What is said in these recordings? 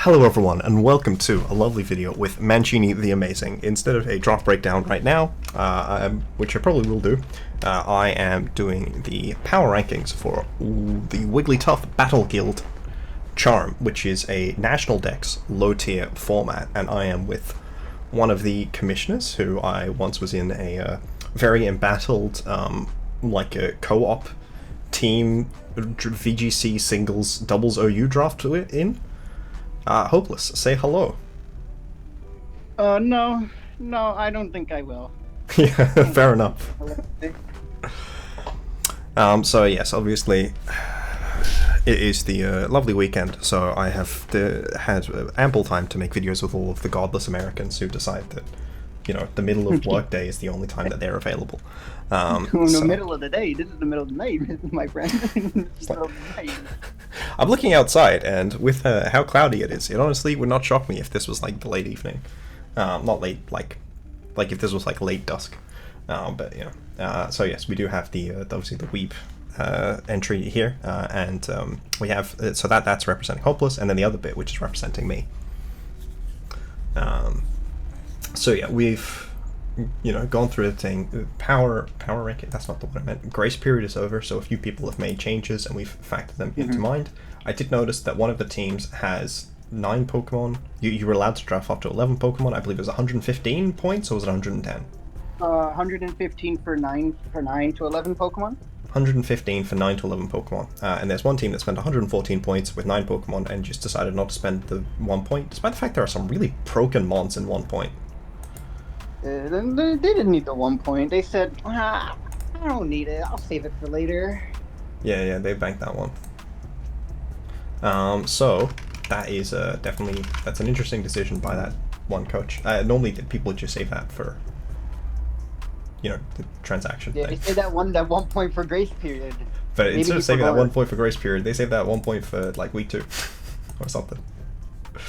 Hello everyone, and welcome to a lovely video with Mancini the Amazing. Instead of a draft breakdown right now, which I probably will do, I am doing the power rankings for the Wigglytuff Battle Guild Charm, which is a National Dex low-tier format, and I am with one of the commissioners, who I once was in a very embattled, like a co-op team VGC singles doubles OU draft in. Hopeless, say hello. No, I don't think I will. Yeah, fair enough. So yes, obviously, it is the lovely weekend, so I have had ample time to make videos with all of the godless Americans who decide that, you know, the middle of work day is the only time that they're available. The middle of the day. This is the middle of the night, my friend. Middle of the night. I'm looking outside, and with how cloudy it is, it honestly would not shock me if this was like the late evening. Not late, like if this was like late dusk. But you know, so yes, we do have the obviously the Weeb entry here, and we have so that's representing Hopeless, and then the other bit which is representing me. So yeah, we've gone through the thing. Power ranking. That's not the one I meant. Grace period is over, so a few people have made changes, and we've factored them into mind. I did notice that one of the teams has 9 Pokemon. You were allowed to draft up to 11 Pokemon. I believe it was 115 points, or was it 110? 115 for 9 to 11 Pokemon. 115 for 9 to 11 Pokemon. And there's one team that spent 114 points with 9 Pokemon and just decided not to spend the 1 point, despite the fact there are some really broken mons in 1 point. They didn't need the 1 point. They said, I don't need it. I'll save it for later. Yeah, they banked that one. So that is definitely, that's an interesting decision by that one coach. Normally people would just save that for, the transaction thing. They say that one point for grace period. But maybe instead of saving that 1 point for grace period, they save that 1 point for like week 2 or something.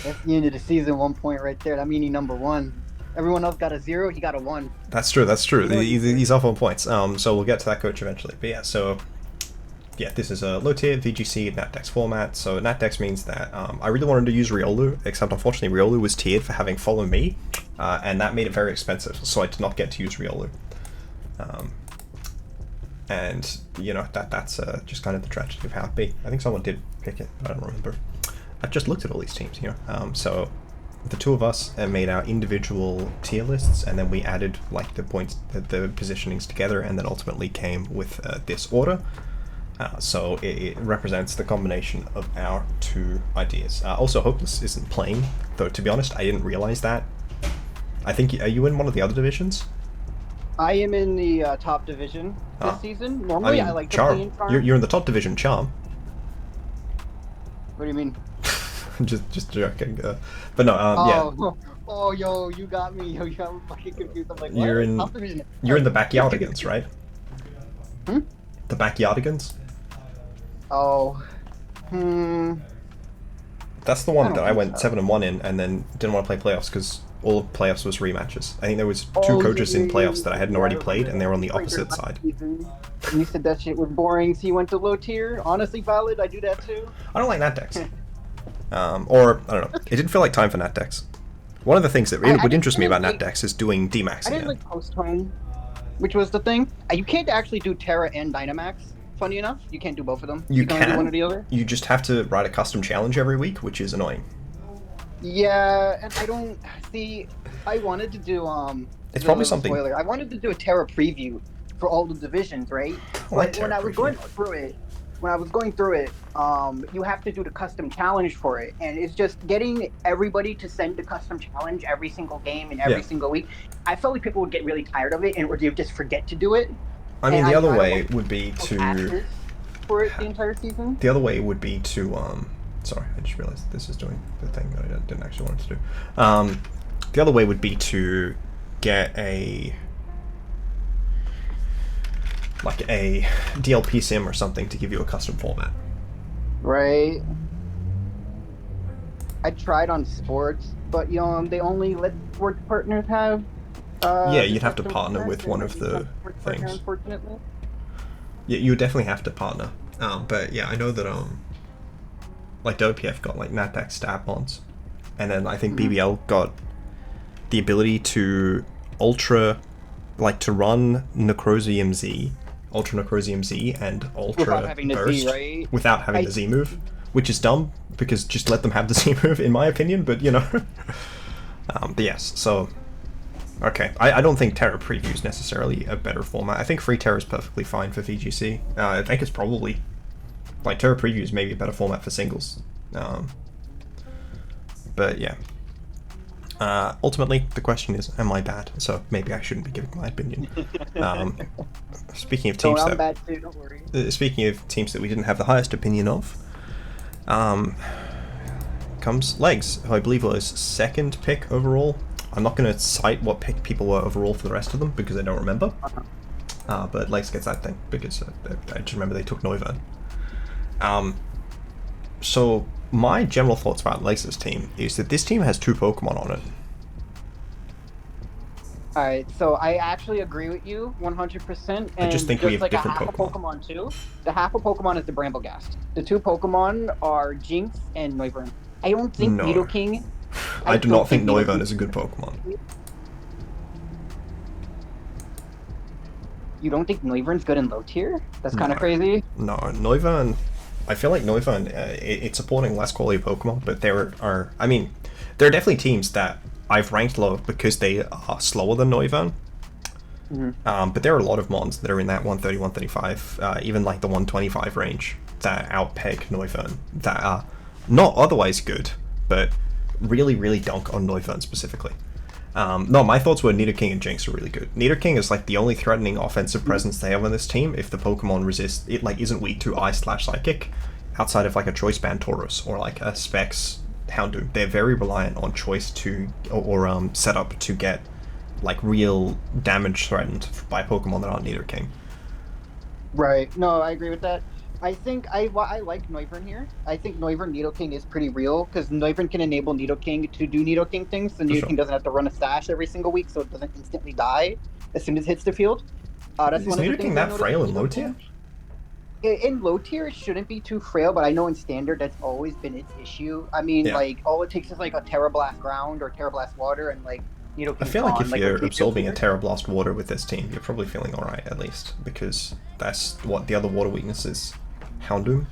That's the end of the season. 1 point right there. That means he number 1. Everyone else got a 0, he got a 1. That's true. He's off on points. So we'll get to that coach eventually. But yeah, so yeah, this is a low-tier VGC NatDex format. So NatDex means that I really wanted to use Riolu, except unfortunately Riolu was tiered for having Follow Me, and that made it very expensive, so I did not get to use Riolu. And that's just kind of the tragedy of how it be. I think someone did pick it, but I don't remember. I just looked at all these teams, so the two of us made our individual tier lists, and then we added like the points, the positionings together, and then ultimately came with this order. So it represents the combination of our two ideas. Also, Hopeless isn't playing, though. To be honest, I didn't realize that. I think are you in one of the other divisions? I am in the top division this season. Normally, I like to play in Charm. You're in the top division, Charm. What do you mean? just joking. But no, yeah. Oh, yo, you got me. Yo, I'm fucking confused. I'm like, what? You're in the Backyardigans, right? The Backyardigans? Oh. That's the one that I went 7-1 in, and then didn't want to play playoffs because all of playoffs was rematches. I think there was 2 coaches in playoffs that I hadn't already played, and they were on the opposite side. You said that shit was boring, so you went to low tier. Honestly, valid. I do that too. I don't like NatDex. Or I don't know. It didn't feel like time for NatDex. One of the things that would interest me about NatDex is doing Dmax again. I didn't like Post-Home, which was the thing. You can't actually do Terra and Dynamax. Funny enough, you can't do both of them. You can do one or the other. You just have to write a custom challenge every week, which is annoying. Yeah, and I don't see. I wanted to do It's probably something. Spoiler. I wanted to do a Terra preview for all the divisions, right? Like when I was going through it, you have to do the custom challenge for it, and it's just getting everybody to send the custom challenge every single game and every single week. I felt like people would get really tired of it, and would just forget to do it. I mean, the other way would be to for it the entire season. The other way would be to sorry, I just realized this is doing the thing that I didn't actually want it to do. The other way would be to get a DLP sim or something to give you a custom format. Right. I tried on sports, but they only let sports partners have. Yeah, you'd have to partner with one of the things. Unfortunately. Yeah, you would definitely have to partner. But yeah, I know that like WPF got like NatDex stat bonds, and then I think BBL got the ability to ultra, like to run Necrozma Z, Ultra Necrozma Z, and Ultra without having the Burst Z, right? without having the Z move, which is dumb because just let them have the Z move, in my opinion. But you know, but yes, so. Okay, I don't think Terra Preview is necessarily a better format. I think Free Terra is perfectly fine for VGC. I think it's probably, like, Terra Preview is maybe a better format for singles. But yeah. Ultimately, the question is, am I bad? So maybe I shouldn't be giving my opinion. Speaking of teams I'm bad too, don't worry. Speaking of teams that we didn't have the highest opinion of, comes Legs, who I believe was second pick overall. I'm not going to cite what pick people were overall for the rest of them because I don't remember. But Legs gets that thing because I just remember they took Noivern. So my general thoughts about Legs' team is that this team has 2 Pokemon on it. Alright, so I actually agree with you 100%. And I just think we have like different a half Pokemon. A Pokemon too. The half a Pokemon is the Bramblegast. The 2 Pokemon are Jinx and Noivern. I don't think Nidoking. I do not think Noivern is a good Pokemon. You don't think Noivern's good in low tier? That's kind of crazy. No, Noivern. I feel like Noivern, it's supporting less quality Pokemon, but there are definitely teams that I've ranked low because they are slower than Noivern. But there are a lot of mons that are in that 130, 135, even like the 125 range that outpeg Noivern, that are not otherwise good, but really, really dunk on Noivern specifically. No, my thoughts were Nidoking and Jinx are really good. Nidoking is like the only threatening offensive presence they have on this team if the Pokemon isn't weak to Ice/Psychic, outside of like a Choice Band Tauros or like a Specs Houndoom. They're very reliant on choice or setup to get like real damage threatened by Pokemon that aren't Nidoking. Right. No, I agree with that. I think I like Noivern here. I think Noivern Nidoking is pretty real because Noivern can enable Nidoking to do Nidoking things, so Nidoking doesn't have to run a stash every single week, so it doesn't instantly die as soon as it hits the field. That's Is one of the Nidoking things that frail in low tier? In low tier, it shouldn't be too frail, but I know in standard that's always been its issue. I mean, like all it takes is like a Terra Blast ground or Terra Blast water, and like Nidoking. I feel like if you're absorbing a Terra Blast water with this team, you're probably feeling alright at least, because that's what the other water weakness is. Houndoom,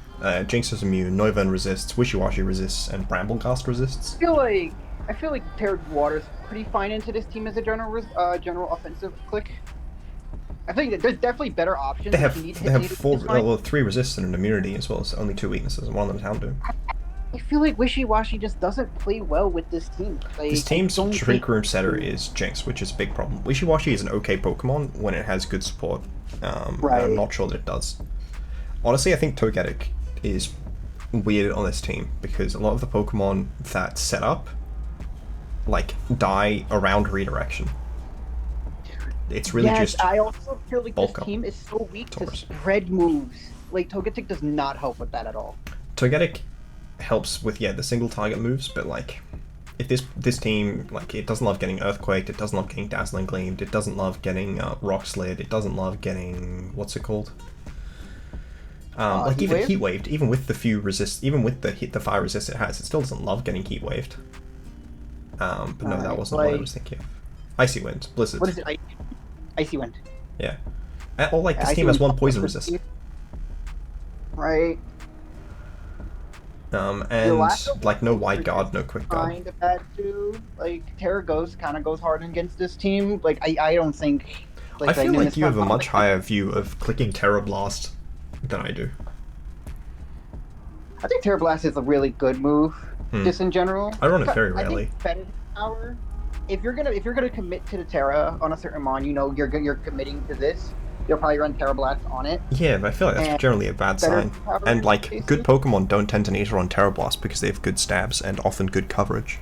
Jinx is immune, Noivern resists, Wishiwashi resists, and Bramblegast resists. I feel like Terra Water's pretty fine into this team as a general offensive click. I think that there's definitely better options. They have 3 resists and an immunity as well as only 2 weaknesses, and one of them is Houndoom. I feel like Wishiwashi just doesn't play well with this team. Like, this team's Trick Room setter is Jinx, which is a big problem. Wishiwashi is an okay Pokemon when it has good support. I'm not sure that it does. Honestly, I think Togetic is weird on this team because a lot of the Pokemon that set up like die around redirection. It's really just I also feel like this up. team is so weak to spread moves. Like Togetic does not help with that at all. Togetic helps with the single target moves, but like if this team, like, it doesn't love getting Earthquaked, it doesn't love getting Dazzling Gleamed, it doesn't love getting Rock Slid, it doesn't love getting what's it called? Like even Heat Waved, even with the few resist, even with the fire resist it has, it still doesn't love getting Heat Waved. But no, that wasn't what I was thinking of. Icy Wind, Blizzard. What is it? Icy Wind. Yeah. Or like this team has 1 poison resist. Right. And like no Wide Guard, no Quick Guard. Kind of bad too. Like Terra kind of goes hard against this team. Like I don't think. I feel like you have a much higher view of clicking Terra Blast than I do. I think Terra Blast is a really good move, just in general. I run it very rarely. I think Fetish Power. If you're gonna commit to the Terra on a certain mon, you know you're committing to this. You'll probably run Terra Blast on it. Yeah, but I feel like that's generally a bad sign. And like good Pokemon don't tend to need to run Terra Blast because they have good stabs and often good coverage.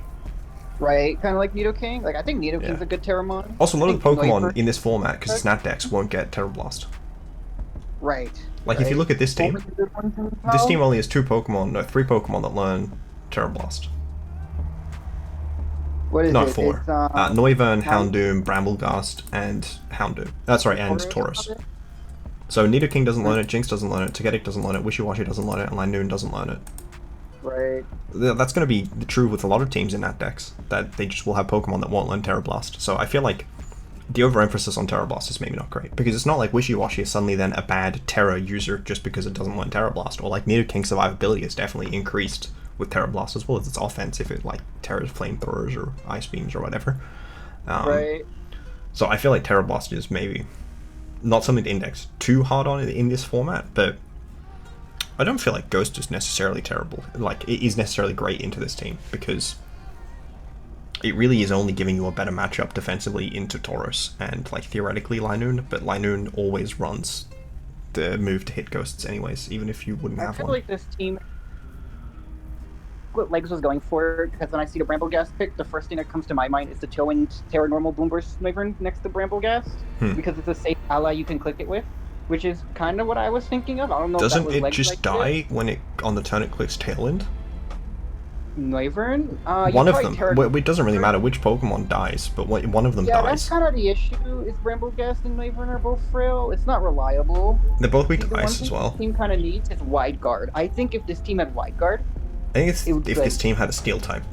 Right, kind of like Nidoking. Like I think Nidoking's a good Terramon. Also, a lot of the Pokemon in this format, because it's Snapdex, won't get Terra Blast. Right. Like if you look at this team only has 3 Pokemon that learn Terra Blast. What is Not it? 4. Noivern, Houndoom, Bramblegast, and Houndoom. And Tauros. So Nidoking doesn't learn it, Jinx doesn't learn it, Togetic doesn't learn it, Wishiwashi doesn't learn it, and Linoon doesn't learn it. Right. That's going to be true with a lot of teams in that decks, that they just will have Pokemon that won't learn Terra Blast. So I feel like the overemphasis on Terra Blast is maybe not great, because it's not like Wishiwashi is suddenly then a bad Terra user just because it doesn't learn Terra Blast, or like Nidoking's survivability is definitely increased with Terra Blast as well as its offense if it like Terra's Flamethrowers or Ice Beams or whatever. Right. So I feel like Terra Blast is maybe not something to index too hard on in this format, but I don't feel like Ghost is necessarily terrible. Like, it is necessarily great into this team, because it really is only giving you a better matchup defensively into Tauros and, like, theoretically Linoon, but Linoon always runs the move to hit Ghosts anyways, even if you wouldn't have one. I feel like this team, what Legs was going for, because when I see the Brambleghast pick, the first thing that comes to my mind is the Tailwind Terra Normal Boomburst Wyvern next to Brambleghast, because it's a safe ally you can click it with, which is kind of what I was thinking of. I don't know Doesn't if that was it Legs just like die when it on the turn it clicks Tailwind? Wyvern? One of them. It doesn't really matter which Pokemon dies, but one of them dies. Yeah, that's kind of the issue, is Brambleghast and Wyvern are both frail. It's not reliable. They're both weak to ice as well. This team kind of needs is Wide Guard. I think if this team had Wide Guard... I think if this team had a Steel type.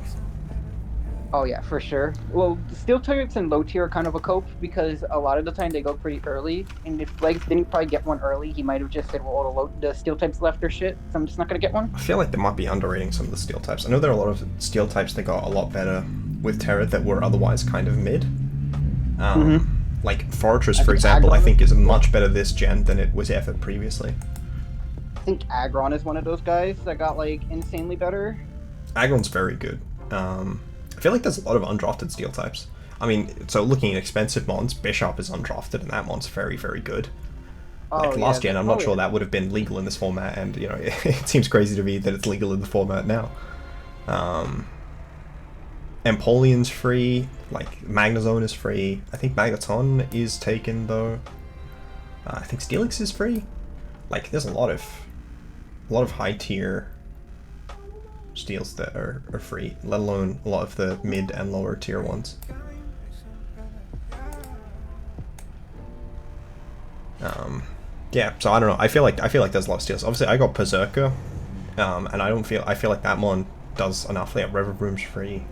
Oh yeah, for sure. Well, Steel types and low tier are kind of a cope, because a lot of the time they go pretty early, and if Legs didn't probably get one early, he might have just said, well, the Steel types left are shit, so I'm just not going to get one. I feel like they might be underrating some of the Steel types. I know there are a lot of Steel types that got a lot better with Terra that were otherwise kind of mid. Like Fortress, for example, I think is much better this gen than it was ever previously. I think Aggron is one of those guys that got, like, insanely better. Aggron's very good. I feel like there's a lot of undrafted Steel types. I mean, so looking at expensive mons, Bishop is undrafted, and that mon's very, very good. Like last gen, I'm not sure that would have been legal in this format, and you know, it seems crazy to me that it's legal in the format now. Empoleon's free, like Magnezone is free. I think Magneton is taken though. I think Steelix is free. Like, there's a lot of high tier Steels that are free, let alone a lot of the mid and lower tier ones. Yeah, so I don't know. I feel like there's a lot of Steels. Obviously, I got Berserker, and I feel like that one does enough. Yeah, Reverbroom's free.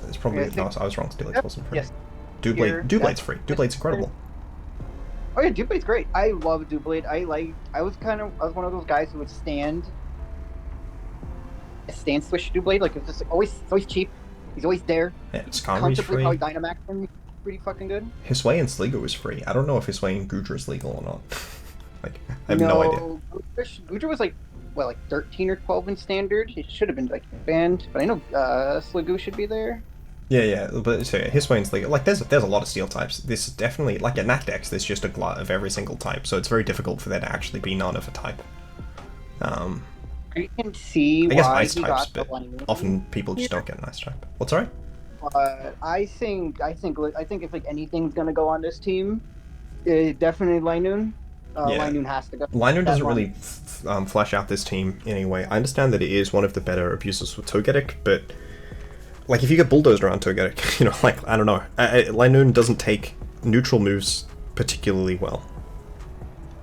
It's probably no, I was wrong. Steelix wasn't free. Yes. Dewblade's free. Dewblade's incredible. Oh yeah, Dewblade's great. I love Dewblade. I was one of those guys who would stand switch Dewblade. Like, it's always cheap. He's always there. Yeah, Skarmory's free. Probably Dynamax him pretty fucking good. Hisui and Sligo is free. I don't know if Hisui and Goodra is legal or not. Like, I have no idea. Goodra was like 13 or 12 in standard. It should have been like banned, but I know Sligo should be there. Yeah, but so yeah, Hisui and Sligo, like there's a lot of Steel types. This is definitely, like in that dex, there's just a glut of every single type, so it's very difficult for there to actually be none of a type. You can see I guess why ice he types, got but often people just don't get an ice type. What's right? I think if like anything's gonna go on this team, definitely Linoon. Yeah. Linoon has to go. Linoon doesn't really flesh out this team in any way. I understand that it is one of the better abuses with Togetic, but like if you get bulldozed around Togetic, you know, like I don't know, Linoon doesn't take neutral moves particularly well.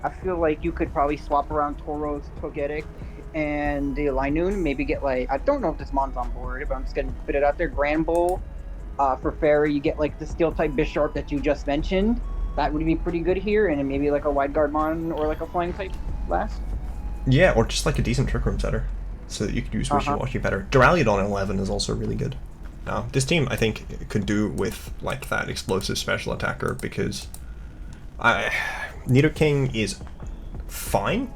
I feel like you could probably swap around Tauros, Togetic, and the Linoon. Maybe get like, I don't know if this mon's on board, but I'm just gonna put it out there. Grand Bull. For Fairy, you get like the Steel type Bisharp that you just mentioned. That would be pretty good here, and then maybe like a Wide Guard mon or like a Flying type last. Yeah, or just like a decent Trick Room setter, so that you could use Wishiwashi better. Duraludon 11 is also really good. This team, I think, could do with like that explosive special attacker, because Nidoking is fine,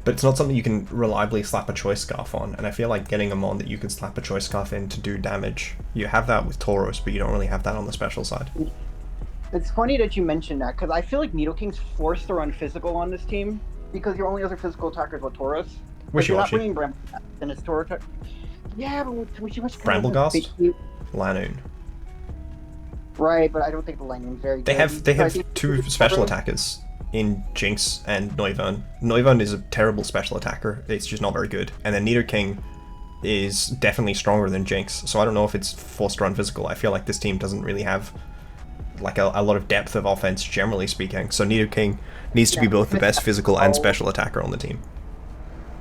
but it's not something you can reliably slap a Choice Scarf on, and I feel like getting a mon that you can slap a Choice Scarf in to do damage, you have that with Tauros, but you don't really have that on the special side. It's funny that you mentioned that, because I feel like Nidoking's forced to run physical on this team, because your only other physical attackers are Tauros. If you're not bringing Brambleghast, then it's Tauros. Yeah, but Wishiwashi... Brambleghast? Lanoon. Right, but I don't think the Lanoon's very good. They have two special attackers in Jinx and Noivern. Noivern is a terrible special attacker, it's just not very good. And then Nidoking is definitely stronger than Jinx, so I don't know if it's forced to run physical. I feel like this team doesn't really have like a lot of depth of offense, generally speaking, so Nidoking needs to be both the best physical and special attacker on the team.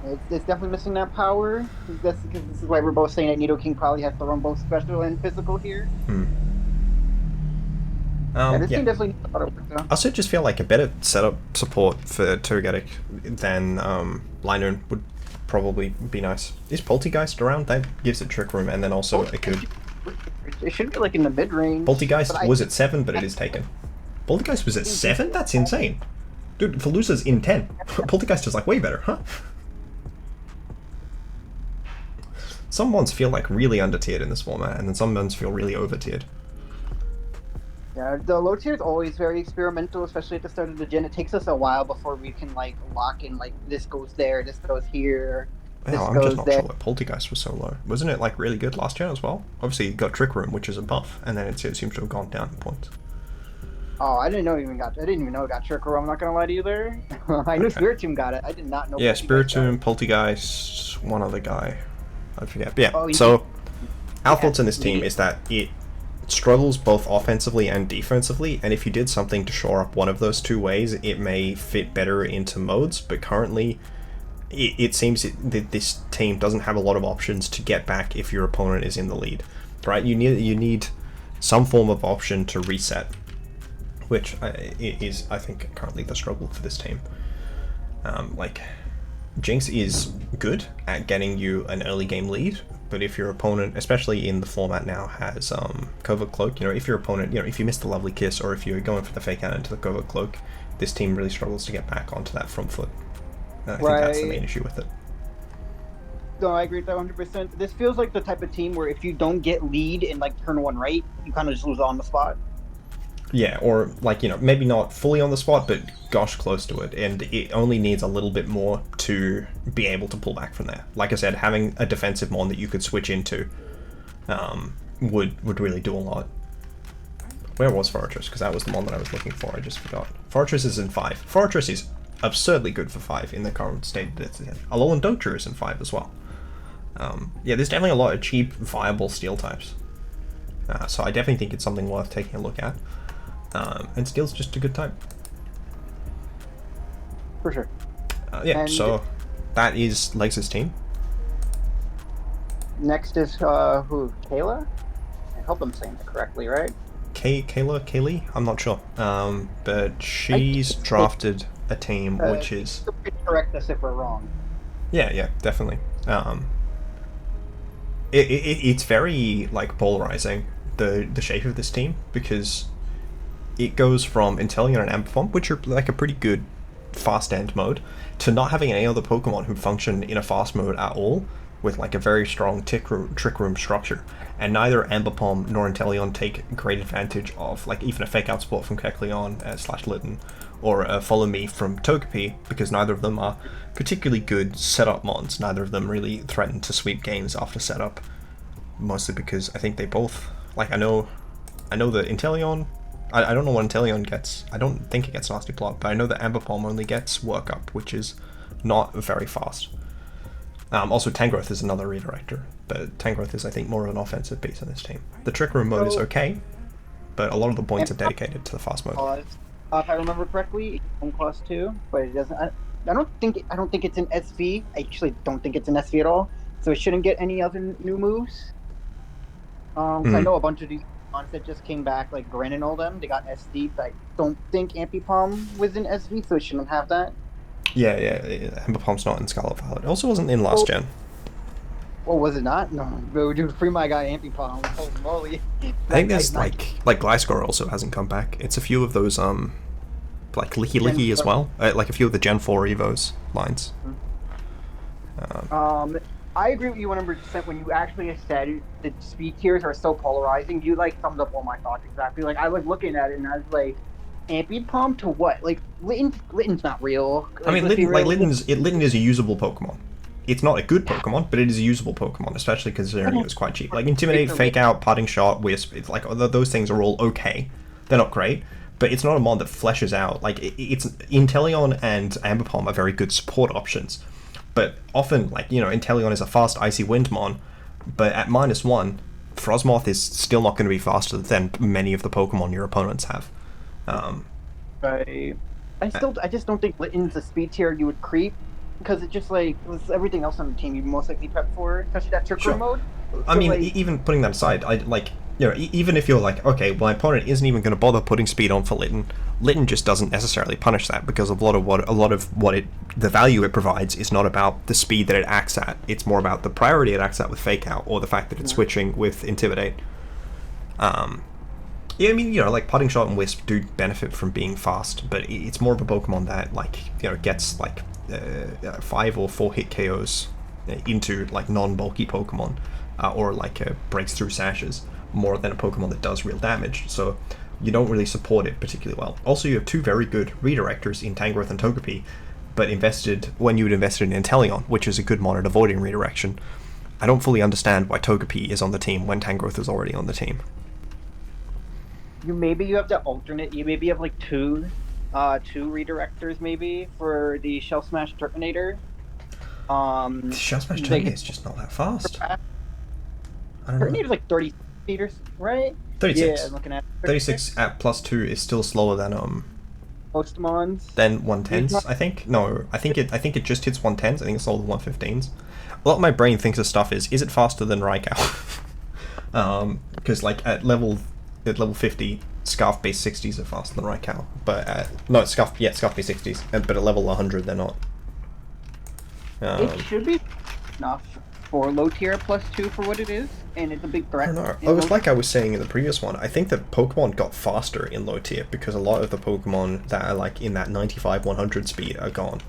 It's definitely missing that power. That's because this is why we're both saying that Nidoking probably has to run both special and physical here. Yeah, this Yeah. team definitely needs a lot of work though. I also just feel like a better setup support for Togetic than Linoon would probably be nice. Is Poltegeist around? That gives it Trick Room, and then also it could... It should be like in the mid range. Poltegeist was at 7, but it is taken. Poltegeist was at 7? That's insane. Dude, Velusa's in 10. Poltegeist is like way better, huh? Some mons feel like really under-tiered in this format, and then some mons feel really over-tiered. Yeah, the low tier is always very experimental, especially at the start of the gen. It takes us a while before we can like lock in like this goes there, this goes here. Wow, I'm just not sure why Poltegeist was so low. Wasn't it like really good last gen as well? Obviously, you got Trick Room, which is a buff, and then it seems to have gone down in points. Oh, I didn't even know it got Trick Room. I'm not gonna lie to you there. I knew Spiritomb got it. I did not know. Yeah, Spiritomb, Poltegeist, one other guy. I forget. But yeah. Oh, so, our thoughts on this team is that it struggles both offensively and defensively, and if you did something to shore up one of those two ways, it may fit better into modes, but currently it seems that this team doesn't have a lot of options to get back if your opponent is in the lead, right? You need some form of option to reset, which is, I think, currently the struggle for this team. Like, Jinx is good at getting you an early game lead, but if your opponent, especially in the format now, has Covert Cloak, you know, if your opponent, you know, if you miss the Lovely Kiss or if you're going for the Fake Out into the Covert Cloak, this team really struggles to get back onto that front foot. And I think that's the main issue with it. No, I agree with that 100%. This feels like the type of team where if you don't get lead in like turn 1 right, you kind of just lose on the spot. Yeah, or like, you know, maybe not fully on the spot, but gosh, close to it, and it only needs a little bit more to be able to pull back from there. Like I said, having a defensive mon that you could switch into would really do a lot. Where was Fortress? Because that was the mon that I was looking for, I just forgot. Fortress is in 5. Fortress is absurdly good for 5 in the current state that it's in. Alolan Doctor is in 5 as well. Yeah, there's definitely a lot of cheap, viable steel types. So I definitely think it's something worth taking a look at. And Steel's just a good type. For sure. Yeah, so that is Legs' team. Next is who? Kayla? I hope I'm saying that correctly, right? Kaylee? I'm not sure. But she's drafted a team which is... Correct us if we're wrong. Yeah, definitely. It's very, like, polarizing, the shape of this team, because it goes from Inteleon and Ambipom, which are like a pretty good fast end mode, to not having any other Pokemon who function in a fast mode at all, with like a very strong trick room structure. And neither Ambipom nor Inteleon take great advantage of like even a Fake Out support from Kecleon / Litten, or a Follow Me from Togepi, because neither of them are particularly good setup mons. Neither of them really threaten to sweep games after setup, mostly because I think they both, like, I know that Inteleon, I don't know what Inteleon gets. I don't think it gets Nasty Plot, but I know that Ambipom only gets Work Up, which is not very fast. Also, Tangrowth is another redirector, but Tangrowth is, I think, more of an offensive piece on this team. The Trick Room mode is okay, but a lot of the points are dedicated to the fast mode. If I remember correctly, it's Home Class 2, but it doesn't. I don't think it's an SV. I actually don't think it's an SV at all, so it shouldn't get any other new moves. I know a bunch of these mons that just came back, like Gren and all them, they got SD, but I don't think Ambipom was in SV, so it shouldn't have that. Yeah, Ambipom's not in Scarlet Violet. It also wasn't in last gen. Well, was it not? No, bro, dude, free my guy Ambipom. Holy moly. I think there's like Gliscor also hasn't come back. It's a few of those like Licky as well. Like a few of the Gen 4 Evos lines. I agree with you 100% when you actually said the speed tiers are so polarizing. You like summed up all my thoughts exactly. Like I was looking at it and I was like, Ambipom to what? Like Litten's not real. I mean, Litten is a usable Pokemon. It's not a good Pokemon, but it is a usable Pokemon, especially considering it was quite cheap. Like Intimidate, Fake Out, Parting Shot, Wisp. It's like those things are all okay. They're not great, but it's not a mon that fleshes out. Like it's Inteleon and Ambipom are very good support options. But often, like, you know, Inteleon is a fast Icy Wind mon, but at -1, Frosmoth is still not going to be faster than many of the Pokemon your opponents have. Right. I just don't think Litten's a speed tier you would creep. because it just like with everything else on the team you most likely prep for, especially that trick room Sure. mode. I So, mean, like, even putting that aside, I like, you know, even if you're like, okay, my opponent isn't even going to bother putting speed on for Litten, Litten just doesn't necessarily punish that because a lot of what the value it provides is not about the speed that it acts at. It's more about the priority it acts at with Fake Out or the fact that it's switching with Intimidate. Yeah, I mean, you know, like Putting Shot and Wisp do benefit from being fast, but it's more of a Pokemon that, like, you know, gets like 5 or 4 hit KOs into like non-bulky Pokemon, or like breaks through sashes more than a Pokemon that does real damage. So you don't really support it particularly well. Also, you have two very good redirectors in Tangrowth and Togepi, but when you would invest in Inteleon, which is a good mon at avoiding redirection. I don't fully understand why Togepi is on the team when Tangrowth is already on the team. you have to alternate. You maybe have like two redirectors maybe for the Shell Smash Turtonator. The Shell Smash They Turtonator is just not that fast. I don't know. Turtonator's like 30 meters, right? 36. Yeah, I'm looking at 36 at +2 is still slower than most mons. 110s, I think. No, I think it just hits 110s. I think it's slower than 115s. A lot of my brain thinks of stuff is it faster than Raikou? Because like at level 50, Scarf base 60s are faster than Raikou. But Scarf base 60s, but at level 100 they're not. It should be enough for low tier +2 for what it is, and it's a big threat. I don't know. It was like I was saying in the previous one. I think that Pokemon got faster in low tier because a lot of the Pokemon that are like in that 95-100 speed are gone.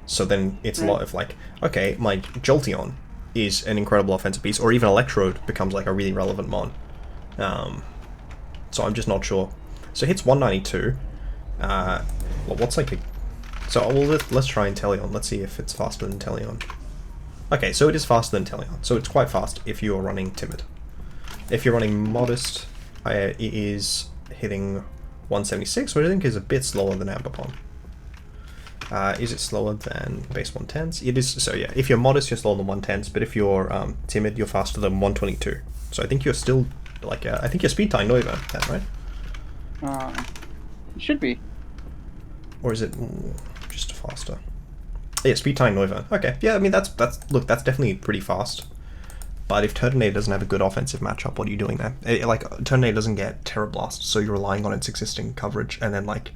So then it's a lot of like, okay, my Jolteon is an incredible offensive piece, or even Electrode becomes like a really relevant mon. So I'm just not sure. So it hits 192. Well, what's like a... So let's try Inteleon. Let's see if it's faster than Inteleon. Okay, so it is faster than Inteleon. So it's quite fast if you're running Timid. If you're running Modest, it is hitting 176, which I think is a bit slower than Ambipom. Is it slower than base 110s? It is. So yeah, if you're Modest, you're slower than 110s, but if you're Timid, you're faster than 122. So I think you're still like I think you're speed type Noiva, then, right? It should be. Or is it just faster? Yeah, speed type Noiva. Okay, yeah, I mean that's definitely pretty fast. But if Turtonator doesn't have a good offensive matchup, what are you doing there? Turtonator doesn't get Terra Blast, so you're relying on its existing coverage, and then like,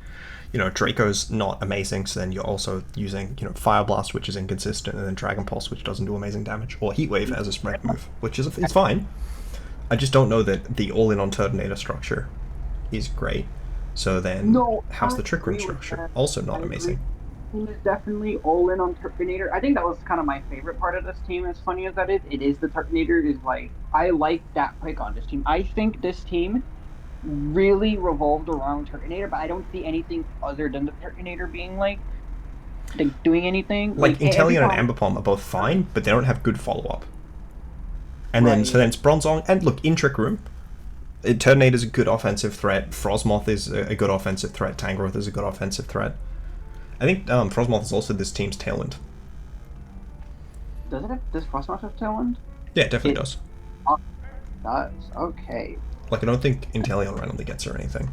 you know, Draco's not amazing, so then you're also using, you know, Fire Blast, which is inconsistent, and then Dragon Pulse, which doesn't do amazing damage, or Heat Wave as a spread move, which is it's fine. I just don't know that the all-in on Turtonator structure is great. So then, how's the Trick Room structure? Also not amazing. Team is definitely all in on Turtonator. I think that was kind of my favorite part of this team, as funny as that is. It is the Turtonator is like, I like that pick on this team. I think this team really revolved around Turtonator, but I don't see anything other than the Turtonator being like doing anything. Like Inteleon and Ambipom are both fine, but they don't have good follow-up. And then, so then it's Bronzong, and look, in Trick Room, Turtonator is a good offensive threat, Frosmoth is a good offensive threat, Tangrowth is a good offensive threat. I think Frosmoth is also this team's Tailwind. Does Frosmoth have Tailwind? Yeah, it definitely does. Does, okay. Like, I don't think Inteleon randomly gets or anything.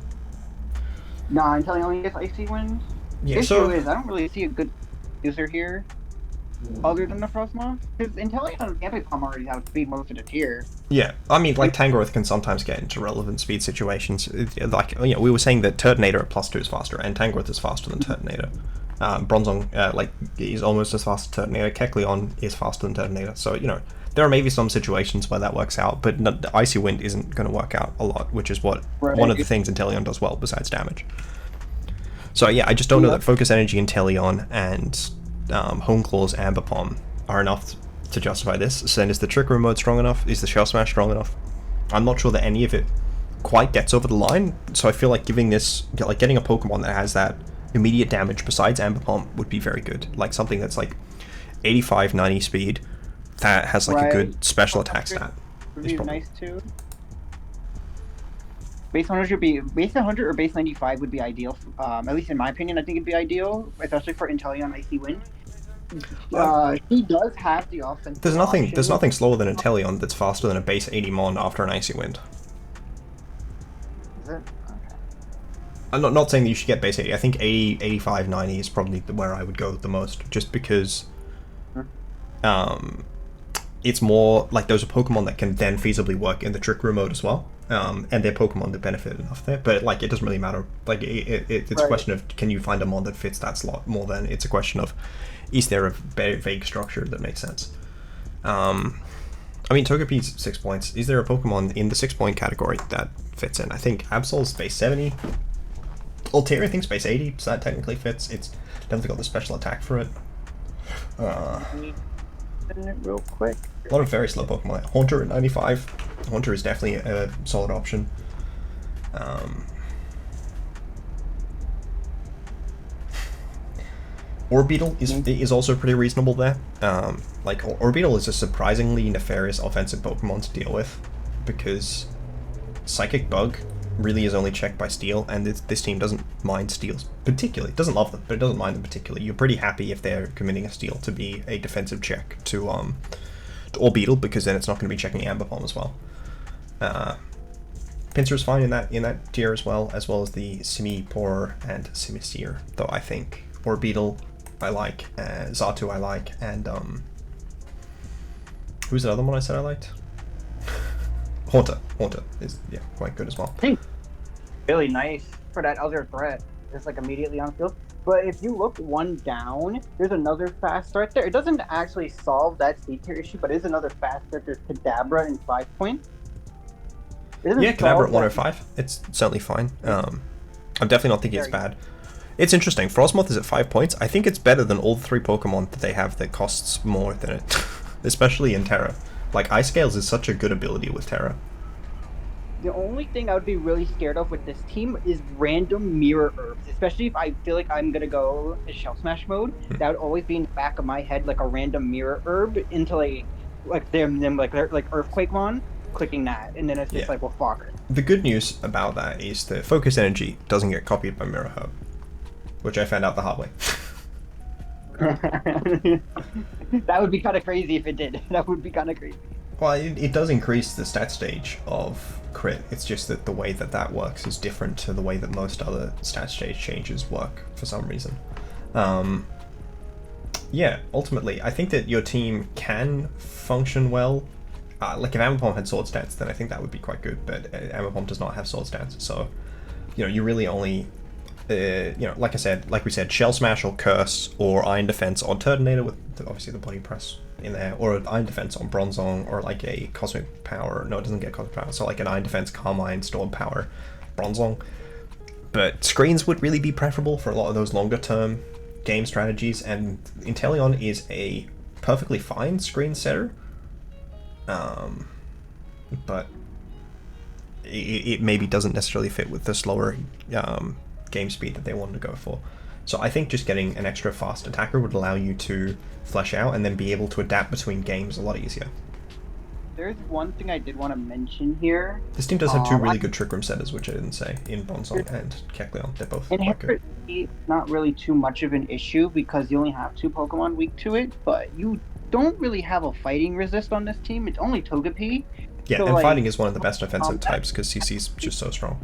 Nah, Inteleon only gets Icy Wind. Yeah, The issue is, I don't really see a good user here other than the Frosmoth, because Inteleon and Ambipom already have speed most of the tier. Yeah, I mean, like, Tangrowth can sometimes get into relevant speed situations. Like, you know, we were saying that Turtonator at +2 is faster, and Tangrowth is faster than Turtonator. Bronzong, is almost as fast as Turtonator. Kecleon is faster than Turtonator. So, you know, there are maybe some situations where that works out, but the Icy Wind isn't going to work out a lot, which is what one of the things Inteleon does well, besides damage. So, yeah, I just don't know that Focus Energy Inteleon and Hone Claws Ambipom are enough to justify this. So then is the Trick Room mode strong enough? Is the Shell Smash strong enough? I'm not sure that any of it quite gets over the line, so I feel like getting a Pokemon that has that immediate damage besides Ambipom would be very good. Like something that's like 85, 90 speed that has like a good special attack stat. Would be nice too. Base 100 base 100 or base 95 would be ideal. At least in my opinion, I think it'd be ideal, especially for Inteleon Icy Wind. He does have the offense. There's nothing slower than Inteleon that's faster than a base 80 mon after an Icy Wind. Is it? Okay. I'm not saying that you should get base 80. I think 80, 85, 90 is probably where I would go the most, just because it's more like those are Pokemon that can then feasibly work in the Trick Room mode as well. And they're Pokemon that benefit enough there, but like it doesn't really matter. Like it's a question of can you find a mod that fits that slot more than it's a question of is there a vague structure that makes sense. I mean, Togepi's 6 points. Is there a Pokemon in the 6-point category that fits in? I think Absol's base 70. Altair, I think, base 80, so that technically fits. It's definitely got the special attack for it. Real quick. A lot of very slow Pokemon. Haunter at 95. Haunter is definitely a solid option. Orbeetle is also pretty reasonable there. Like Orbeetle is a surprisingly nefarious offensive Pokemon to deal with, because Psychic Bug really is only checked by Steel, and this team doesn't mind Steels particularly. It doesn't love them, but it doesn't mind them particularly. You're pretty happy if they're committing a Steel to be a defensive check to Orbeetle, because then it's not going to be checking Amber Bomb as well. Pinsir is fine in that tier as well as the Simipour and Simisear, though I think Orbeetle I like, Xatu I like, and who's the other one I said I liked? Haunter is quite good as well. Really nice for that other threat, just like immediately on the field. But if you look one down, there's another fast start there. It doesn't actually solve that speed tier issue, but it is another fast start. There's Kadabra in 5 points. Yeah, Kadabra at 105. It's certainly fine. I'm definitely not thinking it's bad. It's interesting. Frostmoth is at 5 points. I think it's better than all the 3 Pokemon that they have that costs more than it, especially in Terra. Like, Ice Scales is such a good ability with Terra. The only thing I would be really scared of with this team is random mirror herbs, especially if I feel like I'm gonna go to Shell Smash mode. That would always be in the back of my head, like a random mirror herb into like Earthquakemon, clicking that, and then it's just like, well, fuck. The good news about that is that Focus Energy doesn't get copied by Mirror Herb, which I found out the hard way. That would be kind of crazy if it did. That would be kind of crazy. Well, it does increase the stat stage of crit. It's just that the way that works is different to the way that most other stat stage changes work for some reason. Yeah, ultimately, I think that your team can function well. Like if Amapom had sword stats, then I think that would be quite good, but Amapom does not have sword stats, so you really only like we said, Shell Smash or Curse or Iron Defense on Turtonator with obviously the Body Press in there, or an Iron Defense on Bronzong, or like a Cosmic Power. No, it doesn't get Cosmic Power, so like an Iron Defense, Carmine, Storm Power, Bronzong. But screens would really be preferable for a lot of those longer term game strategies, and Inteleon is a perfectly fine screen setter. But it maybe doesn't necessarily fit with the slower game speed that they wanted to go for. So I think just getting an extra fast attacker would allow you to flesh out and then be able to adapt between games a lot easier. There's one thing I did want to mention here. This team does have 2 really good Trick Room setters, which I didn't say, in Bronzong and Kecleon. They're both quite good. It's not really too much of an issue because you only have 2 Pokemon weak to it, but you don't really have a fighting resist on this team. It's only Togepi. Yeah, so, and fighting is one of the best offensive types because CC's just so strong.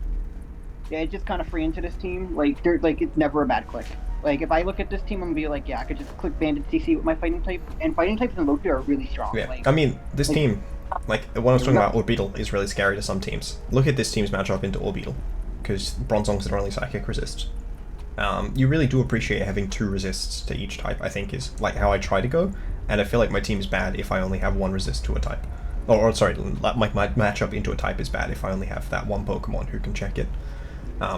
Yeah, it's just kind of free into this team. Like, it's never a bad click. Like, if I look at this team, I'm gonna be like, yeah, I could just click Banded CC with my fighting type, and fighting types in low tier are really strong. Yeah, like, I mean, this team, like, what I was talking about, Orbeetle is really scary to some teams. Look at this team's matchup into Orbeetle, because Bronzong's their only psychic resist. You really do appreciate having 2 resists to each type, I think, is like how I try to go, and I feel like my team's bad if I only have 1 resist to a type. Or sorry, my matchup into a type is bad if I only have that 1 Pokemon who can check it.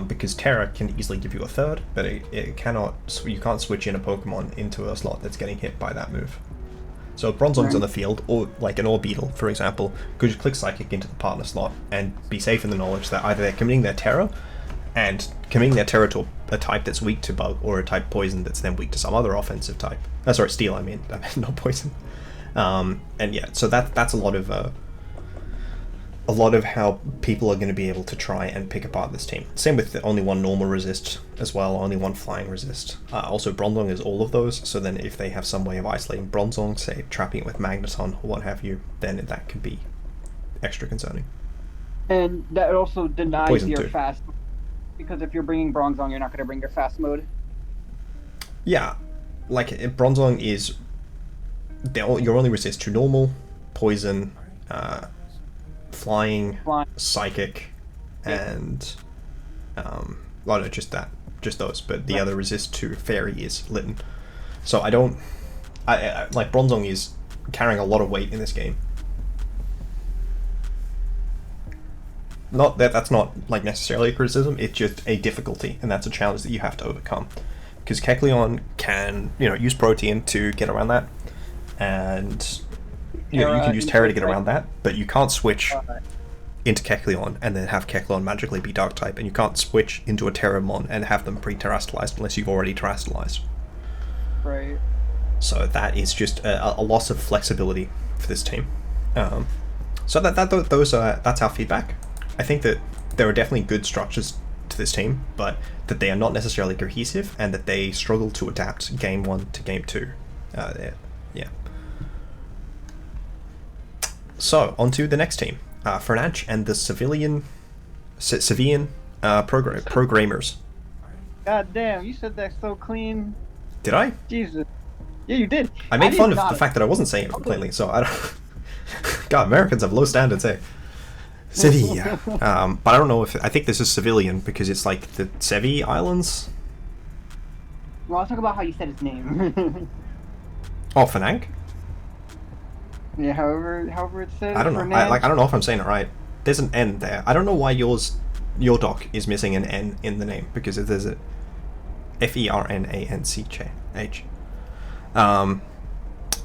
Because Terra can easily give you a 3rd, but it cannot. You can't switch in a Pokemon into a slot that's getting hit by that move. So if Bronzong's on the field, or like an Orbeetle, for example, could just click Psychic into the partner slot and be safe in the knowledge that either they're committing their Terra, and committing their Terra to a type that's weak to Bug, or a type Poison that's then weak to some other offensive type. Sorry, Steel. I mean, not Poison. And yeah, so that's a lot of how people are going to be able to try and pick apart this team. Same with the only 1 normal resist as well, only 1 flying resist. Also, Bronzong is all of those, so then if they have some way of isolating Bronzong, say trapping it with Magneton or what have you, then that could be extra concerning. And that also denies Poison your too. fast. because if you're bringing Bronzong, you're not going to bring your fast mode. Yeah, like Bronzong is your only resist to normal, poison, flying, psychic, and well, no, just those. But the other resist to fairy is Litten. So I don't, I like Bronzong is carrying a lot of weight in this game. Not that that's not like necessarily a criticism. It's just a difficulty, and that's a challenge that you have to overcome. Because Kecleon can, use Protean to get around that, and you can use Terra to get around that, but you can't switch into Kecleon and then have Kecleon magically be Dark type, and you can't switch into a Terramon and have them pre-terastallized unless you've already terastallized. Right. So that is just a loss of flexibility for this team. So that's our feedback. I think that there are definitely good structures to this team, but that they are not necessarily cohesive, and that they struggle to adapt game 1 to game 2. Yeah. So, on to the next team. Fernanch and the Sevillian programmers. God damn, you said that so clean. Did I? Jesus. Yeah, you did. I made fun of the fact that I wasn't saying it completely, so I don't... God, Americans have low standards, eh? Sevilla. But I don't know if... I think this is Civilian, because it's like the Sevi Islands? Well, I'll talk about how you said his name. Oh, Fernanch? Yeah, however it's said. I don't know. I don't know if I'm saying it right. There's an N there. I don't know why your doc is missing an N in the name, because there's a Fernanch.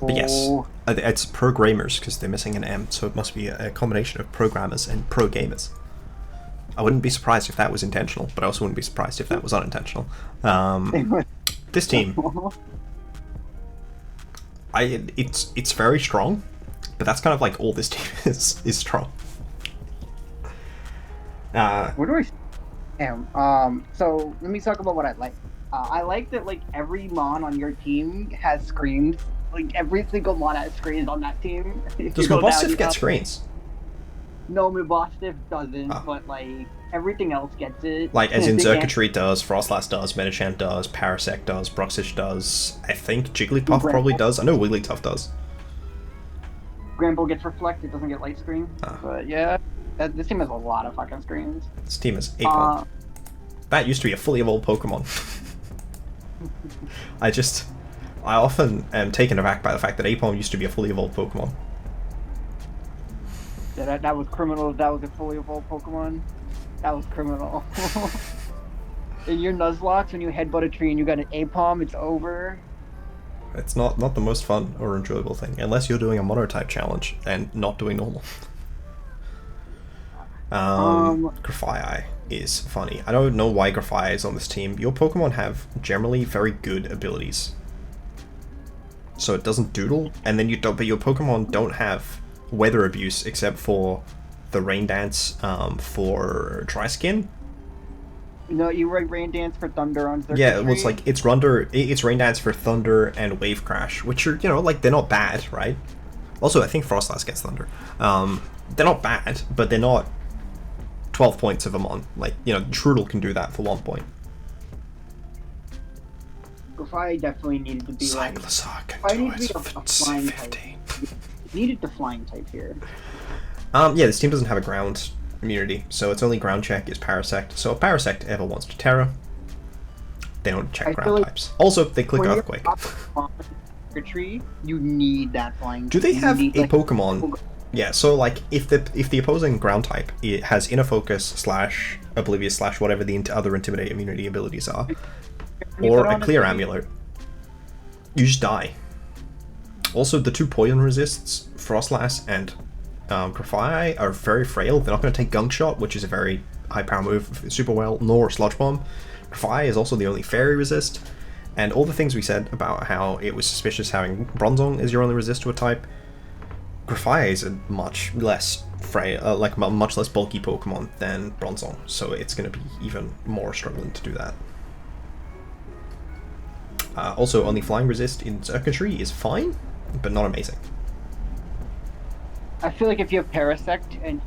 But yes, it's programmers, because they're missing an M, so it must be a combination of programmers and pro gamers. I wouldn't be surprised if that was intentional, but I also wouldn't be surprised if that was unintentional. This team, it's very strong, but that's kind of like all this team is strong. What do I? So let me talk about what I like. I like that like every mon on your team has screens. Like every single mon has screens on that team. Does Mabosstiff get screens? No, Mabosstiff doesn't, but like everything else gets it. Like as in Xurkitree does, Frostlass does, Medicham does, Parasect does, Bruxish does. I think Jigglypuff probably does. I know Wigglytuff does. Granbull gets Reflect, it doesn't get Light Screen. But yeah, this team has a lot of fucking screens. This team is Apom. That used to be a fully evolved Pokemon. I often am taken aback by the fact that Apom used to be a fully evolved Pokemon. Yeah, that was criminal. That was a fully evolved Pokemon. That was criminal. In your Nuzlocke, when you headbutt a tree and you got an Apom, it's over. It's not the most fun or enjoyable thing, unless you're doing a monotype challenge and not doing normal. Grafaiai is funny. I don't know why Grafaiai is on this team. Your Pokemon have generally very good abilities, so it doesn't doodle, and then but your Pokemon don't have weather abuse except for the Rain Dance for Dry Skin. No, you write Rain Dance for Thunder on Xurkitree. Yeah, well, it's like it's Rain Dance for Thunder and Wave Crash, which are like they're not bad, right? Also, I think Frostlass gets Thunder. They're not bad, but they're not 12 points of a mon. Like, Trudel can do that for 1 point. Grafaiai definitely needed to be like... I need to be a flying type. Needed the flying type here. Yeah, this team doesn't have a ground immunity, so its only ground check is Parasect. So if Parasect ever wants to Terra, they don't check ground types. Also, they click Earthquake. Tree, you need that flying. Do they have a Pokemon? Yeah, so like if the opposing ground type it has Inner Focus / Oblivious / whatever the other Intimidate immunity abilities are, or a Clear Amulet, you just die. Also, the 2 poison resists, Frostlass and Grafaiai, are very frail. They're not going to take Gunk Shot, which is a very high power move super well, nor Sludge Bomb. Grafaiai is also the only Fairy resist, and all the things we said about how it was suspicious having Bronzong as your only resist to a type, Grafaiai is a much less frail, like a much less bulky Pokemon than Bronzong, so it's going to be even more struggling to do that. Also, only Flying Resist in Xurkitree is fine, but not amazing. I feel like if you have Parasect, and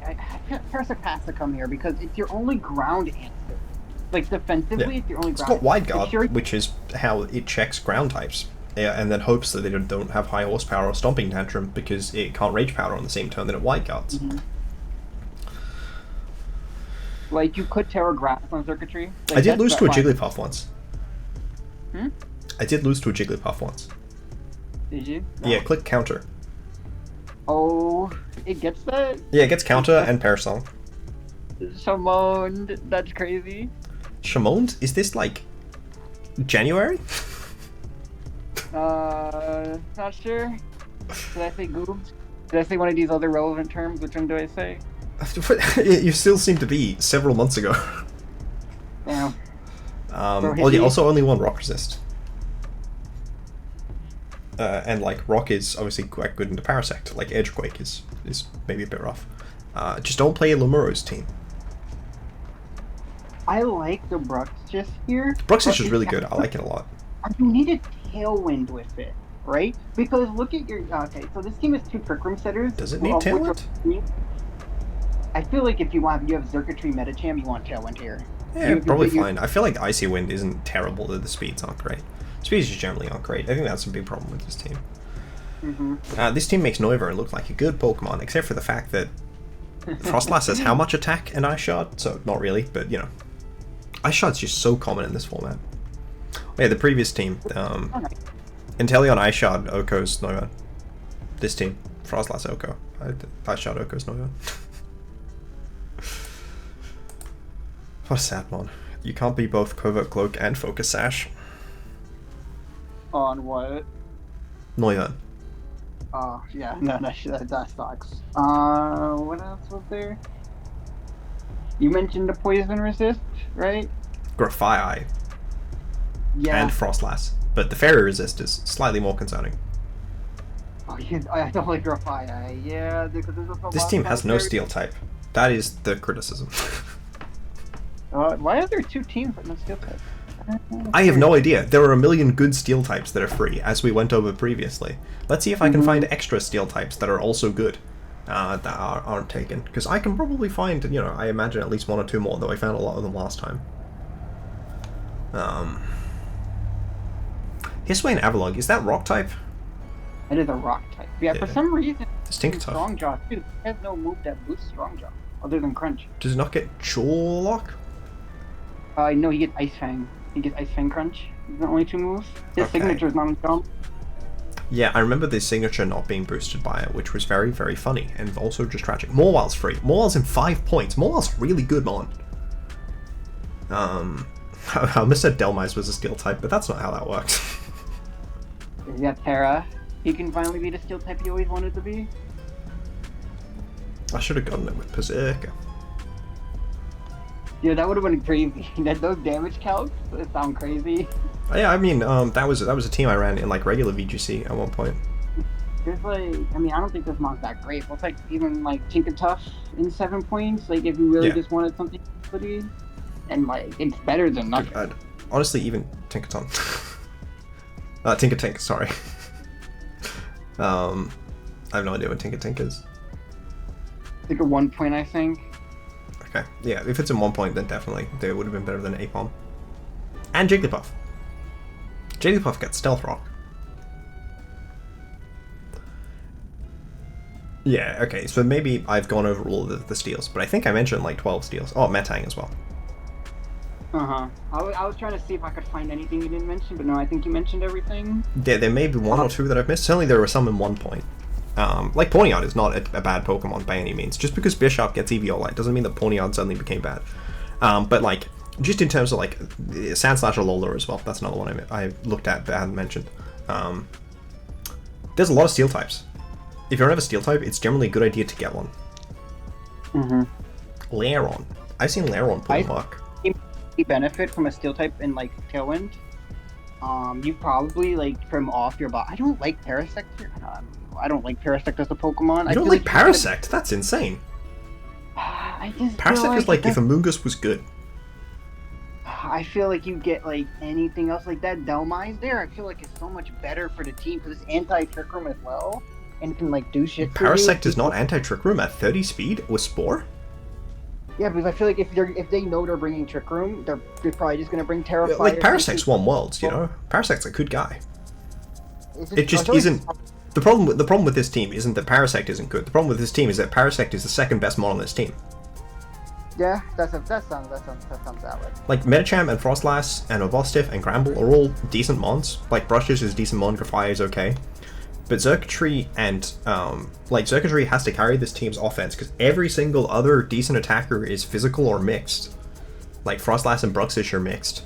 Parasect has to come here because it's your only ground answer. Like defensively, Yeah. it's your only It's ground. got Wide Guard, Sure, which is how it checks ground types. Yeah, and then hopes that they don't have high horsepower or stomping tantrum because it can't rage powder on the same turn that it Wide Guards. like you could Terra Grass on circuitry. Like, I did lose to a fine. Jigglypuff once. Hmm? I did lose to a Jigglypuff once. Did you? No. Yeah, click counter. Oh, it gets that? Yeah, it gets counter and Parasol. Shimon, that's crazy. Shamoned? Is this like January? Not sure. Did I say goobs? Did I say one of these other relevant terms? Which one do I say? You still seem to be several months ago. Damn. Well, yeah, also only one rock resist. And like rock is obviously quite good into Parasect. Like Edgequake is maybe a bit rough. Just don't play Lamuro's team. I like the Bruxis here. Bruxis is really good. I like it a lot. You need a tailwind with it, right? Because look at your... Okay, so this team has 2 Trick Room setters. Does it need tailwind? I feel like if you have Zerkatry Metacham, you want tailwind here. Yeah, probably fine. I feel like Icy Wind isn't terrible, though the speeds aren't great. Speeds just generally aren't great. I think that's a big problem with this team. This team makes Noivern look like a good Pokemon, except for the fact that Frostlass has how much attack and Ice Shard? So, not really, but, you know. Ice Shard's just so common in this format. Yeah, the previous team. Inteleon, Ice Shard, Oko's Noivern. This team, Frostlass, Oko. Ice Shard, Oko's Noivern. What a sad one. You can't be both Covert Cloak and Focus Sash. On what? Noivern. Oh, yeah. No, that sucks. What else was there? You mentioned the Poison Resist, right? Grafai Yeah. and Frostlass. But the Fairy Resist is slightly more concerning. Oh, yeah, I don't like Grafai. Yeah, because there's a This team has no Steel type. That is the criticism. Why are there 2 teams with no Steel type? I have no idea. There are a million good Steel types that are free, as we went over previously. Let's see if I can find extra Steel types that are also good, that aren't taken. Because I can probably find, you know, I imagine at least 1 or 2 more, though I found a lot of them last time. Hissway and Avalog, is that Rock type? It is a Rock type. Yeah, for some reason, It's Tinkertuff. Strong Jaw, too. It has no move that boosts Strong Jaw, other than Crunch. Does it not get Jaw Lock? No, he gets Ice Fang. He gets Ice Fang Crunch. These are the only 2 moves. His signature is not on jump. Yeah, I remember the signature not being boosted by it, which was very, very funny, and also just tragic. Morwell's free. Morwell's in 5 points. Morwell's really good, Mon. I almost said Delmise was a Steel type, but that's not how that works. You got Terra. He can finally be the Steel type he always wanted to be. I should have gotten it with Berserker. Yeah, that would have been crazy. Those damage calcs sound crazy. Yeah, I mean, that was a team I ran in like regular VGC at one point. There's like, I mean, I don't think this mon's that great. But it's like even like Tinkertuff in 7 points. Like if you really just wanted something pretty, and like it's better than nothing. Honestly, even Tinkerton. Tinkertink, sorry. I have no idea what Tinkertink is. Like a 1 point, I think. Okay, yeah, if it's in 1 point, then definitely they would have been better than Apom. And Jigglypuff. Jigglypuff gets Stealth Rock. Yeah, okay, so maybe I've gone over all of the steals, but I think I mentioned like 12 steals. Oh, Metang as well. I was trying to see if I could find anything you didn't mention, but no, I think you mentioned everything. There may be 1 or 2 that I've missed. Certainly there were some in 1 point. Like Ponyard is not a bad Pokemon by any means. Just because Bishop gets Eviolite doesn't mean that Ponyard suddenly became bad. But like, just in terms of like Sandslash or Lola as well, that's another one I looked at but I hadn't mentioned. There's a lot of Steel types. If you don't have a Steel type, it's generally a good idea to get one. Lairon. I've seen Lairon pull luck. You benefit from a Steel type in like Tailwind. You probably like trim off your bot. I don't like Parasect here. I don't like Parasect as a Pokemon. You don't like Parasect? That's insane. I just Parasect is like if Amoonguss was good. I feel like you get like anything else like that Delmise there. I feel like it's so much better for the team because it's anti-Trick Room as well and can like do shit. Parasect is not anti-Trick Room at 30 speed with Spore? Yeah, because I feel like if they know they're bringing Trick Room, they're probably just gonna bring Terrifier. Like Parasec's won worlds, you know. Parasec's a good guy. It just isn't. The problem with this team isn't that Parasect isn't good. The problem with this team is that Parasect is the second best mon on this team. Yeah, that sounds valid. Like Medicham and Frostlass and Obostiff and Gramble are all decent mons. Like Brushes is decent mon, Grafire is okay. But Xurkitree and Xurkitree has to carry this team's offense because every single other decent attacker is physical or mixed. Like Frostlass and Bruxish are mixed.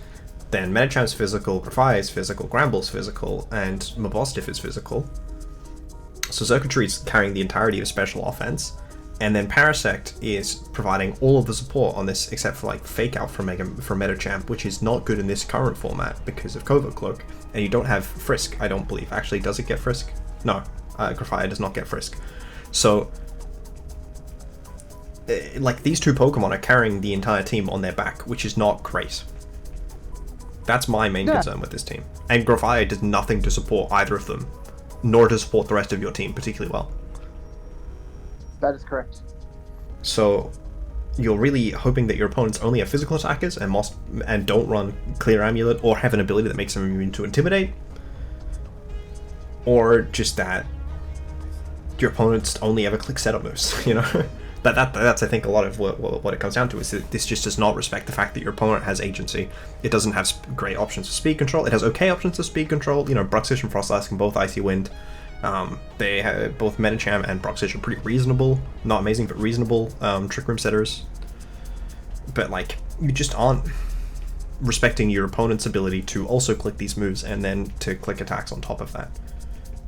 Then Medicham's physical, Grafire is physical, Gramble's physical, and Obostiff is physical. So Xurkitree's carrying the entirety of special offense. And then Parasect is providing all of the support on this except for like Fake Out from Medicham, which is not good in this current format because of Covert Cloak. And you don't have Frisk, I don't believe. Actually, does it get Frisk? No, Grafire does not get Frisk. So, like, these two Pokemon are carrying the entire team on their back, which is not great. That's my main concern with this team. And Grafire does nothing to support either of them, nor to support the rest of your team particularly well. That is correct. So, you're really hoping that your opponents only have physical attackers and don't run Clear Amulet or have an ability that makes them immune to Intimidate. Or just that your opponents only ever click setup moves, you know? That's I think a lot of what it comes down to is that this just does not respect the fact that your opponent has agency. It doesn't have great options for speed control. It has okay options for speed control. You know, Bruxish and Frostlass can both Icy Wind. They have both Medicham and Bruxish are pretty reasonable, not amazing but reasonable Trick Room setters. But like, you just aren't respecting your opponent's ability to also click these moves and then to click attacks on top of that.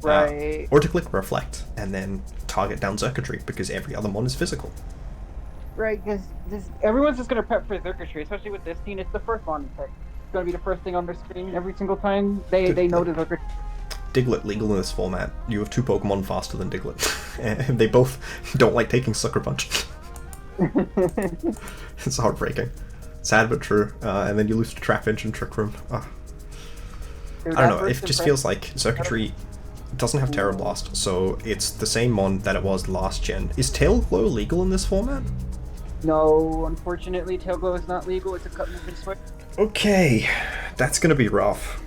Right. Or to click Reflect and then target down Xurkitree because every other mon is physical. Right, because everyone's just going to prep for Xurkitree, especially with this team. It's the first mon pick. It's going to be the first thing on their screen every single time they know the Xurkitree. Diglett legal in this format. You have two Pokemon faster than Diglett. And they both don't like taking Sucker Punch. It's heartbreaking. Sad but true. And then you lose to Trapinch and Trick Room. Dude, I don't know, it just feels like Xurkitree doesn't have Terra Blast, so it's the same mon that it was last gen. Is Tail Glow legal in this format? No, unfortunately, Tail Glow is not legal. It's a cut, move, and switch. Okay, that's gonna be rough.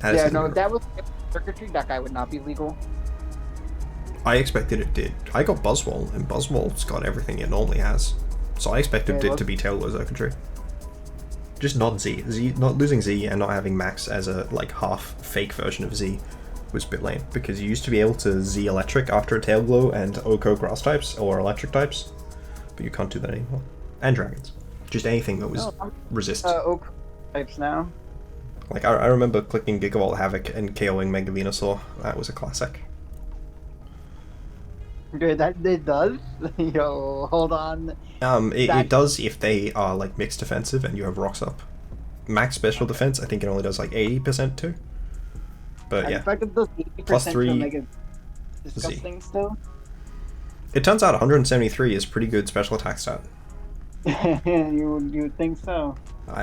Yeah, no, if that was Xurkitree, that guy would not be legal. I expected it did. I got Buzzwole, and Buzzwole's got everything it normally has. So I expected it to be Tail Glow Xurkitree. Just not Z. Not losing Z and not having Max as a like half fake version of Z was a bit lame because you used to be able to Z Electric after a Tail Glow and Oko Grass types or Electric types, but you can't do that anymore. And Dragons, just anything that was resist. Oko types now. Like I remember clicking Gigavolt Havoc and KOing Mega Venusaur. That was a classic. Dude, that it does. Yo, hold on. It does if they are like mixed defensive and you have rocks up. Max special defense, I think it only does like 80% too. But yeah, plus 3 disgusting Z. Still. It turns out 173 is pretty good special attack stat. you would think so.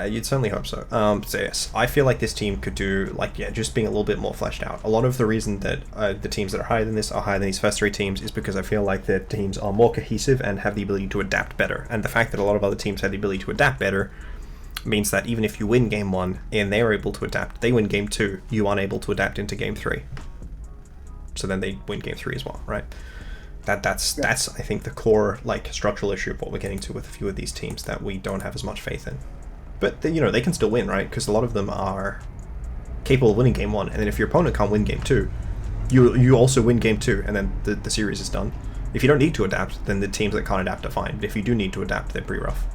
You'd certainly hope so. So yes, I feel like this team could do just being a little bit more fleshed out. A lot of the reason that the teams that are higher than this are higher than these first three teams is because I feel like their teams are more cohesive and have the ability to adapt better. And the fact that a lot of other teams have the ability to adapt better means that even if you win game 1 and they're able to adapt, they win game 2, you aren't able to adapt into game 3. So then they win game 3 as well, right? That's I think the core structural issue of what we're getting to with a few of these teams that we don't have as much faith in. But they can still win, right? Because a lot of them are capable of winning game 1, and then if your opponent can't win game 2, you also win game 2, and then the series is done. If you don't need to adapt, then the teams that can't adapt are fine. But if you do need to adapt, they're pretty rough.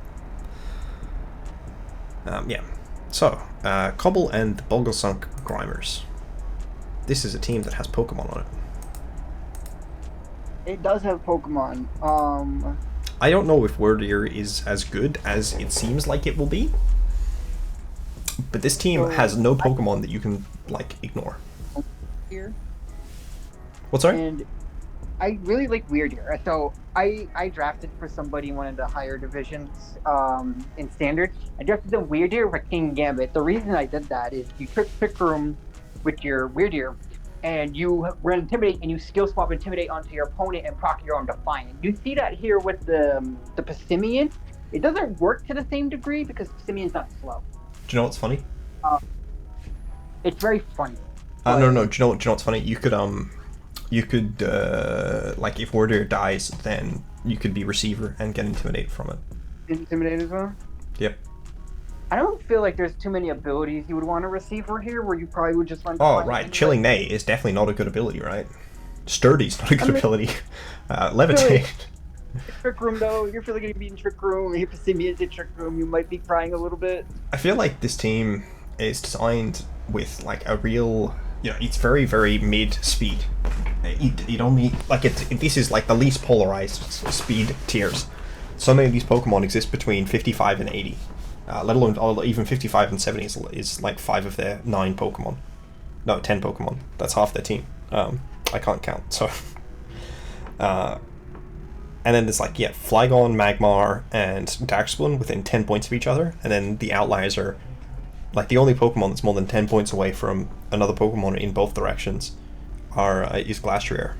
Yeah. So, Cobble and the Bogglesunk Grimers. This is a team that has Pokemon on it. It does have Pokemon. I don't know if Wordier is as good as it seems like it will be. But this team has no Pokemon that you can, ignore. Here. What's that? And I really like Weirdier. So I drafted for somebody in one of the higher divisions in Standard. I drafted the Weirdier for King Gambit. The reason I did that is you trick Pick Room with your Weirdier, and you run Intimidate, and you skill swap Intimidate onto your opponent and proc your own Defiant. You see that here with the Passimian. It doesn't work to the same degree because Passimian's not slow. Do you know what's funny? It's very funny. No. Do you know what's funny? You could like if Warrior dies, then you could be Receiver and get Intimidate from it. Intimidate as well? Yep. I don't feel like there's too many abilities you would want a Receiver here, where you probably would just run. Oh right, anyway. Chilling Neigh is definitely not a good ability, right? Sturdy's not a good ability. Levitate. Trick Room though, you're feeling gonna be in Trick Room. If Passimian's in Trick Room, you might be crying a little bit. I feel like this team is designed with like a real, it's very, very mid speed. It only like this is like the least polarized speed tiers. So many of these Pokemon exist between 55 and 80, let alone even 55 and 70 is like 5 of their 9 Pokemon. No, 10 Pokemon. That's half their team. I can't count. So, and then there's like Flygon, Magmar, and Darksplun within 10 points of each other, and then the outliers are like the only Pokemon that's more than 10 points away from another Pokemon in both directions is Glastrier.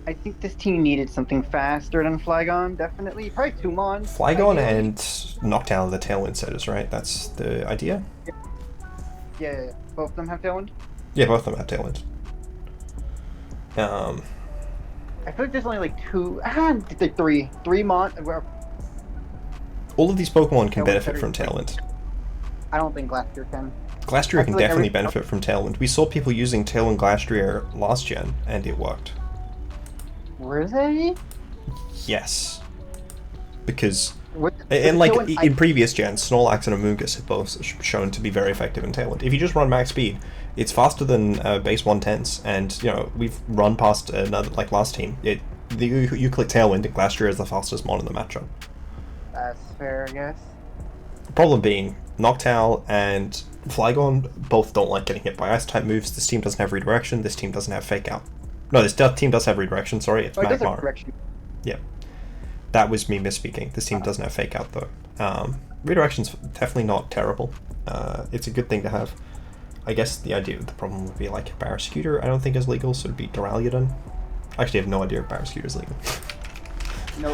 I think this team needed something faster than Flygon, definitely. Probably Tumon. Flygon and Noctowl are the Tailwind setters, right? That's the idea? Yeah. Both of them have Tailwind? Yeah, both of them have Tailwind. I feel like there's only like 2... like 3. 3 Mon... All of these Pokemon can benefit from Tailwind. I don't think Glastrier can. Glastrier can definitely benefit from Tailwind. We saw people using Tailwind Glastrier last gen, and it worked. Were they? Yes. Because... in previous gens, Snorlax and Amoonguss have both shown to be very effective in Tailwind. If you just run max speed, it's faster than base 110s, and we've run past another, like last team. You click Tailwind, and Glastrier is the fastest mon in the matchup. That's fair, I guess. The problem being, Noctowl and Flygon both don't like getting hit by Ice-type moves. This team doesn't have Redirection, this team doesn't have Fake Out. No, this team does have Redirection, sorry, it's Magmar. It does have Redirection. Yeah. That was me misspeaking. This team doesn't have Fake Out, though. Redirection's definitely not terrible. It's a good thing to have. I guess the problem would be like Barrascuda I don't think is legal, so it'd be Duraludon. I actually have no idea if Barrascuda is legal. No.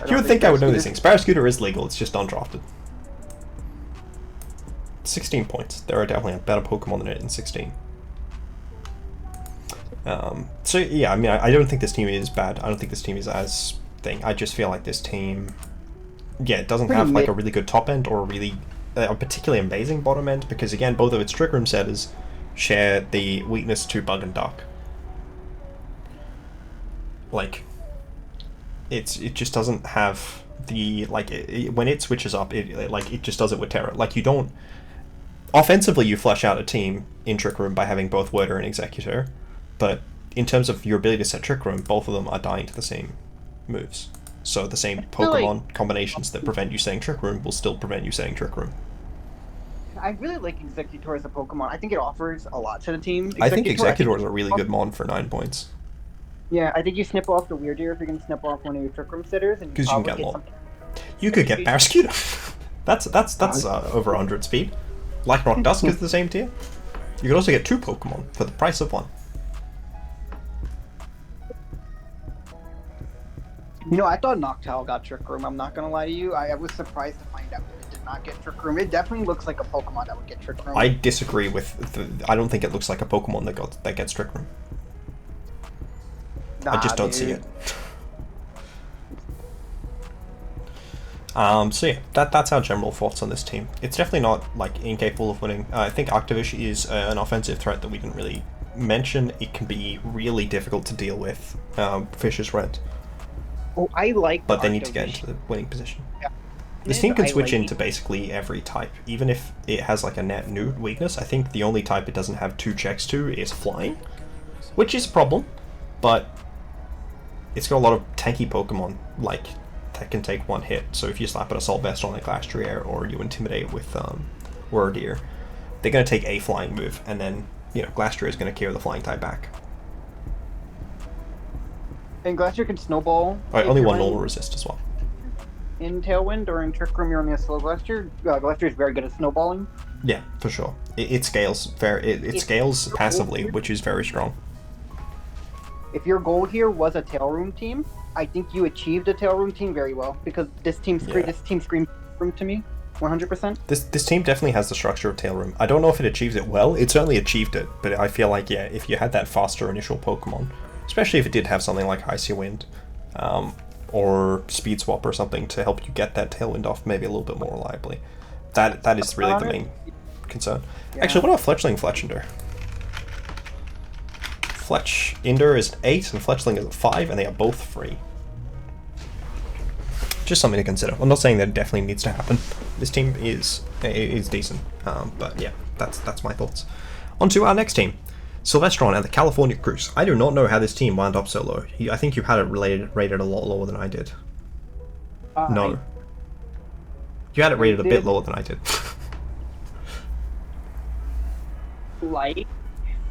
You would think I would know these things. Barrascuda is legal, it's just undrafted. 16 points. There are definitely better Pokemon than it in 16. So yeah, I mean, I don't think this team is bad. I don't think this team is as thing. I just feel like this team, it doesn't have like a really good top end or a particularly amazing bottom end, because again, both of its Trick Room setters share the weakness to Bug and Duck. Like, it just doesn't have the when it switches up, it just does it with Terra. Like, you don't offensively you flesh out a team in Trick Room by having both Worder and Executor, but in terms of your ability to set Trick Room, both of them are dying to the same moves. So the same Pokemon combinations that prevent you setting Trick Room will still prevent you setting Trick Room. I really like Executor as a Pokemon. I think it offers a lot to the team. I think Executor is a really good mon for 9 points. Yeah, I think you snip off the Weirdeer if you're going to snip off one of your Trick Room sitters. Because you can get more. You could get Barrascuda. that's over 100 speed. Lycanroc Dusk is the same tier. You could also get 2 Pokemon for the price of 1. I thought Noctowl got Trick Room. I'm not gonna lie to you. I was surprised to find out that it did not get Trick Room. It definitely looks like a Pokemon that would get Trick Room. I disagree with I don't think it looks like a Pokemon that gets Trick Room. Nah, I just don't see it. So yeah, that's our general thoughts on this team. It's definitely not incapable of winning. I think Arctovish is an offensive threat that we didn't really mention. It can be really difficult to deal with. Fish's Rent. Oh, I like. But they need to get into the winning position. Yeah. This team can switch into basically every type, even if it has a net new weakness. I think the only type it doesn't have 2 checks to is Flying, which is a problem, but it's got a lot of tanky Pokemon that can take 1 hit. So if you slap an Assault Vest on a Glastrier or you Intimidate with Wordeer, they're going to take a Flying move, and then Glastrier is going to carry the Flying type back. And Glastrier can snowball. Only 1 normal resist as well. In Tailwind or in Trick Room, you're only a slow Glastrier. Glastrier is very good at snowballing. Yeah, for sure. It scales it scales passively, which is very strong. If your goal here was a tail room team, I think you achieved a tail room team very well, because this team screams room to me, 100%. This team definitely has the structure of tail room. I don't know if it achieves it well. It certainly achieved it, but I feel like, yeah, if you had that faster initial Pokemon, especially if it did have something like Icy Wind, or Speed Swap or something to help you get that Tailwind off maybe a little bit more reliably, that is really the main concern. Yeah. Actually, what about Fletchling Fletchinder? Fletchinder is 8 and Fletchling is 5, and they are both free. Just something to consider. I'm not saying that it definitely needs to happen. This team is decent, but yeah, that's my thoughts. On to our next team, Sylvestron and the California Cruise. I do not know how this team wound up so low. I think you had it rated a lot lower than I did. No. You had it rated a bit lower than I did.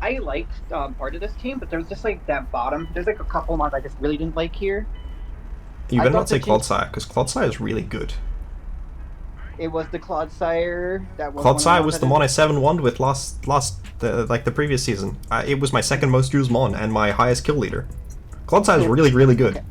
I liked part of this team, but there's just like that bottom. There's like a couple ones I just really didn't like here. You better not say Clodsire, because Clodsire is really good. It was the Clodsire that was. Clodsire was the mon I 7-1'd with the previous season. It was my second most used mon and my highest kill leader. Clodsire is really, really good.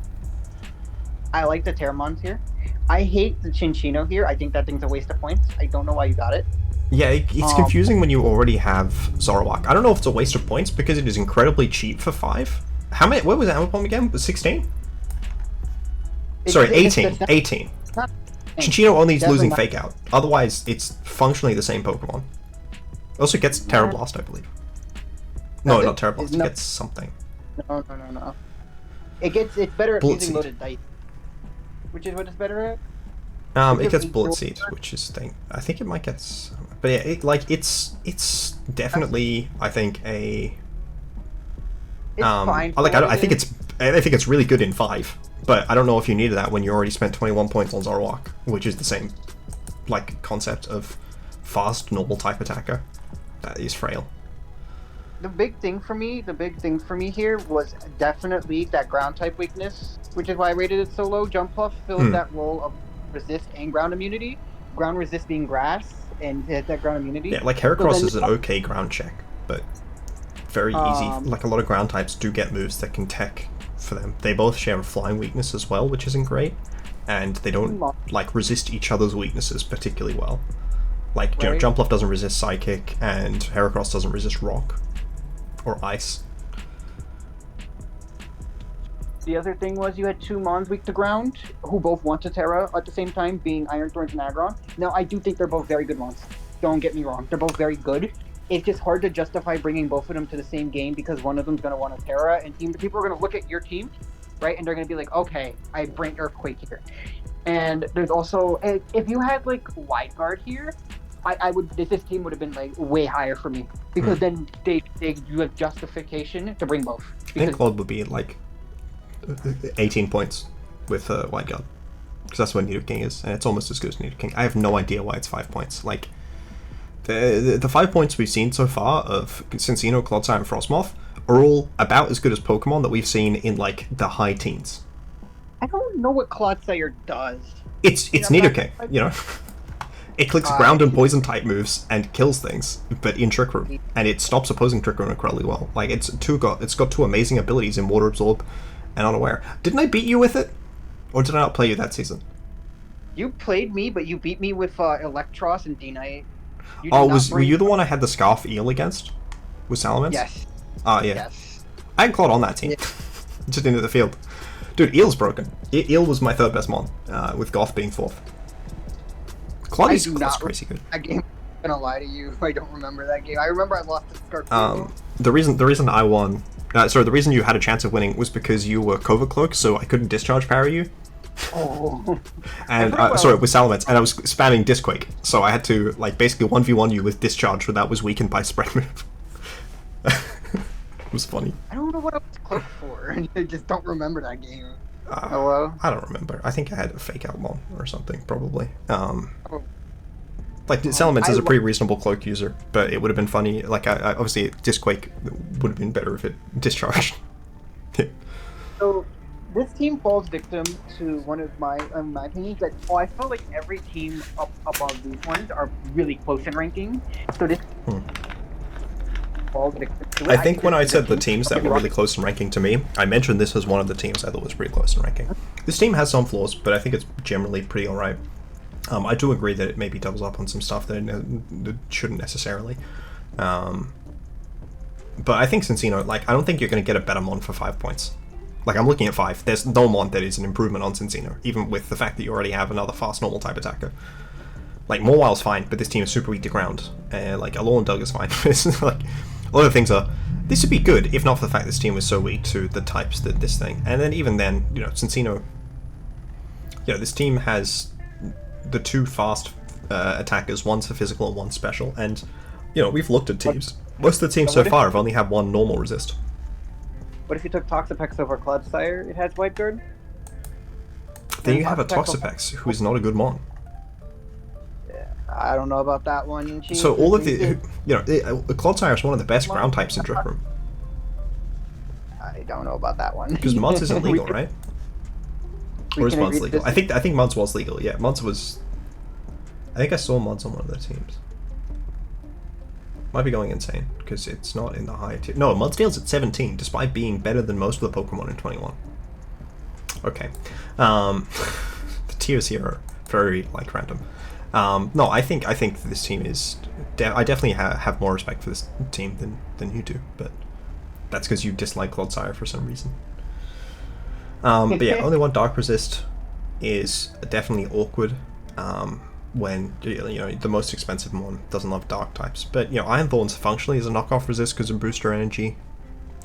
I like the Terramons here. I hate the Chinchino here. I think that thing's a waste of points. I don't know why you got it. Yeah, it's confusing when you already have Zoroark. I don't know if it's a waste of points because it is incredibly cheap for 5. How many? What was that Amapom again? Was 16? Sorry, 18. 18. Chinchino only is losing Fake Out. Otherwise, it's functionally the same Pokemon. It also gets Terra Blast, I believe. No, not Terra Blast. It gets something. No. It's better at using loaded dice. Which is what it's better at? It gets Bullet Seed, which is thing. I think it might get some, but yeah, it's definitely, I think, a fine. I think it's really good in 5, but I don't know if you needed that when you already spent 21 points on Zoroark, which is the same concept of fast normal type attacker that is frail. The big thing for me here was definitely that ground type weakness, which is why I rated it so low. Jumpluff fills that role of resist and ground immunity. Ground resist being grass and that ground immunity. Yeah, like Heracross is an okay ground check, but very easy. Like a lot of ground types do get moves that can tech for them. They both share a flying weakness as well, which isn't great, and they don't resist each other's weaknesses particularly well. Like, you know, Jumpluff doesn't resist Psychic, and Heracross doesn't resist Rock or Ice. The other thing was you had 2 Mons weak to ground, who both want to Terra at the same time, being Iron Thorns and Aggron. Now, I do think they're both very good Mons. Don't get me wrong. They're both very good. It's just hard to justify bringing both of them to the same game because one of them's going to want a Terra, and people are going to look at your team, right, and they're going to be like, okay, I bring Earthquake here. And there's also, if you had, Wide Guard here, this team would have been, way higher for me. Because then you have justification to bring both. I think Claude would be, 18 points with Wide Guard, because that's what Nidoking is, and it's almost as good as Nidoking. I have no idea why it's 5 points. The 5 points we've seen so far of Cincino, Clodsire, and Frostmoth are all about as good as Pokemon that we've seen in the high teens. I don't know what Clodsire does. It's Nidoking, you know. It clicks ground and poison type moves and kills things, but in Trick Room, and it stops opposing Trick Room incredibly well. It's got 2 amazing abilities in Water Absorb and Unaware. Didn't I beat you with it? Or did I not play you that season? You played me, but you beat me with Electros and D-Knight. Were you the one I had the Scarf Eel against? With Salamence? Yes. Yeah. Yes. I had Claude on that team. Yeah. Just into the field. Dude, Eel's broken. Eel was my 3rd best mon, with Goth being 4th. Claude is crazy good. That game, I'm gonna lie to you, I don't remember that game. I remember I lost the Scarf Eel. The reason I won... the reason you had a chance of winning was because you were Covert Cloak, so I couldn't discharge parry you. Oh. And, with Salamence, and I was spamming Disquake, so I had to, basically 1v1 you with Discharge, but that was weakened by Spread Move. It was funny. I don't know what I was cloaked for, I just don't remember that game. Hello? I don't remember. I think I had a Fake Out Mon or something, probably. Salamence is a pretty reasonable cloak user, but it would have been funny. Obviously, Disquake would have been better if it discharged. So, this team falls victim to one of my opinions that I feel like every team up above these ones are really close in ranking. So this falls victim to it. I think when I this is a said the team- teams that were really close in ranking to me, I mentioned this as one of the teams I thought was pretty close in ranking. This team has some flaws, but I think it's generally pretty alright. I do agree that it maybe doubles up on some stuff that it shouldn't necessarily. But I think Cincino, like, I don't think you're going to get a better Mon for 5 points. Like, I'm looking at 5. There's no Mon that is an improvement on Cincino, even with the fact that you already have another fast normal type attacker. Like, Morwile's fine, but this team is super weak to ground. Like, Alolan Doug is fine. It's like, a lot of things are... This would be good, if not for the fact this team was so weak to the types that this thing... And then even then, you know, Cincino... You know, this team has the 2 fast attackers, one's for physical and one's special, and, you know, we've looked at teams. Most of the teams so far have only had 1 normal resist. What if you took Toxapex over Clodsire? It has White Guard? Then you have a Toxapex, who is not a good Mon. Yeah, I don't know about that one. So all of the... You know, Clodsire is one of the best ground types in Trick Room. I don't know about that one. Because Muds isn't legal, right? Or is Muds legal? I think Muds was legal, yeah. Muds was... I think I saw Muds on one of the teams. Might be going insane, because it's not in the high tier. No, Mudsdale's at 17, despite being better than most of the Pokemon in 21. Okay. The tiers here are very, like, random. No, I think this team is... I definitely have more respect for this team than you do, but that's because you dislike Clodsire for some reason. But yeah, only 1 Dark Resist is definitely awkward. When, you know, the most expensive one doesn't love dark types. But, you know, Iron Thorns functionally is a knockoff resist because of booster energy,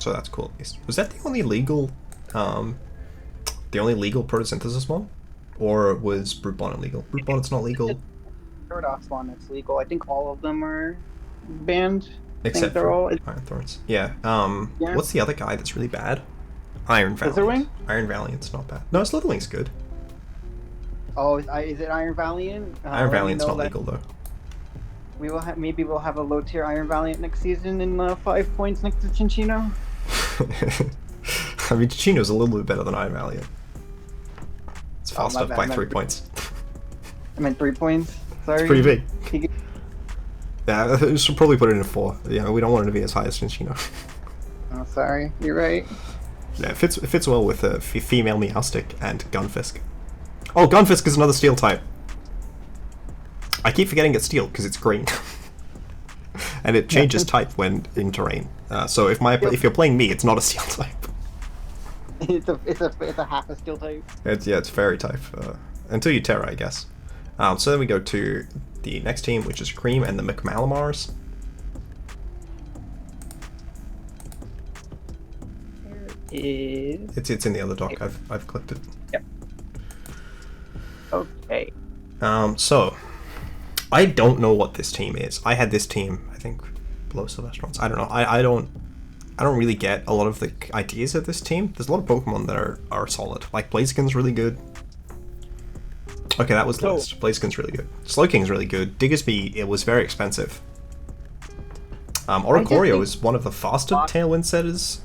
so that's cool at least. Was that the only legal photosynthesis one? Or was Brute Bonnet legal? Brute Bonnet's not legal. Paradox one that's legal. I think all of them are banned. Except for Iron Thorns. Yeah. Yeah. What's the other guy that's really bad? Iron Valiant. Slitherwing? Iron Valiant's not bad. No, Slitherwing's good. Oh, is it Iron Valiant? Iron Valiant's not legal though. We will maybe we'll have a low tier Iron Valiant next season in 5 points next to Chinchino. I mean, Chinchino's a little bit better than Iron Valiant. It's faster by 3 points. I meant 3 points. Sorry. It's pretty big. Yeah, we should probably put it in 4. Yeah, we don't want it to be as high as Chinchino. Oh, sorry. You're right. Yeah, it fits well with a female Meowstic and Gunfisk. Oh, Gunfisk is another steel type. I keep forgetting it's steel because it's green. And it changes type when in terrain. So if you're playing me, it's not a steel type. It's a half a steel type. It's fairy type. Until you Terra, I guess. So then we go to the next team, which is Cream and the McMalamars. It's in the other doc. I've clicked it. Yep. Okay. So I don't know what this team is. I had this team, I think, below Sylvestrons. I don't know. I don't really get a lot of the ideas of this team. There's a lot of Pokemon that are solid. Like Blaziken's really good. Okay, that was the list. Blaziken's really good. Slowking's really good. Diggersby, it was very expensive. Oricorio is one of the faster Tailwind setters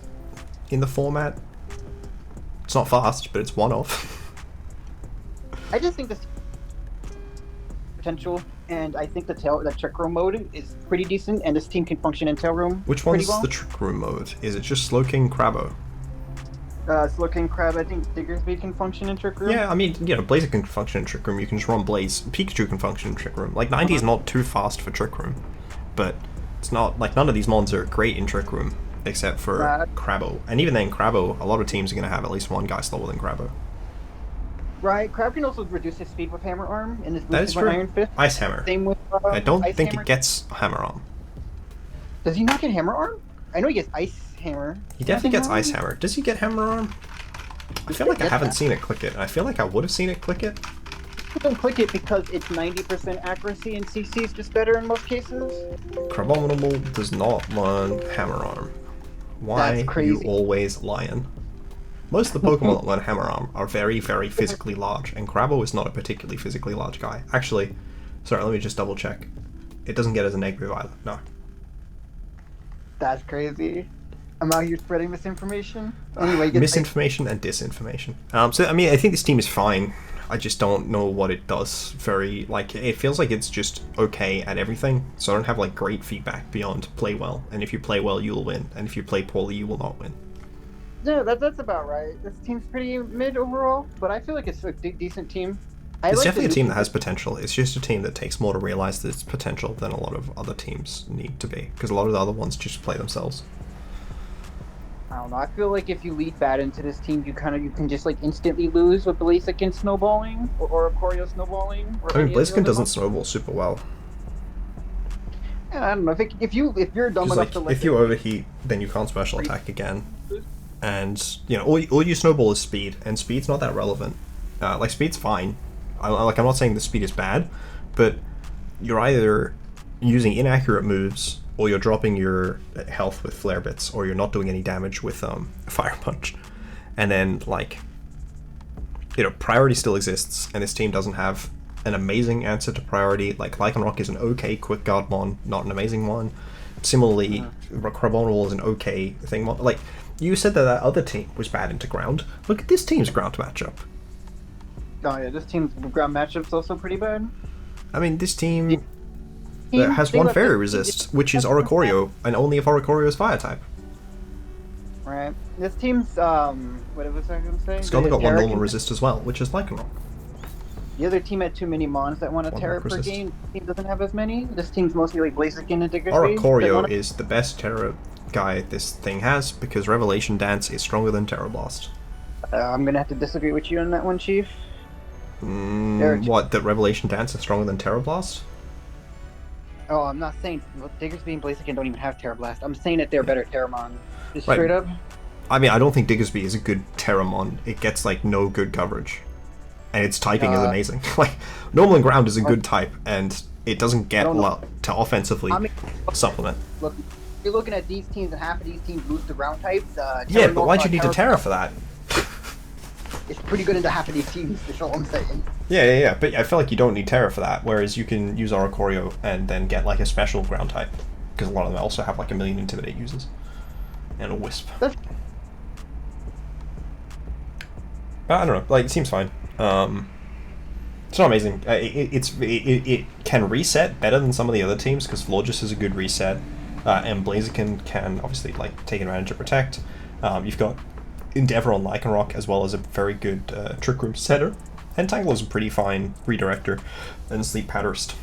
in the format. It's not fast, but it's one of. I just think this potential, and I think the Trick Room mode is pretty decent, and this team can function in Tail Room. Which one's the Trick Room mode? Is it just Slowking, Crabbo? Slowking, Crab, I think Diggersby can function in Trick Room. Yeah, I mean, you know, Blazer can function in Trick Room. You can just run Blaze. Pikachu can function in Trick Room. Like, 90 is not too fast for Trick Room, but it's not, like, none of these mons are great in Trick Room, except for Crabbo. And even then, Crabbo, a lot of teams are going to have at least one guy slower than Crabbo. Right, Crab can also reduce his speed with Hammer Arm, and his That is boost true. by Iron Fist. Ice Hammer. Same with I don't Ice think Hammer. it gets Hammer Arm. Does he not get Hammer Arm? I know he gets Ice Hammer. He definitely gets Ice Hammer. Does he get Hammer Arm? I feel like I haven't seen it click it, and I feel like I would have seen it click it. You don't click it because it's 90% accuracy, and CC is just better in most cases. Crabominable does not learn Hammer Arm. Why That's crazy. you always lying? Most of the Pokemon that learn Hammer Arm are very, very physically large, and Crabbo is not a particularly physically large guy. Actually, sorry, let me just double check. It doesn't get as a negative either, no. That's crazy. I'm out here spreading misinformation. Anyway, Misinformation and disinformation. So I mean, I think this team is fine. I just don't know what it does. It feels like it's just okay at everything. So I don't have like great feedback beyond play well. And if you play well, you'll win. And if you play poorly, you will not win. Yeah, that's about right. This team's pretty mid overall, but I feel like it's a decent team. It's definitely a team that has potential. It's just a team that takes more to realize its potential than a lot of other teams need to be. Because a lot of the other ones just play themselves. I don't know. I feel like if you lead bad into this team, you can just like instantly lose with Blaziken snowballing or Corio snowballing. I mean, Blaziken doesn't snowball super well. Yeah, I don't know. If you're dumb enough to if you overheat, then you can't special attack again. And you know, all you snowball is speed, and speed's not that relevant. Like speed's fine. I'm not saying the speed is bad, but you're either using inaccurate moves, or you're dropping your health with flare bits, or you're not doing any damage with fire punch. And then like, you know, priority still exists, and this team doesn't have an amazing answer to priority. Like Lycanroc is an okay quick guard mon, not an amazing one. Similarly, Carbonal is an okay thing mon. Like you said that other team was bad into ground. Look at this team's ground matchup. Oh yeah, this team's ground matchup's also pretty bad. I mean, this team has one fairy resist, which is Oricorio, and only if Oricorio is fire type. Right. This team's what was I going to say? It's only got one normal resist as well, which is Lycanroc. The other team had too many mons that want to Terra per game. This team doesn't have as many. This team's mostly like Blaziken and Diggersby. Oricorio is the best Terra guy this thing has, because Revelation Dance is stronger than Terra Blast. I'm gonna have to disagree with you on that one, Chief. What, that Revelation Dance is stronger than Terra Blast? Oh, I'm not saying Diggersby and Blaziken don't even have Terra Blast. I'm saying that they're better Terramon. Just straight up. I mean, I don't think Diggersby is a good Terramon. It gets like no good coverage, and its typing is amazing. Like normal and ground is a good type, and it doesn't get to offensively supplement. Look, you're looking at these teams, and half of these teams lose the ground types. Yeah, but why'd you need to Terra for that? It's pretty good into half of these teams, that's all I'm saying. Yeah, but I feel like you don't need Terra for that, whereas you can use Oricorio and then get like a special ground type, because a lot of them also have like a million Intimidate users. And a Wisp. But I don't know, like, it seems fine. It's not amazing. It can reset better than some of the other teams, because Florges is a good reset, and Blaziken can obviously like take advantage of Protect. You've got Endeavor on Lycanroc, as well as a very good Trick Room setter, and Tangle is a pretty fine redirector, and Sleep Patterist.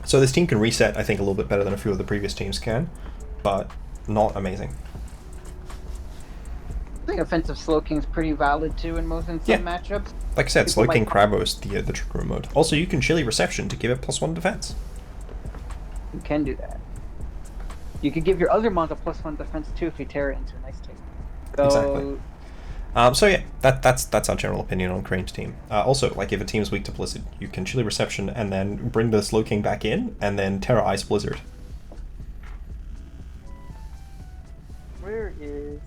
So this team can reset, I think, a little bit better than a few of the previous teams can, but not amazing. I think offensive Slowking's pretty valid too in some matchups. Like I said, Slowking Crabos, the Trick Room mode. Also, you can Chilly Reception to give it +1 defense. You can do that. You could give your other mons a +1 defense too if you tear it into a nice team. So, exactly. So yeah, that's our general opinion on Cream's team. Also, like if a team's weak to Blizzard, you can Chilly Reception and then bring the Slowking back in, and then Terra Ice Blizzard. Where is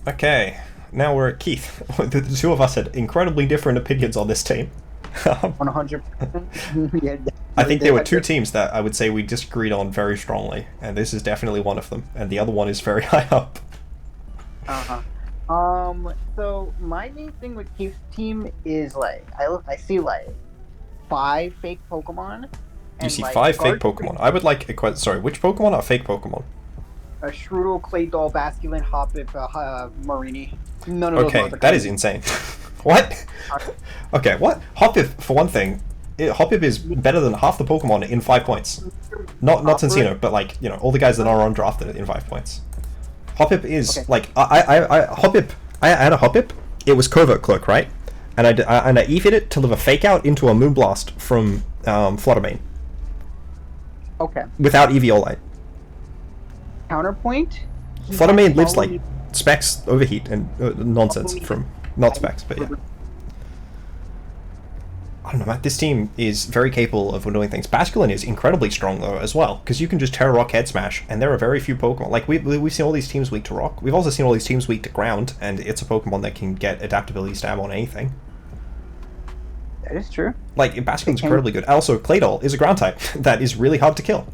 Okay, now we're at Keith. The two of us had incredibly different opinions on this team. 100%. Yeah, I think there were two teams that I would say we disagreed on very strongly, and this is definitely one of them, and the other one is very high up. So my main thing with Keith's team is like I see like 5 fake Pokemon. You see 5 fake Pokemon. I would like a question. Sorry, which Pokemon are fake Pokemon? A Shroodle, Claydol, Basculin, Hoppip, Marini. None of those. Okay, that is insane. What? Okay, what? Hoppip, for one thing, Hoppip is better than half the Pokemon in 5 points. Not Cincino, but like, you know, all the guys that are undrafted in 5 points. Hoppip is like Hoppip. I had a Hoppip. It was Covert Cloak, right? And I EV'd it to live a Fake Out into a Moonblast from Fluttermane. Okay. Without Eviolite. Counterpoint. Fluttermane lives like specs, overheat, and nonsense from not specs, but yeah. I don't know, Matt. This team is very capable of doing things. Basculin is incredibly strong though as well, because you can just Terra Rock Head Smash, and there are very few Pokemon. Like we've seen all these teams weak to Rock. We've also seen all these teams weak to Ground, and it's a Pokemon that can get adaptability stab on anything. That is true. Like Basculin's incredibly good. Also, Claydol is a Ground type that is really hard to kill.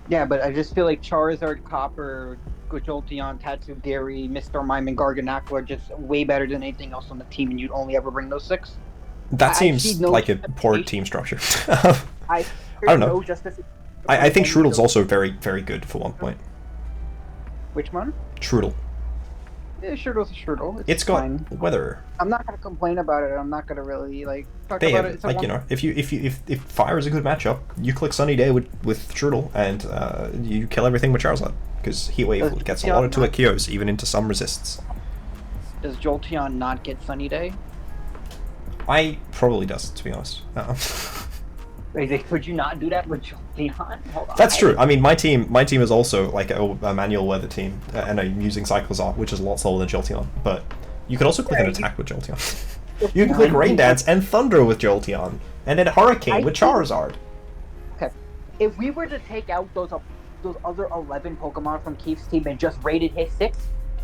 Yeah, but I just feel like Charizard, Copper, Jolteon, Tatsugiri, Mr. Mime, and Garganacl are just way better than anything else on the team, and you'd only ever bring those six. That I see seems no like a poor justification. team structure. I I don't There's know. no justification I for think only Shroodle's those. also very, very good for 1 point. Which one? Shroodle. Yeah, Shurtle's a Shurtle. It's It's got fine. weather. I'm not gonna complain about it. I'm not gonna really like talk They about it. have, It's a like, one. if fire is a good matchup, you click Sunny Day with Shroodle and you kill everything with Charizard. Because Heat Wave gets a lot of 2-hit KOs, even into some resists. Does Jolteon not get Sunny Day? I probably does, to be honest. Like, could you not do that with Jolteon? Hold on. That's true. I mean, my team is also like a manual weather team, and I'm using Cyclozar, which is a lot slower than Jolteon. But you can also click an attack with Jolteon. You can click Rain Dance and Thunder with Jolteon, and then Hurricane with Charizard. Okay, if we were to take out those other 11 Pokemon from Keith's team and just rated his 6,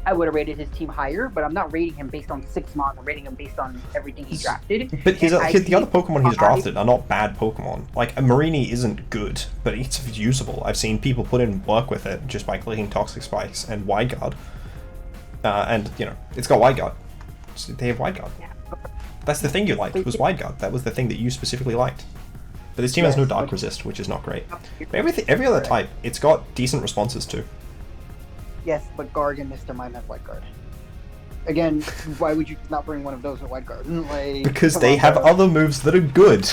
I would have rated his team higher. But I'm not rating him based on 6 mon. I'm rating him based on everything he drafted. But the other Pokemon he's 5. drafted are not bad Pokemon. Like, a Marini isn't good, but it's usable. I've seen people put in work with it just by clicking Toxic Spikes and Wide Guard. And, you know, it's got Wide Guard. They have Wide Guard. That's the thing you liked, was Wide Guard. That was the thing that you specifically liked. But this team has no Dark Resist, which is not great. But every other type, it's got decent responses to. Yes, but Garg and Mr. Mime have White Guard. Again, why would you not bring one of those with White Guard? Like, Because come they on, have bro. other moves that are good.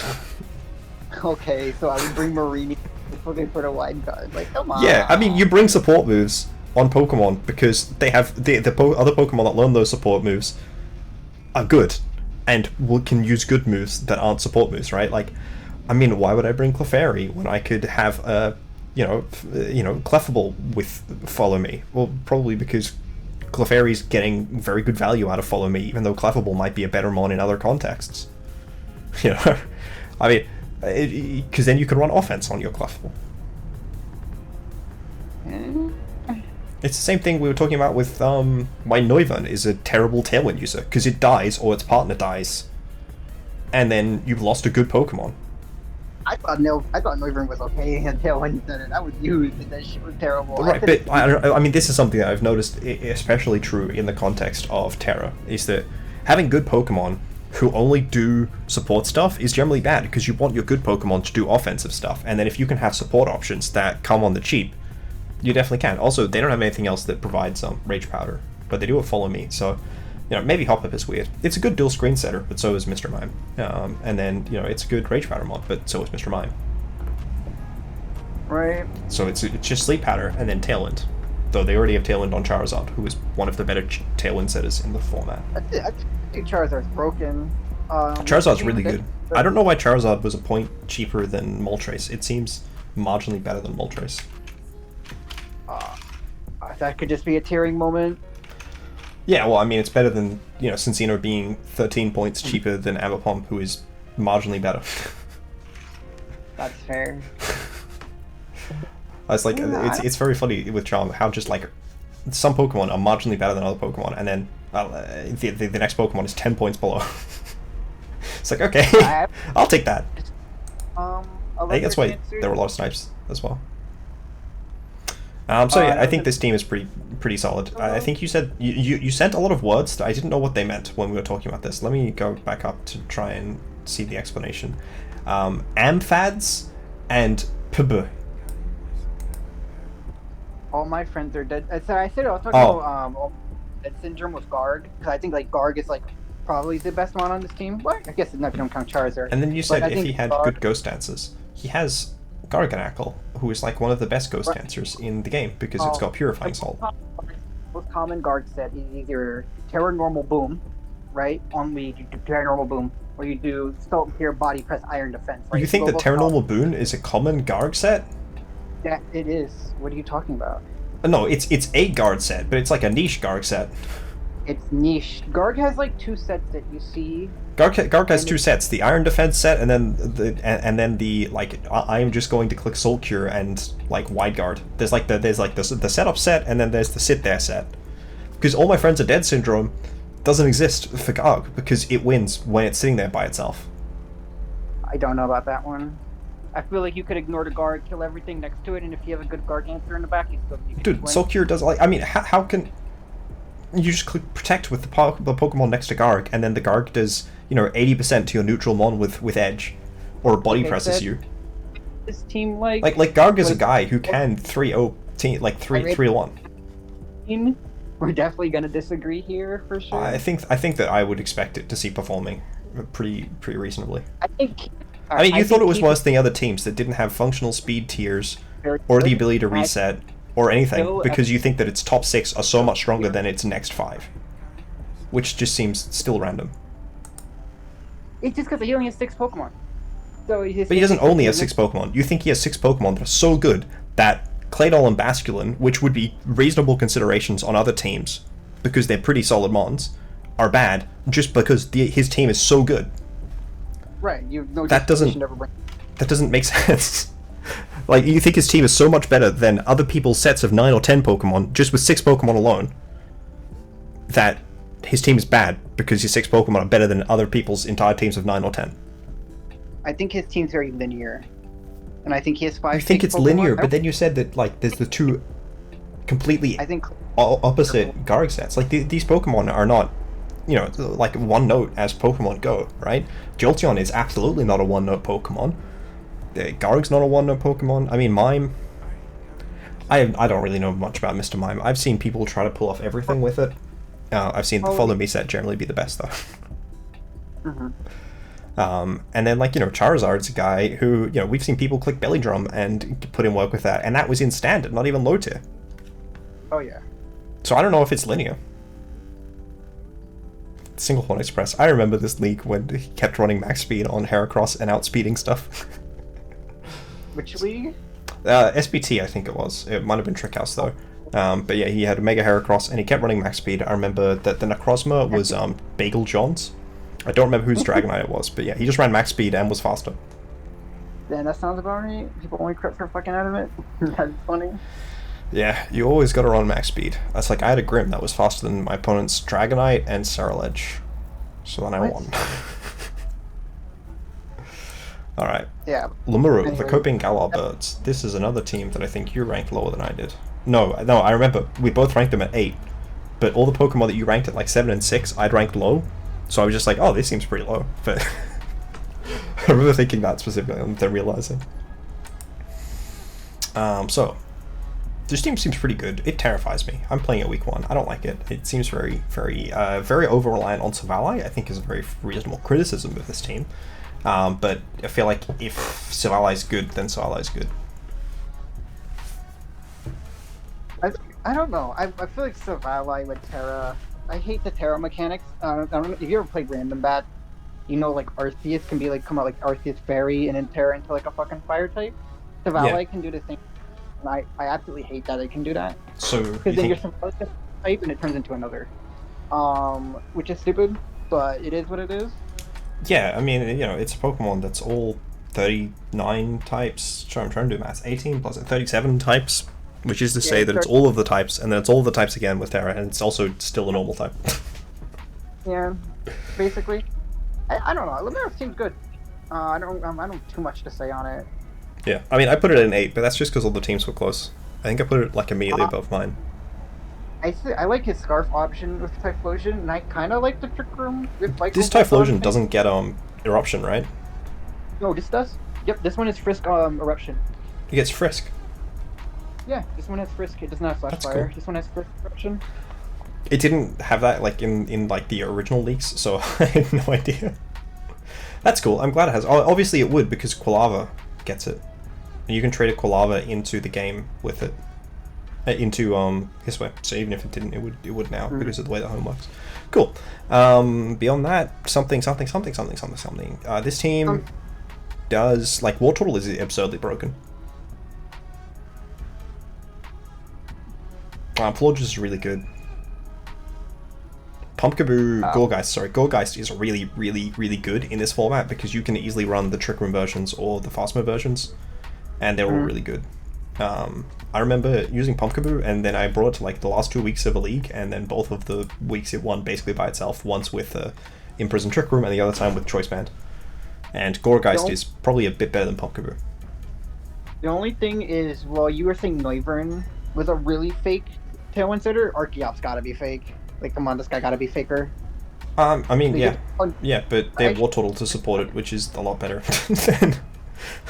Okay, so I would bring Marini for the White Guard. Like, come on. Yeah, I mean, you bring support moves on Pokemon because they have the other Pokemon that learn those support moves are good and can use good moves that aren't support moves, right? Like, I mean, why would I bring Clefairy when I could have Clefable with Follow Me? Well, probably because Clefairy's getting very good value out of Follow Me, even though Clefable might be a better mon in other contexts. You know, I mean, because then you can run offense on your Clefable. It's the same thing we were talking about with why Noivern is a terrible Tailwind user, because it dies or its partner dies, and then you've lost a good Pokemon. I thought Noivern was okay until when you said it. I was used, and that shit was terrible. Right, but I mean, this is something that I've noticed, especially true in the context of Terra, is that having good Pokemon who only do support stuff is generally bad, because you want your good Pokemon to do offensive stuff, and then if you can have support options that come on the cheap, you definitely can. Also, they don't have anything else that provides Rage Powder, but they do have Follow Me, so, you know, maybe Hop Up is weird. It's a good dual screen setter, but so is Mr. Mime. And then, you know, it's a good Rage Powder mod, but so is Mr. Mime. Right. So it's just Sleep Powder and then Tailwind. Though they already have Tailwind on Charizard, who is one of the better Tailwind setters in the format. I think Charizard's broken. Charizard's really good. I don't know why Charizard was a point cheaper than Moltres. It seems marginally better than Moltres. That could just be a tearing moment. Yeah, well, I mean, it's better than, you know, Cincino being 13 points cheaper than Avapom, who is marginally better. That's fair. I was like, it's very funny with Charm how just like some Pokemon are marginally better than other Pokemon, and then the next Pokemon is 10 points below. It's like, okay, I'll take that. I think that's why there were a lot of snipes as well. So yeah, I think this team is pretty solid. I think you said you sent a lot of words. I didn't know what they meant when we were talking about this. Let me go back up to try and see the explanation. Amphads and PB. All my friends are dead. I said I was talking about Dead Syndrome with Garg, because I think like Garg is like probably the best one on this team. What? I guess if you don't count Charizard. And then you said if he had good Ghost Dances. He has Garganacl, who is like one of the best Ghost Dancers in the game, because it's got Purifying Salt. Most common Garg set is either Terra Normal Boom, right? Only you do Terra Normal Boom, or you do Salt and Pure Body Press Iron Defense. Right? You think that Terra Normal Boon is a common Garg set? Yeah, it is. What are you talking about? No, it's a Guard set, but it's like a niche Garg set. It's niche. Garg has like 2 sets that you see. Garg has 2 sets: the Iron Defense set, and then the like I am just going to click Soul Cure and like Wide Guard. There's the setup set, and then there's the sit there set. Because All My Friends Are Dead Syndrome doesn't exist for Garg because it wins when it's sitting there by itself. I don't know about that one. I feel like you could ignore the guard, kill everything next to it, and if you have a good guard answer in the back, you can Dude, just Soul win. Cure does, like, I mean, how can... You just click Protect with the Pokemon next to Garg, and then the Garg does, 80% to your neutral mon with Edge, or body presses you. This team, like Garg is a guy who can 3-0, 3-1. We're definitely gonna disagree here, for sure. I think that I would expect it to see performing pretty reasonably. I mean, you thought it was worse than the other teams that didn't have functional speed tiers, or the ability to reset, or anything, because you think that its top 6 are so much stronger than its next 5. Which just seems still random. It's just because he only has 6 Pokemon. So but he doesn't only have 6 Pokemon. You think he has 6 Pokemon that are so good that Claydol and Basculin, which would be reasonable considerations on other teams, because they're pretty solid mons, are bad just because his team is so good. Right, that doesn't make sense. Like, you think his team is so much better than other people's sets of 9 or 10 Pokemon, just with 6 Pokemon alone, that his team is bad because his 6 Pokemon are better than other people's entire teams of 9 or 10. I think his team's very linear. And I think he has 5 You think it's Pokemon? linear, but then you said that, like, there's the two completely opposite Garg sets. Like, these Pokemon are not, like, one note as Pokemon go, right? Jolteon is absolutely not a one-note Pokemon. Garg's not a one-note Pokemon. I mean, Mime... I don't really know much about Mr. Mime. I've seen people try to pull off everything with it. I've seen the Follow Me set generally be the best, though. And then, like, Charizard's a guy who, we've seen people click Belly Drum and put in work with that, and that was in Standard, not even low tier. Oh, yeah. So I don't know if it's linear. Single Horn Express. I remember this league when he kept running max speed on Heracross and outspeeding stuff. Which league? SBT, I think it was. It might have been Trickhouse, though. But yeah, he had a Mega Heracross, and he kept running max speed. I remember that the Necrozma was Bagel John's. I don't remember whose Dragonite it was, but yeah, he just ran max speed and was faster. Yeah, that sounds about right. People only crit for fucking out of it. That's funny. Yeah, you always gotta run max speed. That's like, I had a Grim that was faster than my opponent's Dragonite and Saraledge. So then I won. Alright. Yeah. Lemuru, anyway. the Coping Galar Birds. This is another team that I think you ranked lower than I did. No, I remember. We both ranked them at 8. But all the Pokemon that you ranked at like 7 and 6, I'd ranked low. So I was just like, oh, this seems pretty low. But I remember thinking that specifically and then realizing. So, this team seems pretty good. It terrifies me. I'm playing it week 1. I don't like it. It seems very over-reliant on Savali. I think is a very reasonable criticism of this team. But I feel like if Savali's good, then Savali's good. I don't know. I feel like Savali with Terra... I hate the Terra mechanics. I don't know if you ever played Random Bat. Like Arceus can be like come out like Arceus Fairy and then Terra into like a fucking fire type. Savali can do the same. And I absolutely hate that it can do that. So because then you're supposed to type and it turns into another, which is stupid, but it is what it is. Yeah, I mean, it's a Pokemon that's all 39 types. I'm trying to do maths. 18 plus 37 types. Which is to say that it's all of the types, and then it's all of the types again with Terra, and it's also still a normal type. Yeah, basically. I don't know. Lemuru seems good. I don't too much to say on it. Yeah, I mean, I put it at an 8, but that's just because all the teams were close. I think I put it like immediately above mine. I like his Scarf option with Typhlosion, and I kind of like the Trick Room with like. This Typhlosion doesn't get Eruption, right? No, this does. Yep, this one is Frisk Eruption. It gets Frisk. Yeah, this one has Frisk. It does not have Flash Fire. Cool. This one has Frisk Eruption. It didn't have that like in like the original leaks, so I had no idea. That's cool. I'm glad it has. Obviously, it would because Quilava gets it, and you can trade a Quilava into the game with it, into this way. So even if it didn't, it would now because of the way the home works. Cool. Beyond that, something. This team does like War Turtle is absurdly broken. Florges is really good. Pumpkaboo, Gourgeist is really, really, really good in this format because you can easily run the Trick Room versions or the Phasma versions, and they're all really good. I remember using Pumpkaboo, and then I brought it to like the last 2 weeks of a league, and then both of the weeks it won basically by itself, once with Imprison Trick Room and the other time with Choice Band. And Gourgeist is probably a bit better than Pumpkaboo. The only thing is, well, you were saying Noivern was a really fake Tailwind Setter. Archeop's gotta be fake. Like, come on, this guy gotta be faker. I mean, Like, yeah. Yeah, but they have Wartortle to support it, which is a lot better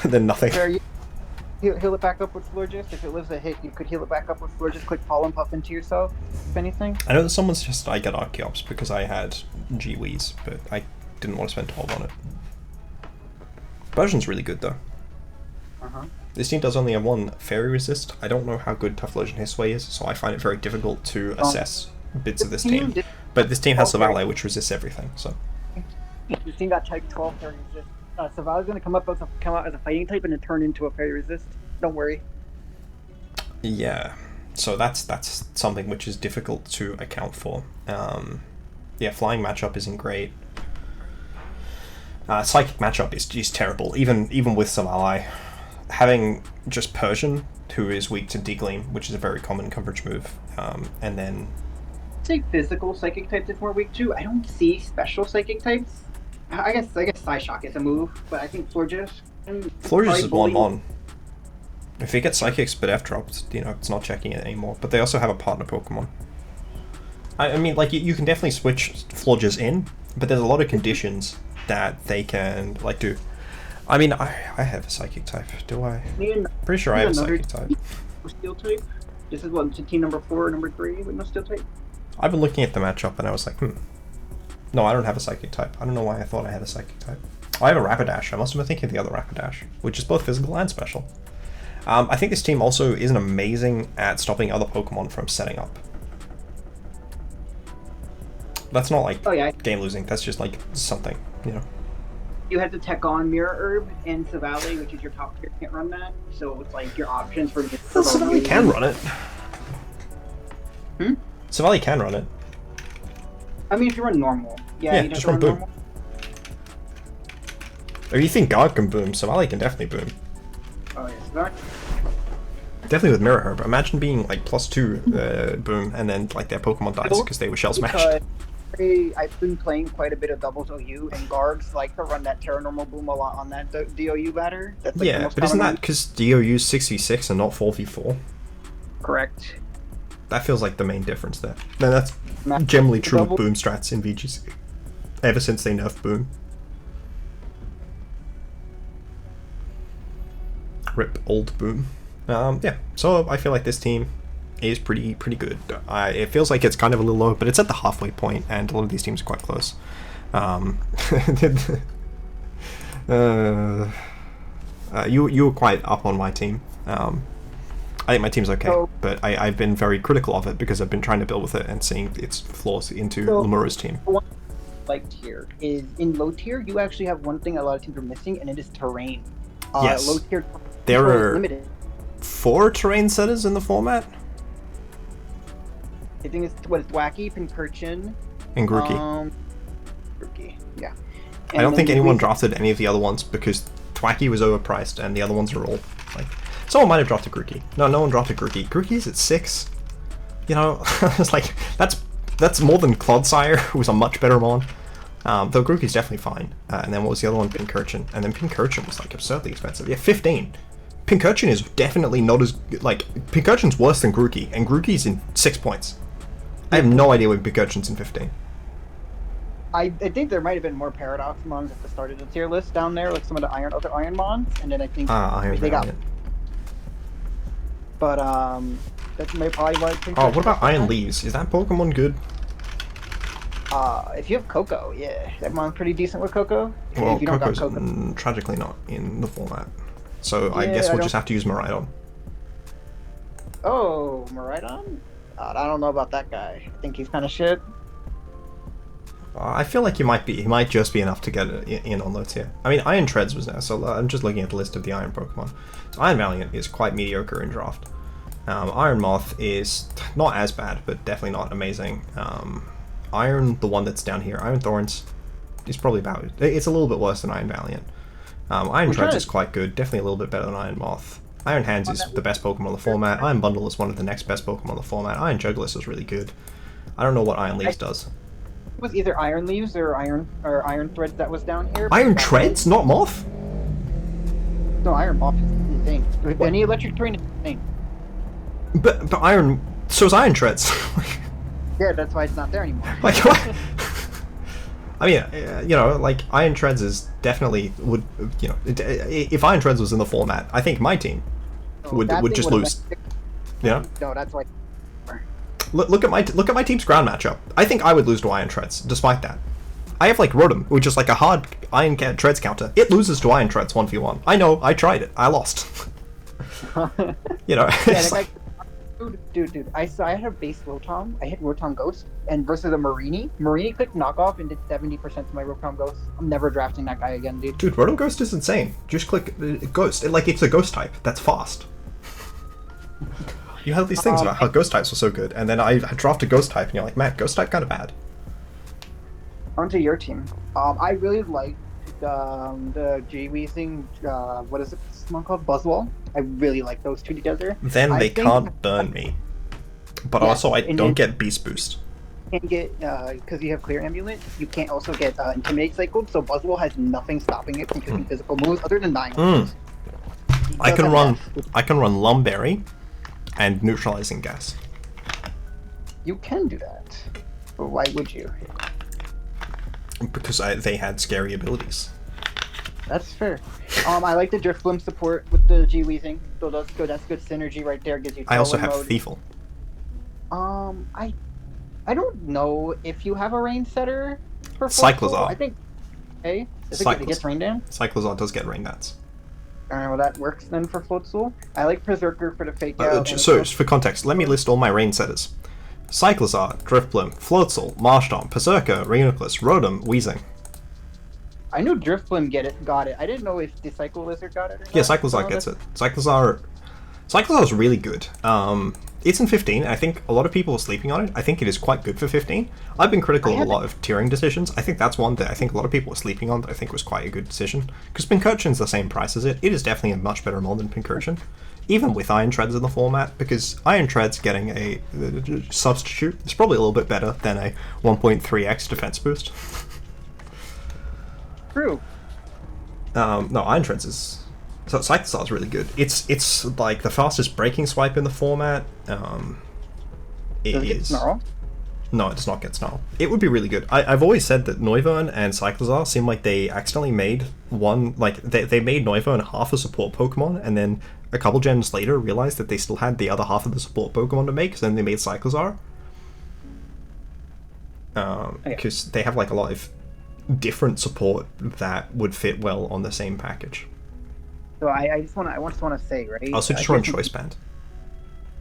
than nothing. Heal it back up with Florges. If it lives a hit, you could heal it back up with Florges. Click Pollen Puff into yourself, if anything. I know that someone suggested I get Archeops because I had G-Weez, but I didn't want to spend 12 on it. Version's really good, though. This team does only have one Fairy Resist. I don't know how good Typhlosion Hissway is, so I find it very difficult to assess bits of this team. But this team has Savale, which resists everything, so... This team got Type 12 Fairy Resist. Savale's gonna come out as a fighting type and then turn into a Fairy Resist. Don't worry. Yeah, so that's something which is difficult to account for. Yeah, flying matchup isn't great. Psychic matchup is terrible, even with some ally. Having just Persian, who is weak to Degleam, which is a very common coverage move, and then... I'd say physical psychic types is more weak too. I don't see special psychic types. I guess Psyshock is a move, but I think Florges is 1-1. If he gets Psychic but F dropped, you know, it's not checking it anymore. But they also have a partner Pokemon. I mean, like, you can definitely switch Florges in, but there's a lot of conditions that they can, like, do. I mean, I have a Psychic type, do I? Pretty sure I have a Psychic type. Steel type? This is what, team number 4 or number 3 with no Steel type? I've been looking at the matchup and I was like, no, I don't have a Psychic type. I don't know why I thought I had a Psychic type. I have a Rapidash. I must have been thinking of the other Rapidash, which is both physical and special. I think this team also isn't amazing at stopping other Pokemon from setting up. That's not like game losing, that's just like something, you know. You have to tech on Mirror Herb and Savale, which is your top tier, can't run that. So it's like your options for... Savale can run it. Savale can run it. I mean, if you run normal. Yeah, you just run Boom. Normal. If you think God can boom, Savale can definitely boom. Oh, yeah, Savale. Definitely with Mirror Herb. Imagine being like +2 boom, and then like their Pokemon dies because they were shell smashed. I've been playing quite a bit of doubles OU, and guards like to run that Terra Normal boom a lot on that DOU ladder. That's like yeah, but isn't that because DOU's 6v6 and not 4v4? Correct. That feels like the main difference there. No, that's generally true with boom strats in VGC. Ever since they nerfed boom. Rip old boom. Yeah, so I feel like this team is pretty good. It feels like it's kind of a little low, but it's at the halfway point, and a lot of these teams are quite close. You were quite up on my team. I think my team's okay, but I've been very critical of it because I've been trying to build with it and seeing its flaws into Lemura's team. Like tier is in low tier, you actually have one thing a lot of teams are missing, and it is terrain. Yes, low tier there are limited. 4 terrain setters in the format. I think it's Wacky, Pincurchin, and Grookey. Grookey, yeah. And I don't think anyone drafted any of the other ones because Thwacky was overpriced, and the other ones are all like. Someone might have drafted Grookey. No one drafted Grookey. Grookey's at 6. You know, it's like that's more than Clodsire, who's a much better mon. Though Grookey's definitely fine. And then what was the other one? Pincurchin. And then Pincurchin was like absurdly expensive. Yeah, 15. Pincurchin is definitely not as like Pincurchin's worse than Grookey, and Grookey's in 6 points. I have no idea when Pincurchin's in 15. I think there might have been more Paradox mons at the start of the tier list down there, like some of the other Iron mons, and then I think they got. But that's probably why. Oh, what about Iron Leaves? Is that Pokemon good? If you have Coco, yeah, that mon's pretty decent with Coco. Well, Coco's tragically not in the format, so I guess we'll just have to use Miraidon. Oh, Miraidon? I don't know about that guy. I think he's kind of shit. I feel like he might just be enough to get in on low tier. I mean, Iron Treads was there, so I'm just looking at the list of the Iron Pokemon. So Iron Valiant is quite mediocre in draft. Iron Moth is not as bad, but definitely not amazing. Iron, the one that's down here, Iron Thorns, is probably about. It's a little bit worse than Iron Valiant. Iron Treads is quite good, definitely a little bit better than Iron Moth. Iron Hands is the best Pokemon on the format. Iron Bundle is one of the next best Pokemon on the format. Iron Jugulis is really good. I don't know what Iron Leaves does. It was either Iron Leaves or Iron Threads that was down here. Iron Treads, not Moth? No, Iron Moth. insane. With any electric terrain, it's insane. But Iron, so is Iron Treads. Yeah, that's why it's not there anymore. Like what? I mean, you know, like Iron Treads is definitely would, you know, if Iron Treads was in the format, I think my team would just lose. Yeah. No, that's why. Look at my team's ground matchup. I think I would lose to Iron Treads, despite that. I have like Rotom, which is like a hard Iron Treads counter. It loses to Iron Treads 1v1. I know, I tried it. I lost. You know. Yeah, like, dude. I had a base Rotom. I hit Rotom Ghost, and versus a Marini clicked knockoff and did 70% to my Rotom Ghost. I'm never drafting that guy again, dude. Dude, Rotom Ghost is insane. Just click Ghost. Like it's a Ghost type. That's fast. You had these things about how Ghost types were so good, and then I drafted Ghost type, and you're like, man, Ghost type kind of bad. Onto your team. I really like the J-Weezing, what is it? This one called Buzzwole. I really like those two together. Then they can't burn me. But also, I don't get Beast Boost. You can't get, because you have Clear Amulet, you can't also get Intimidate cycled, so Buzzwole has nothing stopping it from using physical moves other than dying. I can run Lumberry and Neutralizing Gas. You can do that. But why would you? Because they had scary abilities. That's fair. I like the Drift Bloom support with the G-Weezing. So that's good. That's good synergy right there. Gives you. I also have mode. Thieful. I don't know if you have a rain setter for Cyclozar. I think. Hey, it gets rain down. Cyclozar does get rain dance. Well, that works then for Floatzel. I like Berserker for the fake out. So, for context, let me list all my rain setters. Cyclozar, Driftbloom, Floatzel, Marshtomp, Berserker, Reuniclus, Rotom, Weezing. I knew Driftbloom got it. I didn't know if the Cycle Lizard got it or not. Yeah, Cyclozar gets it. Cyclozar is really good. It's in 15. I think a lot of people are sleeping on it. I think it is quite good for 15. I've been critical of a lot of tiering decisions. I think that's one that I think a lot of people are sleeping on that I think was quite a good decision. Because Pincurchin's the same price as it. It is definitely a much better mod than Pincurchin. Even with Iron Treads in the format, because Iron Treads getting a substitute is probably a little bit better than a 1.3x defense boost. True. No, Iron Treads is... So Cyclozar is really good. It's like the fastest breaking swipe in the format. It is. Snarl? No, it does not get Snarl. It would be really good. I've always said that Noivern and Cyclozar seem like they accidentally made one, like they made Noivern half a support Pokemon, and then a couple gens later realized that they still had the other half of the support Pokemon to make, so then they made Cyclozar. Because they have like a lot of different support that would fit well on the same package. So I just want to say, right? Also, just run Choice Band.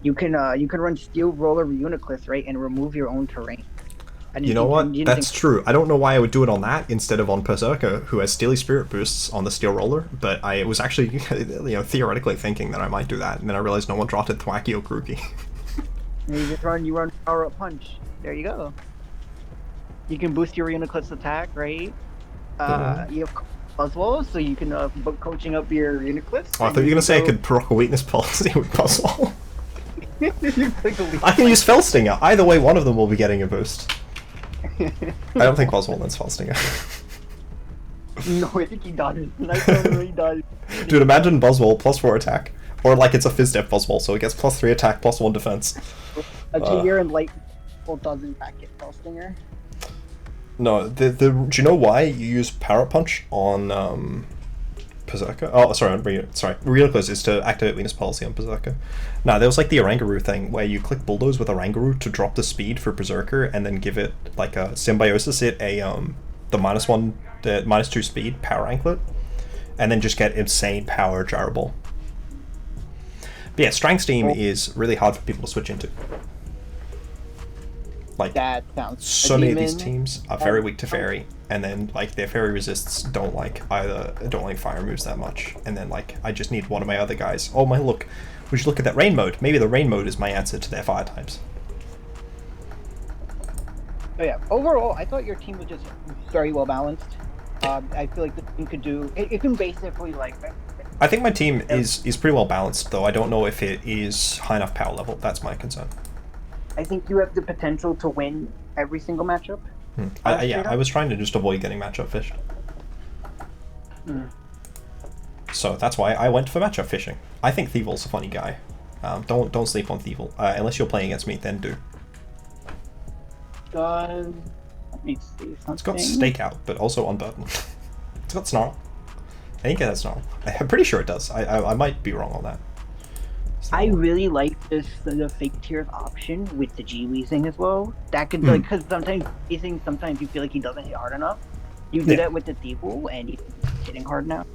You can run Steel Roller Reuniclus, right, and remove your own terrain. You know what? That's true. I don't know why I would do it on that instead of on Berserker, who has Steely Spirit boosts on the Steel Roller. But I was actually, theoretically thinking that I might do that, and then I realized no one drafted Thwacky or Grookey. You run Power Up Punch. There you go. You can boost your Reuniclus attack, right? You have Buzzwole, so you can book coaching up your Reuniclus. Oh, I thought you were gonna say I could proc a weakness policy with Buzzwole. I can use Fellstinger. Either way, one of them will be getting a boost. I don't think Buzzwole lets Fellstinger. No, I think he does. I know he does. Dude, imagine Buzzwole +4 attack. Or like it's a Fizz-Def Buzzwole, so it gets +3 attack, +1 defense. A Gear and Light doesn't back it, Fellstinger. No, do you know why you use Power Punch on Berserker? Oh, sorry, Reuniclus is to activate weakness policy on Berserker. Nah, there was like the Oranguru thing where you click Bulldoze with Oranguru to drop the speed for Berserker and then give it like a Symbiosis it the -2 speed Power Anklet, and then just get insane power Gyro Ball. But yeah, Strength Steam is really hard for people to switch into. Like, that sounds so many of these teams are very weak to Fairy, and then like their Fairy resists don't like fire moves that much, and then like I just need one of my other guys. Oh my, look, we should look at that rain mode. Maybe the rain mode is my answer to their fire types. Oh yeah, overall I thought your team was just very well balanced. I feel like the team could do it can basically like. I think my team is pretty well balanced, though I don't know if it is high enough power level. That's my concern. I think you have the potential to win every single matchup. I was trying to just avoid getting matchup fished. So that's why I went for matchup fishing. I think Thievel's a funny guy. Don't sleep on Thievel. Unless you're playing against me, then do. Let me see something. It's got Stakeout, but also Unburden. It's got Snarl. I think it has Snarl. I'm pretty sure it does. I might be wrong on that. I really like the fake tears option with the G-Weezing as well. That could like, because sometimes Weezing, sometimes you feel like he doesn't hit hard enough. You do that with the Thievel, and he's hitting hard now,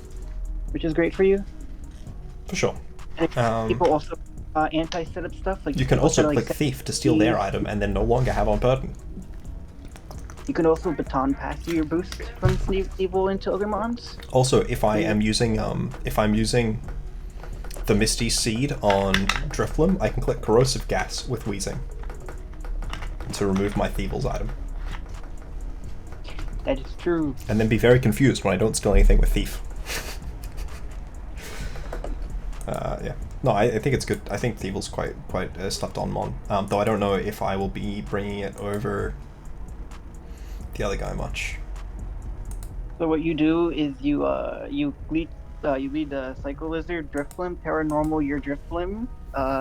which is great for you. For sure. And people also anti-setup stuff. Like you can also click Thief to steal their item and then no longer have Unburden. You can also baton pass your boost from Thievel into other mons. Also, if I am using if I'm using the Misty Seed on Drifloon, I can click Corrosive Gas with Weezing to remove my Thievel's item. That is true. And then be very confused when I don't steal anything with Thief. Yeah. No, I think it's good. I think Thievel's quite slept on mon. Though I don't know if I will be bringing it over the other guy much. So what you do is you lead Psycho Lizard, Drifloon, Paranormal, your Drifloon.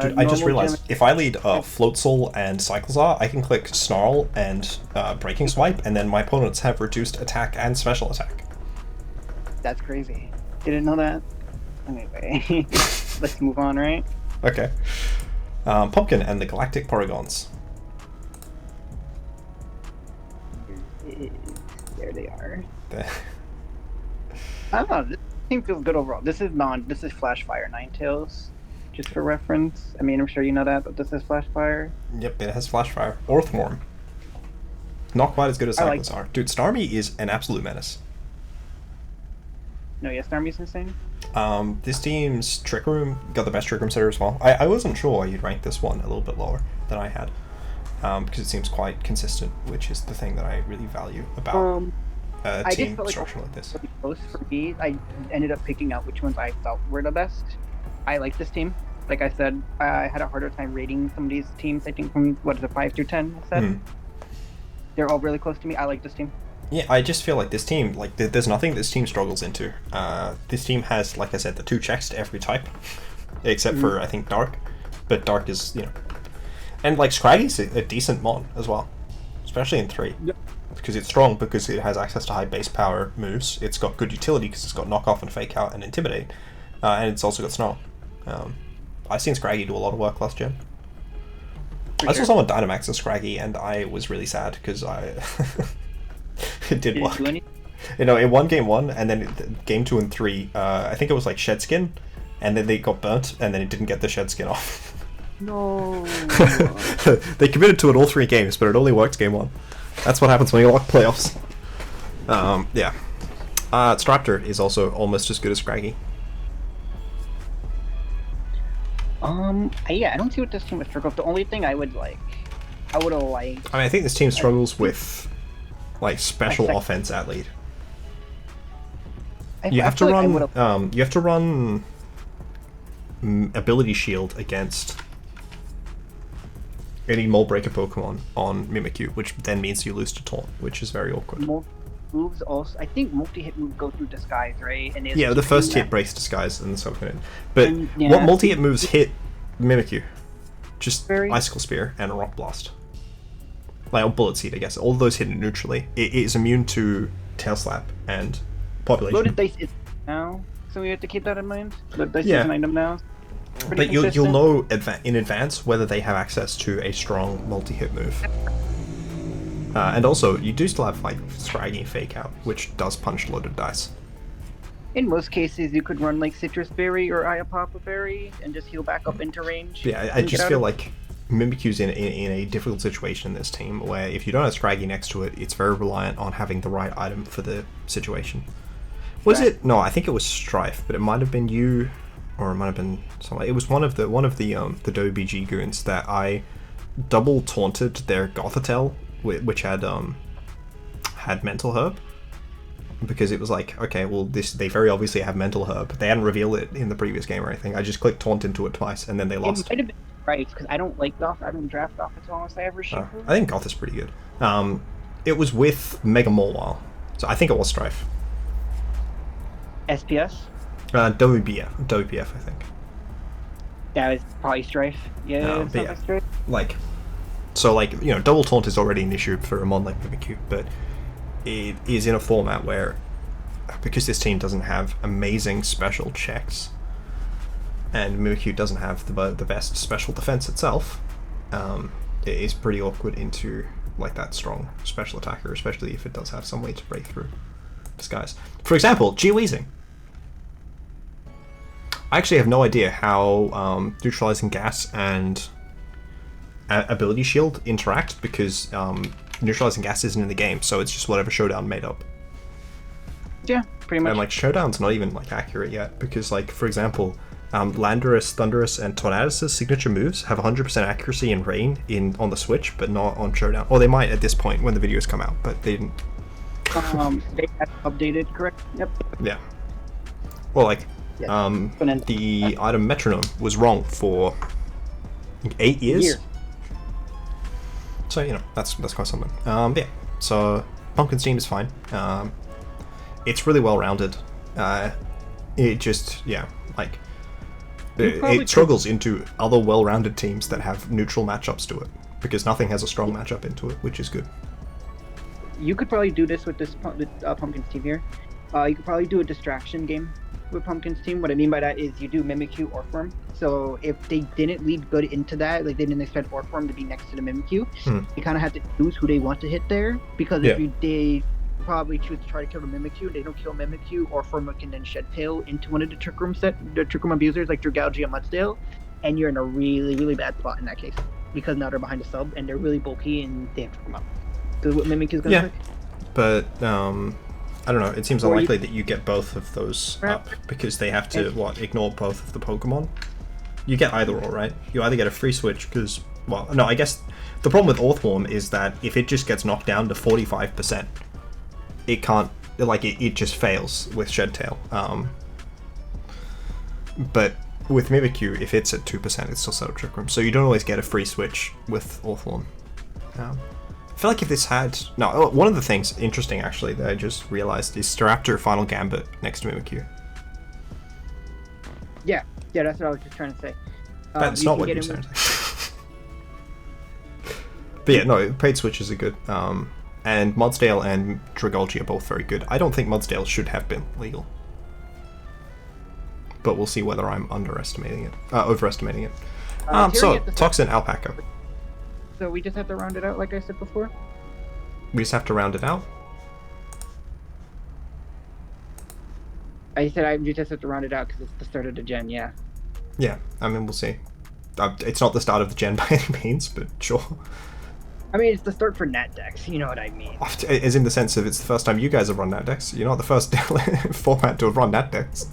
Dude, I just realized if I lead Float Soul and Cyclezar, I can click Snarl and Breaking Swipe, and then my opponents have reduced attack and special attack. That's crazy. Didn't know that. Anyway, let's move on, right? Okay. Pumpkin and the Galactic Paragons. There they are. I don't know. This team feels good overall. This is Flashfire Ninetales, just for reference. I mean, I'm sure you know that, but this is Flashfire. Yep, it has Flashfire. Orthworm. Not quite as good as Cyclezar. Dude, Starmie is an absolute menace. No, yeah, Starmie's insane. This team's Trick Room got the best Trick Room setter as well. I wasn't sure why you'd rank this one a little bit lower than I had. Because it seems quite consistent, which is the thing that I really value about a team structure like this. Really close for me. I ended up picking out which ones I felt were the best. I like this team. Like I said, I had a harder time rating some of these teams. I think from 5 through 10. I said they're all really close to me. I like this team. Yeah, I just feel like this team, like there's nothing this team struggles into. This team has, like I said, the 2 checks to every type, except for I think Dark, but Dark is and like Scraggy's a decent mon as well, especially in 3. Yep. Because it's strong because it has access to high base power moves. It's got good utility because it's got knock off and fake out and intimidate, and it's also got Snarl. I've seen Scraggy do a lot of work last gen. I saw someone Dynamax as Scraggy and I was really sad because it did work. In one game 1 and then game 2 and 3, I think it was like Shed Skin, and then they got burnt and then it didn't get the Shed Skin off. No. They committed to it all 3 games, but it only worked game 1. That's what happens when you lock playoffs. Yeah. Straptor is also almost as good as Scraggy. Yeah, I don't see what this team would struggle with. The only thing I would have liked. I mean, I think this team struggles with like special offense at lead. You have to run ability shield against any Mole Breaker Pokemon on Mimikyu, which then means you lose to Taunt, which is very awkward. Moves also, I think multi-hit moves go through Disguise, right? And yeah, the first hit breaks Disguise and so on. But what multi-hit moves hit Mimikyu? Just Icicle Spear and Rock Blast. Like, Bullet Seed, I guess. All of those hit it neutrally. It is immune to Tail Slap and Population. Loaded Dice is now, so we have to keep that in mind. Loaded Dice is an item now. But you'll know in advance whether they have access to a strong multi-hit move. And also, you do still have like Scraggy Fake Out, which does punch Loaded Dice. In most cases, you could run like Citrus Berry or Iapapa Berry and just heal back up into range. Yeah, I just feel like Mimikyu's in a difficult situation in this team, where if you don't have Scraggy next to it, it's very reliant on having the right item for the situation. Was it? No, I think it was Strife, but it might have been you, or it might have been someone. It was one of the WolfeyVGC goons that I double taunted their Gothitelle, which had Mental Herb, because it was like, okay, well, they very obviously have Mental Herb. They hadn't revealed it in the previous game or anything. I just clicked taunt into it twice, and then they lost. It might have been right, because I don't like Goth. I don't draft Goth unless I ever shoot. I think Goth is pretty good. It was with Mega Molewile, so I think it was Strife. SPS? WBF, I think. That was probably Strife. Yeah, But yeah, Strife. like, so like, you know, double taunt is already an issue for a mon like Mimikyu, but it is in a format where, because this team doesn't have amazing special checks, and Mimikyu doesn't have the best special defense itself, it is pretty awkward into like that strong special attacker, especially if it does have some way to break through disguise. For example, Geoweezing. I actually have no idea how neutralizing gas and ability shield interact, because neutralizing gas isn't in the game, so it's just whatever Showdown made up. Yeah, pretty much. And like Showdown's not even like accurate yet, because like, for example, Landorus, Thundurus, and Tornadus' signature moves have 100% accuracy in Rain on the Switch, but not on Showdown. Or they might at this point when the videos come out, but they didn't. They had updated, correct? Yep. Yeah. Well, like, the item Metronome was wrong for 8 years. So, you know, that's quite something. Yeah, so Pumpkin's team is fine. It's really well-rounded. It just, yeah, like, it struggles into other well-rounded teams that have neutral matchups to it, because nothing has a strong matchup into it, which is good. You could probably do this with Pumpkin's team here. You could probably do a distraction game with Pumpkin's team. What I mean by that is you do Mimikyu Orform. So if they didn't lead good into that, like they didn't expect Orform to be next to the Mimikyu, you kind of have to choose who they want to hit there, because if they probably choose to try to kill the Mimikyu, they don't kill Mimikyu, Orform can then shed tail into one of the Trick Room abusers like Dragalge and Mudsdale, and you're in a really, really bad spot in that case, because now they're behind the sub and they're really bulky and they have to come up. So what Mimikyu's gonna pick? But I don't know, it seems unlikely that you get both of those up, because they have to, ignore both of the Pokemon? You get either or, right? You either get a free switch, because, well, no, I guess the problem with Orthworm is that if it just gets knocked down to 45%, it can't, like, it just fails with Shed Tail. But with Mimikyu, if it's at 2%, it's still set up Trick Room, so you don't always get a free switch with Orthworm. I feel like if this had... No, one of the things interesting, actually, that I just realized is Staraptor Final Gambit next to Mimikyu. Yeah, that's what I was just trying to say. That's not what you're saying. But yeah, no, paid switches are good. And Mudsdale and Dragalge are both very good. I don't think Mudsdale should have been legal. But we'll see whether I'm overestimating it. So, Toxin Alpaca. So we just have to round it out, like I said before? We just have to round it out? I said you just have to round it out because it's the start of the gen, yeah. Yeah, I mean, we'll see. It's not the start of the gen by any means, but sure. I mean, it's the start for NatDex, you know what I mean. As in the sense of it's the first time you guys have run NatDex. You're not the first format to have run NatDex.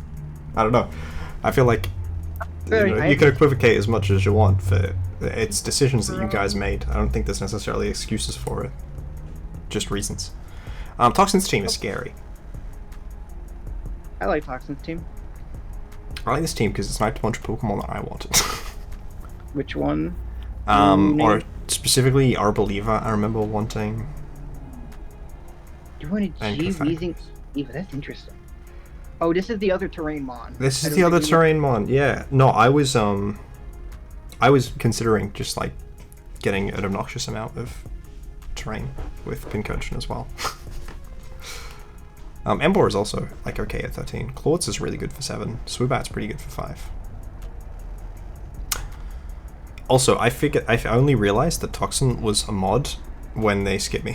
I don't know. I feel like you can equivocate as much as you want for it's decisions that you guys made. I don't think there's necessarily excuses for it. Just reasons. Toxin's team is scary. I like Toxin's team. I like this team because it's sniped a bunch of Pokemon that I wanted. Which one? Or specifically Arboliva, I remember wanting. You wanted Geoweezing Eva, that's interesting. Oh, this is the other Terrain Mon. This is the other Terrain Mon, yeah. No, I was considering just like getting an obnoxious amount of terrain with Pincushion as well. Emboar is also like okay at 13. Clawitz is really good for 7. Swoobat's pretty good for 5. Also, I only realized that Toxin was a mod when they skipped me.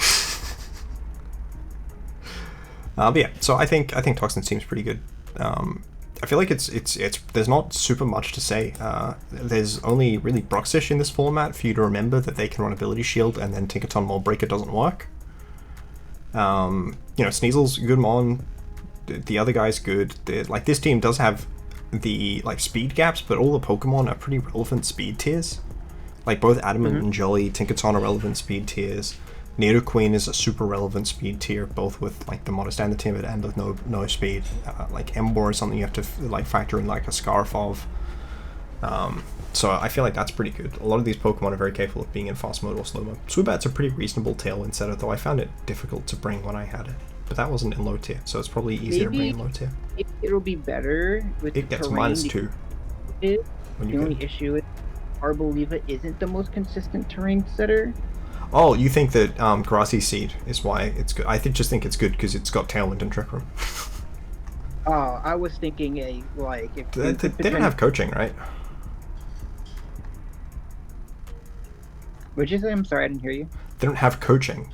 But yeah, so I think Toxin's team's pretty good. I feel like it's there's not super much to say. There's only really Bruxish in this format for you to remember that they can run Ability Shield, and then Tinkaton Mold Breaker doesn't work. You know, Sneasel's good mon. The other guy's good. Like this team does have the like speed gaps, but all the Pokemon are pretty relevant speed tiers. Like both Adamant and Jolly, Tinkaton are relevant speed tiers. Nidoqueen is a super relevant speed tier, both with like the Modest and the Timid, and with no speed. Like Emboar is something you have to like factor in like a Scarf of. So I feel like that's pretty good. A lot of these Pokemon are very capable of being in fast mode or slow mode. Swoobat's a pretty reasonable Tailwind setter, though I found it difficult to bring when I had it. But that wasn't in low tier, so it's probably easier to bring in low tier. It'll be better with it gets terrain. -2. When the only issue is Arboliva isn't the most consistent terrain setter. Oh, you think that Grassy Seed is why it's good? I just think it's good because it's got Tailwind and Trick Room. Oh, I was thinking if they don't have coaching, right? What'd you say? I'm sorry, I didn't hear you. They don't have coaching.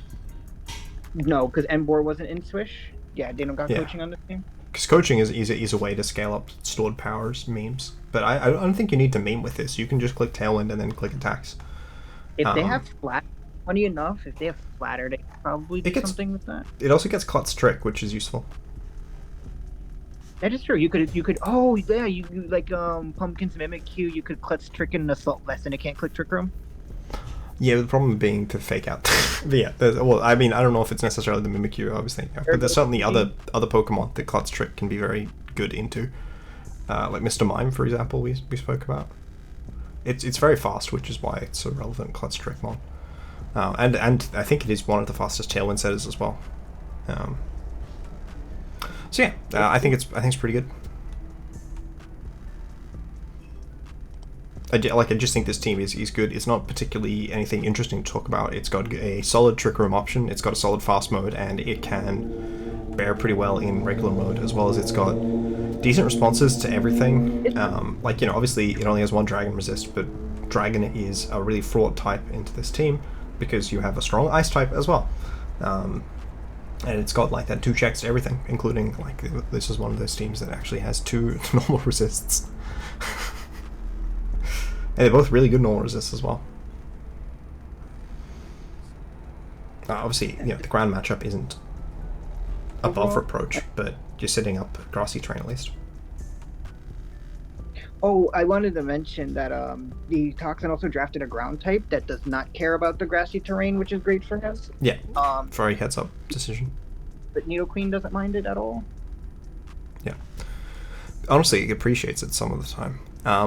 No, because Emboar wasn't in Swish. Yeah, they don't got coaching on this team. Because coaching is a way to scale up stored powers memes. But I don't think you need to meme with this. You can just click Tailwind and then click attacks. If they have flat, funny enough, if they have flatter, they could probably do something with that. It also gets Klutz Trick, which is useful. That is true. You could. Oh yeah, you like Pumpkin's Mimikyu. You could Klutz Trick in an Assault Vest, and it can't click Trick Room. Yeah, the problem being to fake out. But yeah, well, I mean, I don't know if it's necessarily the Mimikyu I was thinking of, but there's certainly other Pokemon that Klutz Trick can be very good into. Like Mr. Mime, for example, we spoke about. It's very fast, which is why it's a relevant Klutz Trick mon. And I think it is one of the fastest Tailwind setters as well. So yeah, I think it's pretty good. I just think this team is good. It's not particularly anything interesting to talk about. It's got a solid Trick Room option, it's got a solid fast mode, and it can bear pretty well in regular mode, as well as it's got decent responses to everything. Obviously it only has one Dragon Resist, but Dragon is a really fraught type into this team, because you have a strong Ice type as well. And it's got like that 2 checks to everything, including this is one of those teams that actually has 2 normal resists. And they're both really good normal resists as well. Obviously, the ground matchup isn't above reproach, but you're setting up grassy terrain at least. Oh, I wanted to mention that the Toxin also drafted a ground type that does not care about the grassy terrain, which is great for him. Yeah, very heads-up decision. But Nidoqueen doesn't mind it at all. Yeah. Honestly, it appreciates it some of the time.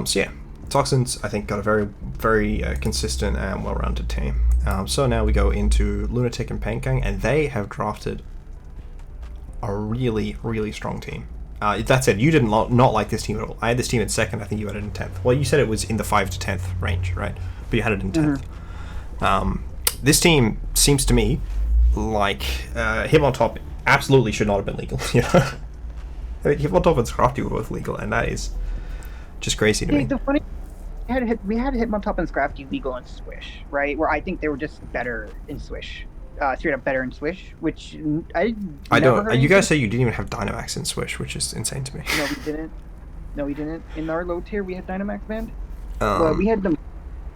So yeah. Toxins, I think, got a very, very consistent and well-rounded team. So now we go into Lunatic and Pankang, and they have drafted a really, really strong team. That said, you did not like this team at all. I had this team in 2nd, I think you had it in 10th. Well, you said it was in the 5 to 10th range, right? But you had it in 10th. This team seems to me like Hitmontop absolutely should not have been legal. I mean, Hitmontop and Scrafty were both legal, and that is just crazy to me. The funny, we had Hitmontop and Scrafty legal in Swish, right? Where I think they were just better in Swish, straight up better in Swish. Which I don't. You guys say you didn't even have Dynamax in Swish, which is insane to me. No, we didn't. No, we didn't. In our low tier, we had Dynamax banned. Well, we had them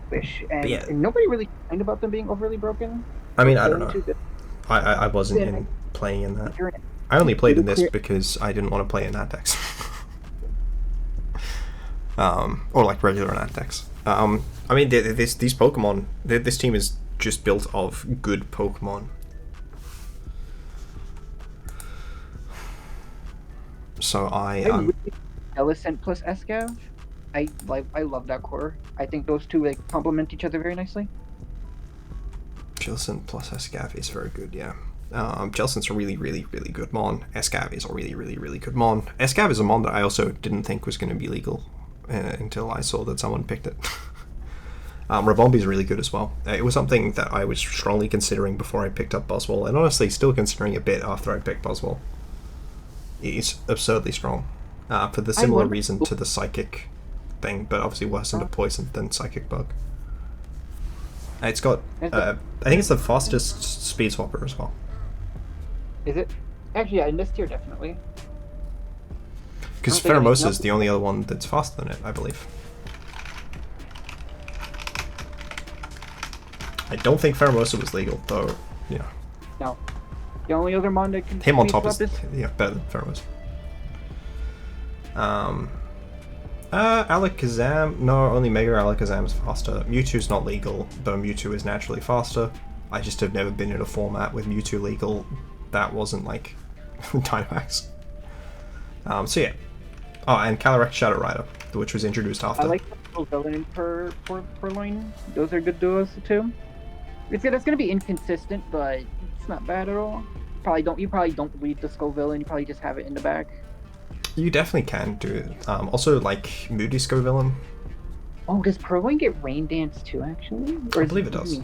Swish, and nobody really complained about them being overly broken. I mean, I don't know. I wasn't playing in that. I only played in this because I didn't want to play in that decks. Or like regular Nat decks. I mean, these Pokemon, this team is just built of good Pokemon. So Elicent plus Escav. I love that core. I think those two complement each other very nicely. Jellicent plus Escav is very good, yeah. Jellicent's a really, really, really good mon. Escav is a really, really, really good mon. Escav is a mon that I also didn't think was going to be legal until I saw that someone picked it. Rabombi's really good as well. It was something that I was strongly considering before I picked up Buzzwole, and honestly still considering a bit after I picked Buzzwole. It's absurdly strong, for the similar reason to the Psychic thing, but obviously worse into Poison than Psychic Bug. It's got, I think it's the fastest Speed Swapper as well. Is it? Actually, yeah, in this tier, definitely. Because Pheromosa is the only other one that's faster than it, I believe. I don't think Pheromosa was legal, though, yeah. No. The only other mon that can Hitmontop is better than Pheromosa. Alakazam, no, only Mega Alakazam is faster. Mewtwo's not legal, though Mewtwo is naturally faster. I just have never been in a format with Mewtwo legal that wasn't like Dynamax. So yeah. Oh, and Calyrex Shadow Rider, which was introduced after. Villain per Purloin. Those are good duos too. It's gonna be inconsistent, but it's not bad at all. You probably don't lead the Villain. You probably just have it in the back. You definitely can do it. Also, like Moody Villain. Oh, does Purloin get Rain Dance too? Actually, I believe it does.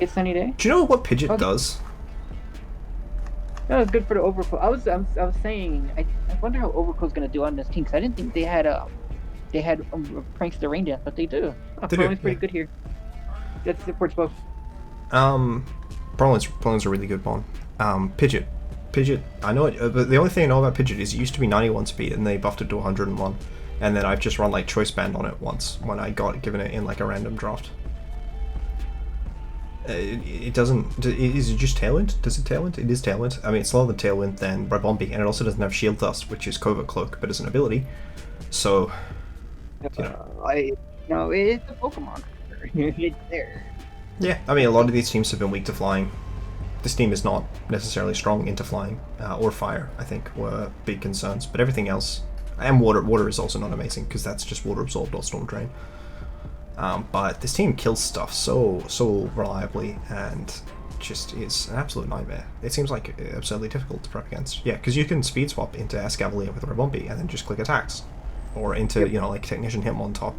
It's Sunny Day. Do you know what Pidgeot does? No, it's good for the Overflow. I was saying, I wonder how Overflow's gonna do on this team, because I didn't think they had Prankster Rain Dance, but they do. Purloin's pretty good here. That supports both. Purloin's a really good one. Pidgeot, I know it, but the only thing I know about Pidgeot is it used to be 91 speed, and they buffed it to 101, and then I've just run like Choice Band on it once when I got given it in like a random draft. It doesn't. Is it just Tailwind? Does it Tailwind? It is Tailwind. I mean, it's slower than Tailwind than Ribombee, and it also doesn't have Shield Dust, which is Covert Cloak, but it's an ability. So, it's a Pokemon. It's there. Yeah, I mean, a lot of these teams have been weak to flying. This team is not necessarily strong into flying or fire. I think were big concerns, but everything else, and water. Water is also not amazing because that's just water absorbed or storm drain. But this team kills stuff so reliably, and just is an absolute nightmare. It seems like absurdly difficult to prep against. Yeah, because you can speed swap into Escavalier with Ribombee and then just click attacks, or into like Technician Hitmon top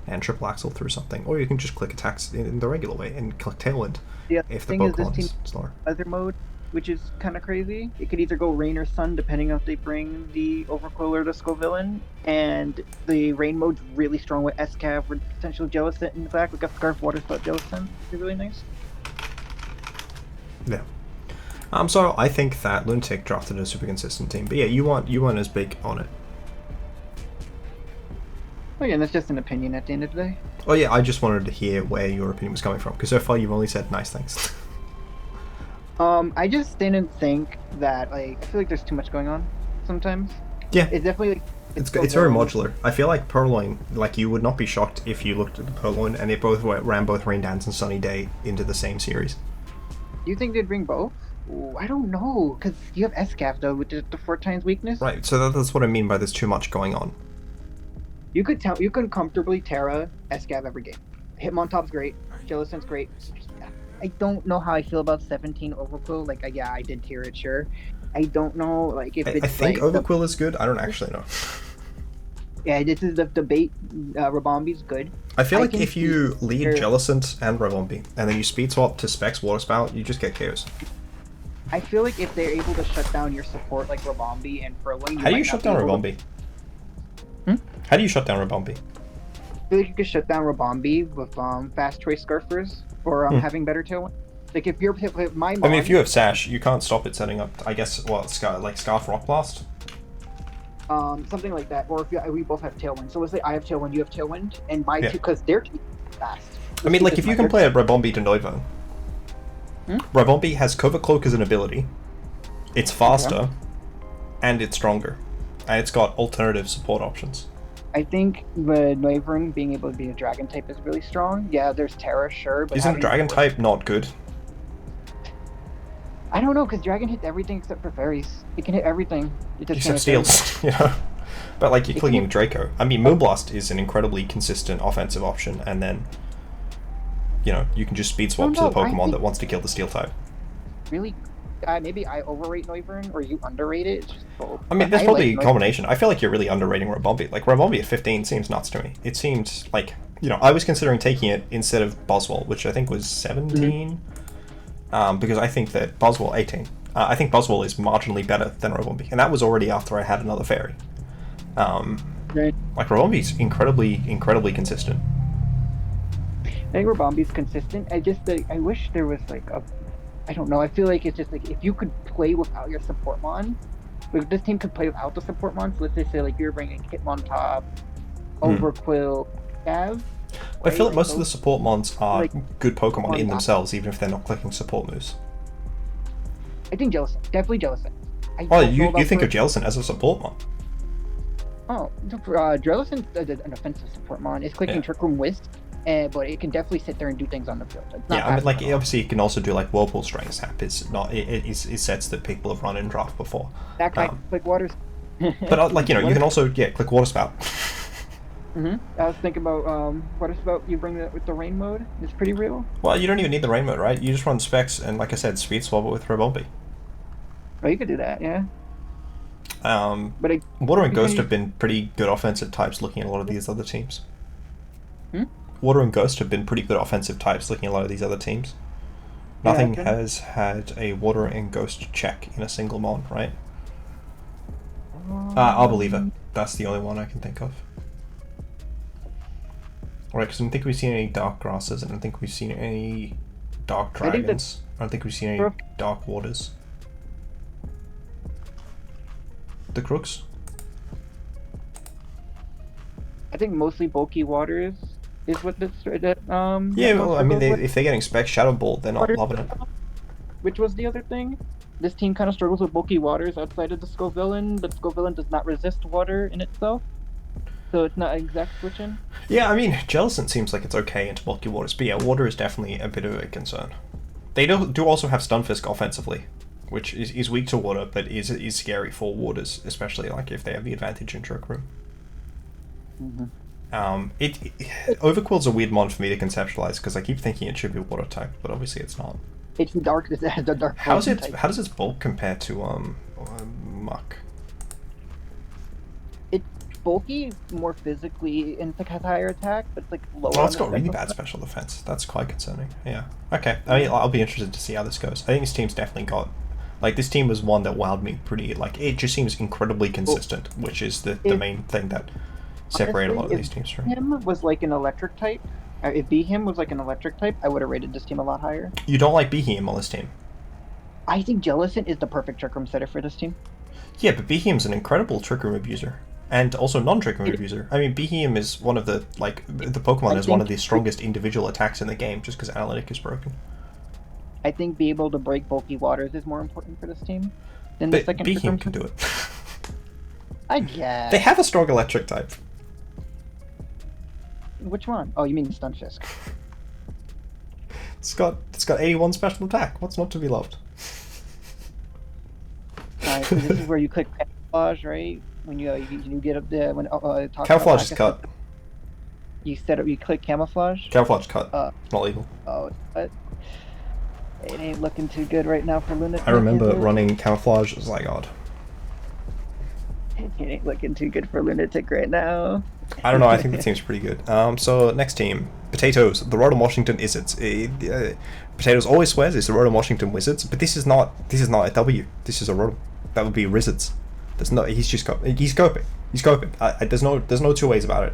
and triple axle through something, or you can just click attacks in the regular way and click Tailwind if the Pokemon is slower. Weather mode, which is kind of crazy. It could either go Rain or Sun, depending on if they bring the Overqwil or the Scovillain. And the Rain mode's really strong with Escav with potential Jellicent in the back. Like a Scarf Water Spout Jellicent. It's really nice. Yeah. So I think that Lunatic drafted a super consistent team. But yeah, you weren't as big on it. Oh yeah, and that's just an opinion at the end of the day. Oh yeah, I just wanted to hear where your opinion was coming from, because so far you've only said nice things. I just didn't think that, like, I feel like there's too much going on sometimes. Yeah. It's definitely, like, it's very modular. I feel like Purloin, like, you would not be shocked if you looked at the Purloin and it ran both Rain Dance and Sunny Day into the same series. Do you think they'd bring both? Ooh, I don't know, because you have Escaf, though, with the 4 times weakness. Right, so that's what I mean by there's too much going on. You could comfortably Terra Escaf every game. Hitmontop's great, Jellicent's great. I don't know how I feel about 17 Overqwil. Like, yeah, I did tier it, sure. I don't know, like, if it's, I think like, Overqwil is good. I don't actually know. Yeah, this is the debate. Ribombee's good. I feel like if you lead Jellicent and Ribombee, and then you speed swap to Specs Water Spout, you just get KOs. I feel like if they're able to shut down your support like Ribombee and Purloin, how do you shut down Ribombee? How do you shut down Ribombee? I feel like you could shut down Ribombee with fast choice Scarfers or having better Tailwind. Like if you're my mom, I mean, if you have Sash, you can't stop it setting up. I guess like Scarf Rock Blast. Something like that. Or if we both have Tailwind. So let's say I have Tailwind, you have Tailwind, and my two, because they're fast. I mean, like if you can play a Ribombee to Noivern. Ribombee has Covert Cloak as an ability. It's faster, and it's stronger, and it's got alternative support options. I think the Noivern being able to be a Dragon type is really strong. Yeah, there's Terra, sure, but isn't Dragon type not good? I don't know, because Dragon hits everything except for Fairies. It can hit everything. It just except Steels, But like you're clicking Draco. I mean, Moonblast is an incredibly consistent offensive option, and then you can just speed swap to the Pokemon that wants to kill the Steel type. Really, maybe I overrate Noivern or you underrate it. It's just both. I mean, there's probably a combination. I feel like you're really underrating Ribombee. Like Ribombee at 15 seems nuts to me. It seemed like I was considering taking it instead of Buzzwole, which I think was 17, because I think that Buzzwole 18. I think Buzzwole is marginally better than Ribombee, and that was already after I had another Fairy. Like Ribombee's incredibly consistent. I think Ribombee's consistent. I wish there was like I don't know. I feel like it's just like if you could play without your support mon, like this team could play without the support mon. So let's just say like you're bringing Hitmontop, Overqwil, Gav. I feel like most of the support mons are good Pokemon in themselves, even if they're not clicking support moves. I think Jellicent, definitely Jellicent. You think of Jellicent as a support mon? Oh, Jellicent is an offensive support mon. It's clicking Trick Room Wisp. But it can definitely sit there and do things on the field. I mean, like obviously it can also do like Whirlpool Strike Snap. It's not it sets that people have run in draft before. That kind of click waters. But you can also click Water Spout. I was thinking about what about you bring that with the rain mode? It's pretty real. Well, you don't even need the rain mode, right? You just run specs and, like I said, speed swap it with Revolby. Oh, you could do that, yeah. But Water and Ghost have been pretty good offensive types looking at a lot of these other teams. Water and Ghost have been pretty good offensive types looking at a lot of these other teams. Nothing has had a Water and Ghost check in a single mon, right? I'll believe it. That's the only one I can think of. Right, because I don't think we've seen any Dark Grasses, I don't think we've seen any Dark Dragons, I don't think we've seen any Dark Waters. The Crooks? I think mostly bulky waters is what this yeah, well, I mean, if they're getting spec Shadow Ball, they're not loving it. Which was the other thing? This team kind of struggles with bulky waters outside of the Scovillain, but Scovillain does not resist water in itself, so it's not exact switching. Yeah, I mean, Jellicent seems like it's okay into bulky waters, but yeah, water is definitely a bit of a concern. They do also have Stunfisk offensively, which is weak to water, but is scary for waters, especially like if they have the advantage in Trick Room. Overquill's a weird mon for me to conceptualize because I keep thinking it should be water type, but obviously it's not. It's dark. It has a dark. How does its bulk compare to Muck? It's bulky, more physically, and it has higher attack, but it's like lower. Well, it's got really bad special defense. That's quite concerning. Yeah. Okay. I mean, I'll be interested to see how this goes. I think this team's definitely got. Like, this team was one that wowed me pretty. Like, it just seems incredibly consistent, which is the main thing that separated a lot of these teams from. If him was like an electric type, if Behem was like an electric type, I would have rated this team a lot higher. You don't like Behem on this team? I think Jellicent is the perfect Trick Room setter for this team. Yeah, but Behem's an incredible Trick Room abuser. And also non-Trick Room abuser. I mean, Behem is one of the, like, the Pokemon is one of the strongest individual attacks in the game, just because Analytic is broken. I think being able to break bulky waters is more important for this team than the second Trick Room. Behem can do it. I guess. They have a strong electric type. Which one? Oh, you mean Stunfisk. It's got 81 special attack. What's not to be loved? Alright, so this is where you click Camouflage, right? When you get up there when Camouflage is cut. You click Camouflage. Camouflage is cut. It's not legal. Oh, but it ain't looking too good right now for Lunatic. I remember running Camouflage. It was like odd. It ain't looking too good for Lunatic right now. I don't know. I think the team's pretty good. So next team, Potatoes, the Rotom Washington Wizards. Potatoes always swears it's the Rotom Washington Wizards, but this is not a W. This is a Rotom. That would be Wizards. There's no. He's coping. He's coping. There's no two ways about it.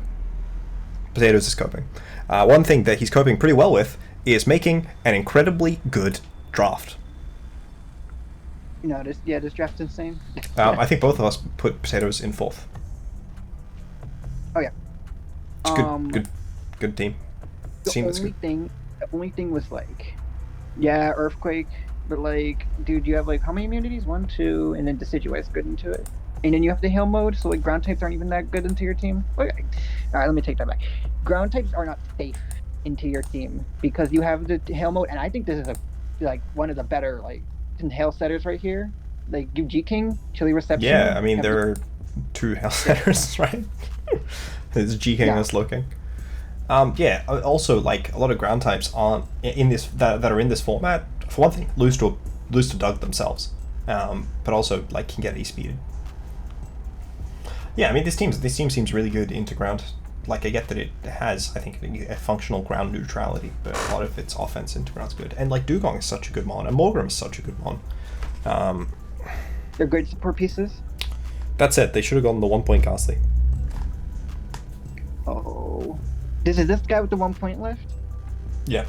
Potatoes is coping. One thing that he's coping pretty well with is making an incredibly good draft. You know, this draft's insane. I think both of us put Potatoes in 4th. Oh yeah. It's good team. The only thing was like, yeah, Earthquake, but like, dude, you have like how many immunities? 1, 2, and then Decidueye is good into it. And then you have the Hail mode, so like ground types aren't even that good into your team. Okay. Alright, let me take that back. Ground types are not safe into your team because you have the Hail mode, and I think this is one of the better like Hail setters right here. Like you G-King, Chili Reception. Yeah, I mean there are 2 Hail setters, right? There's G-King that's looking. Yeah, also like a lot of ground types aren't in this that are in this format. For one thing, lose to Doug themselves, but also like can get e-speeded. Yeah, I mean this team seems really good into ground. Like I get that it has, I think, a functional ground neutrality, but a lot of its offense into ground's good. And like Dugong is such a good mon, and Morgrem is such a good mon. They're great support pieces. That's it. They should have gone the 1-point Ghastly. Oh, this is this guy with the 1 point left. Yeah.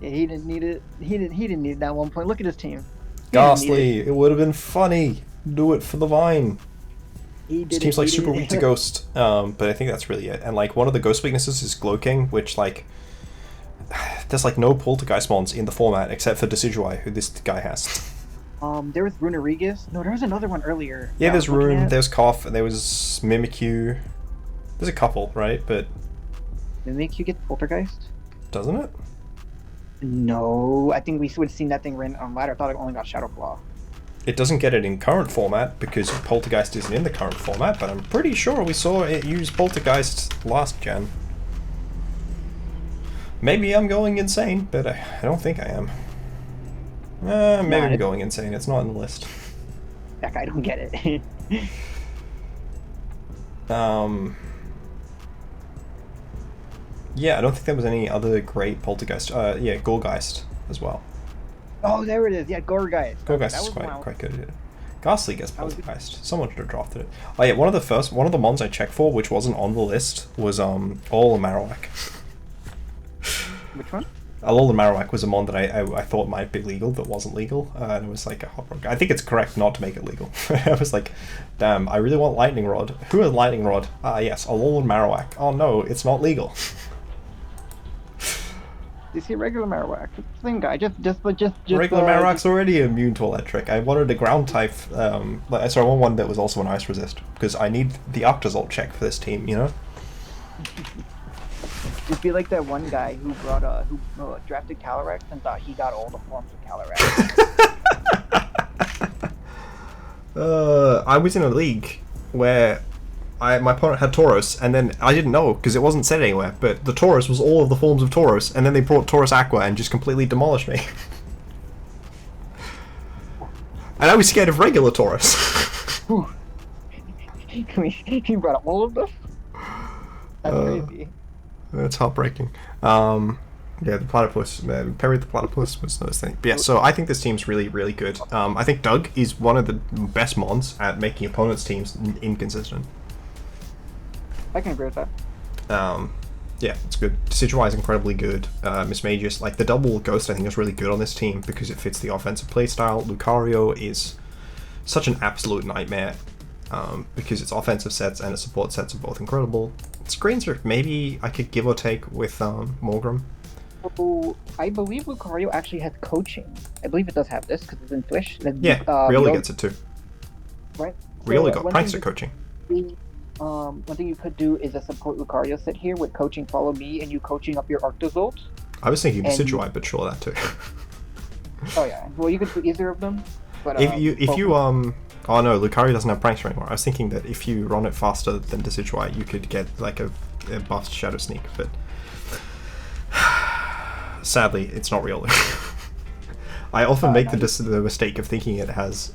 Yeah, he didn't need it. He didn't need that 1 point. Look at his team. Ghastly. It would have been funny. Do it for the vine. This team's like super weak to Ghost, but I think that's really it. And like one of the Ghost weaknesses is Glow King, which like there's like no Poltergeist mons in the format except for Decidueye, who this guy has. There was Runerigus. No, there was another one earlier. Yeah, there's Rune, there's Cough, and there was Mimikyu. There's a couple, right? But Mimikyu get Poltergeist? Doesn't it? No, I think we would have seen that thing ran on ladder. I thought it only got Shadow Claw. It doesn't get it in current format because Poltergeist isn't in the current format, but I'm pretty sure we saw it use Poltergeist last gen. Maybe I'm going insane, but I don't think I am. Maybe I'm going insane. It's not on the list. Heck, I don't get it. Yeah, I don't think there was any other great Poltergeist. Yeah, Gourgeist as well. Oh, there it is. Yeah, Gourgeist. Gourgeist is quite good at it. Ghastly gets Poltergeist. Someone should have drafted it. Oh yeah, one of the mons I checked for, which wasn't on the list, was Alola Marowak. Which one? Alola Marowak was a mon that I thought might be legal, but wasn't legal, and it was like a heartbroken. I think it's correct not to make it legal. I was like, damn, I really want Lightning Rod. Who has Lightning Rod? Yes, Alola Marowak. Oh no, it's not legal. You see regular Marowak, same guy, just regular Marowak's already immune to electric. I wanted a ground type, sorry, I want one that was also an ice resist, because I need the Octazol check for this team, you know? Just be like that one guy who drafted Calyrex and thought he got all the forms of Calyrex. I was in a league where my opponent had Tauros, and then I didn't know because it wasn't said anywhere, but the Tauros was all of the forms of Tauros, and then they brought Tauros Aqua and just completely demolished me. And I was scared of regular Tauros. He brought all of them? That's crazy. That's heartbreaking. Yeah, the Platypus, Perry the Platypus was those things. But yeah, so I think this team's really, really good. I think Doug is one of the best mons at making opponents' teams inconsistent. I can agree with that. Yeah, it's good. Decidueye is incredibly good. Miss Magus, like the double Ghost, I think is really good on this team because it fits the offensive playstyle. Lucario is such an absolute nightmare because its offensive sets and its support sets are both incredible. Screens are maybe I could give or take with Morgrem. Oh, I believe Lucario actually has coaching. I believe it does have this because it's in Fish. Yeah, Riolu gets it too. Right. Riolu got Prankster coaching. One thing you could do is a support Lucario set here with coaching Follow Me and you coaching up your Arctozolt. I was thinking Decidueye, but sure that too. Oh yeah, well you could do either of them. But if you oh no, Lucario doesn't have Prankster anymore. I was thinking that if you run it faster than Decidueye, you could get like a buffed Shadow Sneak, but sadly, it's not real. I often make the mistake of thinking it has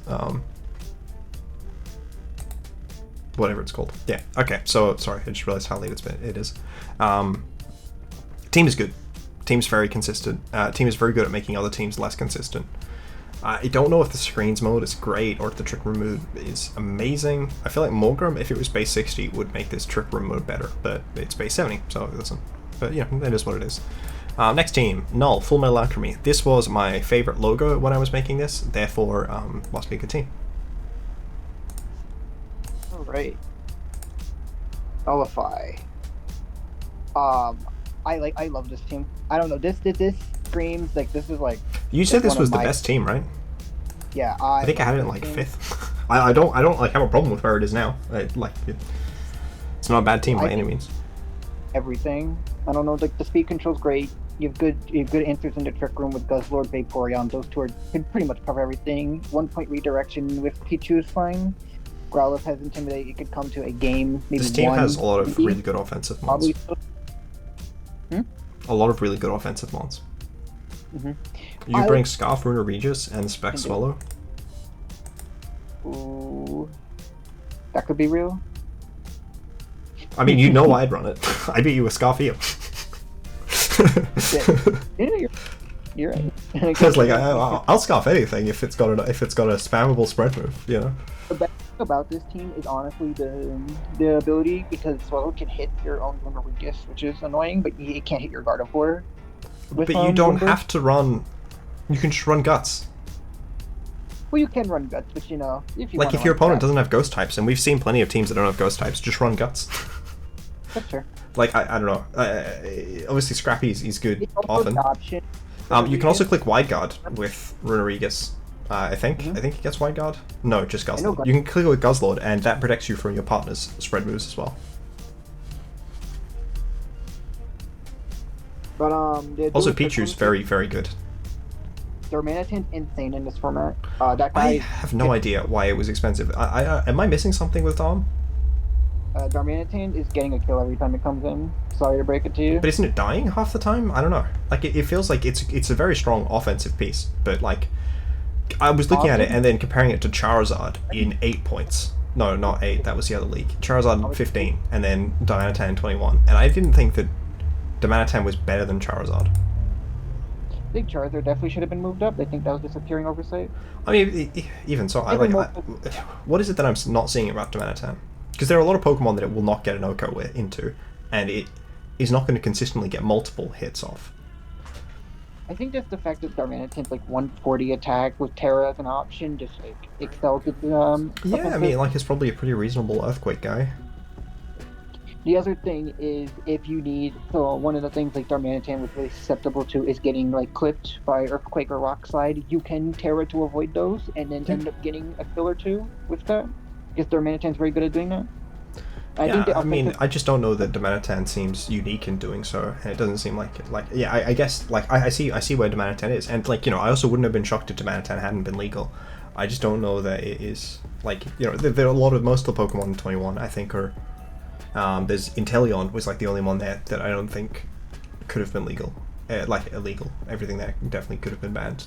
whatever it's called. Yeah. Okay. So sorry, I just realized how late it is. Team is good. Team's very consistent. Team is very good at making other teams less consistent. I don't know if the screens mode is great or if the trick room mode is amazing. I feel like Morgrem, if it was base 60, would make this trick room mode better, but it's base 70, so it doesn't. But yeah, that is what it is. Next team, Null, Full Metal Alchemy. This was my favorite logo when I was making this, therefore must be a good team. Alright. Ullify. I love this team. I don't know, this screams like this is like. You said this was the best team, right? Yeah, I think I had it in like 5th. I don't like have a problem with where it is now. It's not a bad team by any means. Everything. I don't know, like the speed control's great. You have good answers in the trick room with Guzzlord, Vaporeon. Those two can pretty much cover everything. 1 point redirection with Pichu is fine. Growlithe has Intimidate. You could come to a game. Maybe this team has a lot of really good offensive mons. A lot of really good offensive mons. You bring Scarf, Ruiner Regis, and Spec Swallow. Ooh, that could be real. I mean, you know I'd run it. I beat you with Scarfio. Yeah, you're right. Because like I'll Scarf anything if it's got a spammable spread move, you know. The best thing about this team is honestly the ability, because Swallow can hit your own Ruiner Regis, which is annoying, but it can't hit your Gardevoir. But you don't have to run. You can just run Guts. Well, you can run Guts, but you know, if your opponent doesn't have Ghost types, and we've seen plenty of teams that don't have Ghost types, just run Guts. That's fair. Like I don't know. Obviously, Scrappy's good often. You can also click Wide Guard with Ruiner Regis. I think he gets Wide Guard. No, just Guzzlord. You can click with Guzzlord, and that protects you from your partner's spread moves as well. But also, Pichu's very, very good. Darmanitan's insane in this format. That I guy. have no idea why it was expensive. Am I missing something with Dom? Darmanitan is getting a kill every time it comes in. Sorry to break it to you. But isn't it dying half the time? I don't know. Like, it feels like it's a very strong offensive piece, but like, I was looking at it and then comparing it to Charizard in 8 points. No, not 8, that was the other league. Charizard 15, and then Darmanitan 21. And I didn't think that Darmanitan was better than Charizard. I think Charizard definitely should have been moved up. I think that was just a pairing oversight. I mean, even so, what is it that I'm not seeing about Darmanitan? Because there are a lot of Pokemon that it will not get an OHKO into, and it is not going to consistently get multiple hits off. I think just the fact that Darmanitan's like 140 attack with Terra as an option just like excels with yeah, I mean, like, it's probably a pretty reasonable Earthquake guy. The other thing is if you need, so one of the things like Darmanitan was really susceptible to is getting like clipped by Earthquake or Rock Slide. You can Terra to avoid those and then end up getting a kill or two with that. Because Darmanitan's very good at doing that. I mean, I just don't know that Darmanitan seems unique in doing so, and it doesn't seem like it. Like, yeah, I guess, like, I see where Darmanitan is, and like, you know, I also wouldn't have been shocked if Darmanitan hadn't been legal. I just don't know that it is, like, you know, there are a lot of, most of the Pokemon in 21, I think, are, there's Inteleon was like the only one there that I don't think could have been legal, like, illegal. Everything there definitely could have been banned.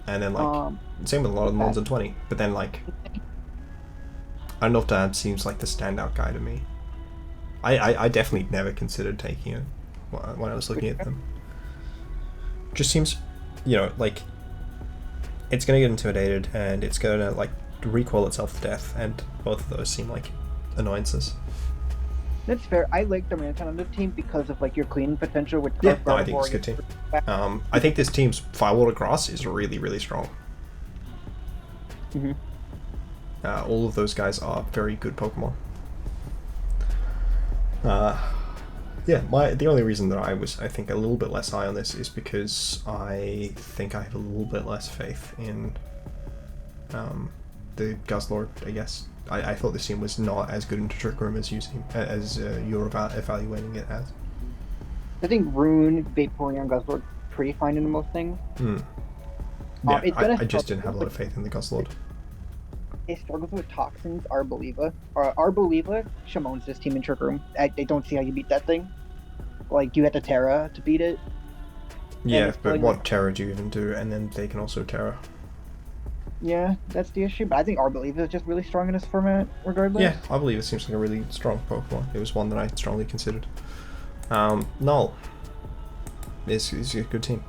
And then, like, same with a lot of the ones in 20, but then, like, I don't know if Dad seems like the standout guy to me. I definitely never considered taking it when I was looking at them. Just seems, you know, like, it's gonna get intimidated and it's gonna, like, recoil itself to death, and both of those seem like annoyances. That's fair. I like Darmanitan on the team because of like your cleaning potential with I think it's a good team. I think this team's Firewater Grass is really, really strong. Mm-hmm. All of those guys are very good Pokemon. Yeah, the only reason that I think, a little bit less high on this is because I think I have a little bit less faith in the Guzzlord, I guess. I thought this team was not as good in Trick Room as you're evaluating it as. I think Rune, Vaporeon, Guzzlord pretty fine in most things. Yeah, I just didn't have a lot of faith in the Guzzlord. It struggles with Toxins, Arboliva. Arboliva, Shamon's this team in Trick Room. I don't see how you beat that thing. Like, you had to Terra to beat it. Yeah, but what Terra do you even do? And then they can also Terra. Yeah, that's the issue. But I think Arboliva is just really strong in this format, regardless. Yeah, I believe it seems like a really strong Pokemon. It was one that I strongly considered. Null is a good team.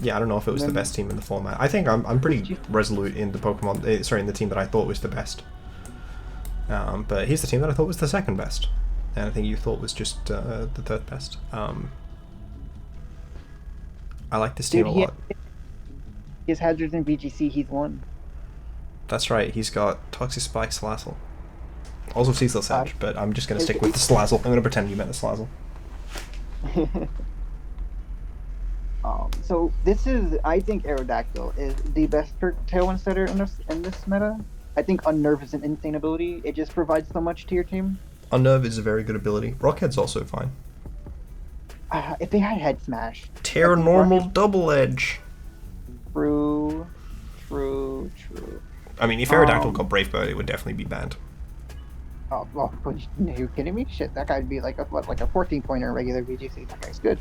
Yeah, I don't know if it was the best team in the format. I think I'm pretty resolute in the Pokemon. In the team that I thought was the best. But here's the team that I thought was the second best, and I think you thought was just the third best. I like this team a lot. His hazards in VGC, he's won. That's right. He's got Toxic Spike, Salazzle. Also Ceaseless Edge, but I'm just gonna stick with the Salazzle. I'm gonna pretend you meant the Salazzle. So this is, I think Aerodactyl is the best Tailwind setter in this meta. I think Unnerve is an insane ability. It just provides so much to your team. Unnerve is a very good ability. Rockhead's also fine. If they had Head Smash. Terra Normal Double Edge. True. I mean, if Aerodactyl got Brave Bird, it would definitely be banned. Oh, well, are you kidding me? Shit, that guy'd be like a 14-pointer in regular VGC. That guy's good.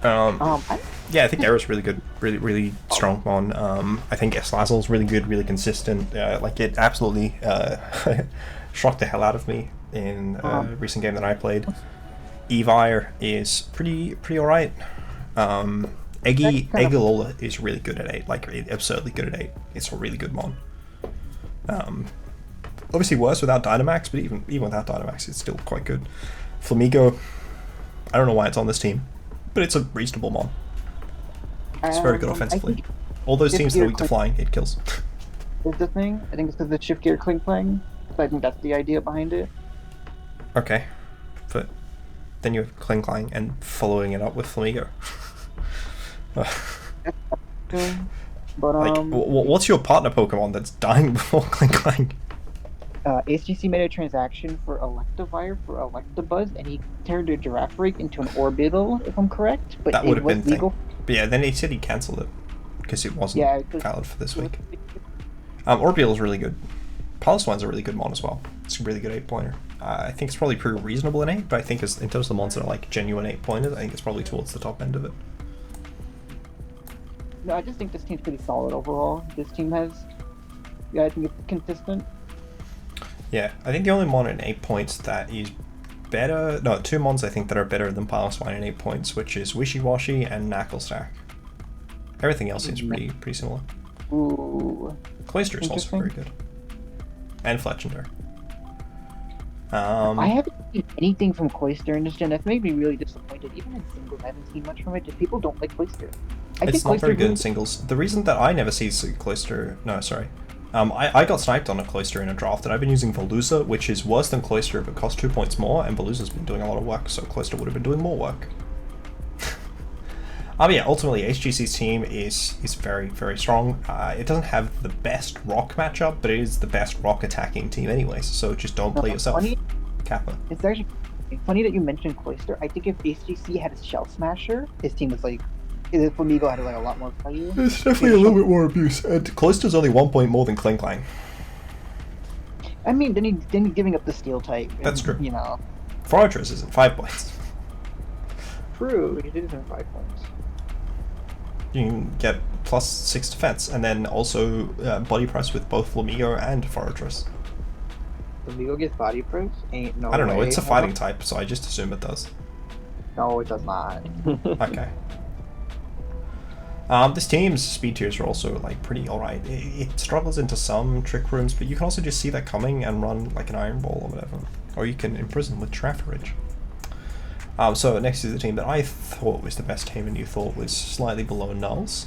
Yeah, I think Aero's really good, really strong one. I think Salazzle's really good, really consistent. Like, it absolutely shocked the hell out of me in a recent game that I played. Evire is pretty alright. Eggalola is really good at 8, like absurdly good at 8. It's a really good mon. Obviously worse without Dynamax, but even without Dynamax, it's still quite good. Flamigo, I don't know why it's on this team, but it's a reasonable mon. It's very good offensively. All those teams that are weak to flying, it kills. Is the thing? I think it's because the Shift Gear Cling Clang. So I think that's the idea behind it. Okay, but then you have Cling Clang and following it up with Flamigo. But what's your partner Pokemon that's dying before Cling Clang? HGC made a transaction for Electivire for Electabuzz, and he turned a Girafarig into an Orbital, if I'm correct. But that would have been legal. But yeah, then he said he cancelled it because it wasn't valid for this week. Orbeal is really good. Piloswine's a really good mon as well. It's a really good 8-pointer. I think it's probably pretty reasonable in 8, but I think in terms of the mons that are like genuine 8-pointers, I think it's probably towards the top end of it. No, I just think this team's pretty solid overall. This team has, I think it's consistent. Yeah, I think the only mon in 8 points that is better, no, 2 mons I think that are better than Piloswine in 8 points, which is Wishy-Washy and Knacklestack. Everything else seems pretty similar. Ooh. Cloyster is also very good. And Fletchender. I haven't seen anything from Cloyster in this gen. That's made me really disappointed. Even in singles, I haven't seen much from it. Just people don't like Cloyster. It's not very good in singles. The reason that I never see Cloyster... No, sorry. I got sniped on a Cloyster in a draft, and I've been using Veluza, which is worse than Cloyster but costs 2 points more, and Veluza's been doing a lot of work, so Cloyster would have been doing more work. Yeah, ultimately, HGC's team is very, very strong. It doesn't have the best rock matchup, but it is the best rock attacking team anyways, so just don't play yourself. Funny, Kappa. it's actually funny that you mentioned Cloyster. I think if HGC had a Shell Smasher, his team was like, if Flamigo had like a lot more value. It's definitely a little bit more abuse. And Cloyster's only 1 point more than Klinklang. I mean, then he's giving up the steel type. And, That's true. You know. Fortress is at 5 points. True, he did have 5 points. You can get +6 defense, and then also body press with both Flamigo and Fortress. Flamigo gets body press? Ain't no way. I don't know, it's a fighting type, so I just assume it does. No, it does not. Okay. This team's speed tiers are also like pretty alright. It struggles into some trick rooms, but you can also just see that coming and run like an Iron Ball or whatever. Or you can imprison with Trafferage. So next is the team that I thought was the best team and you thought was slightly below Nulls.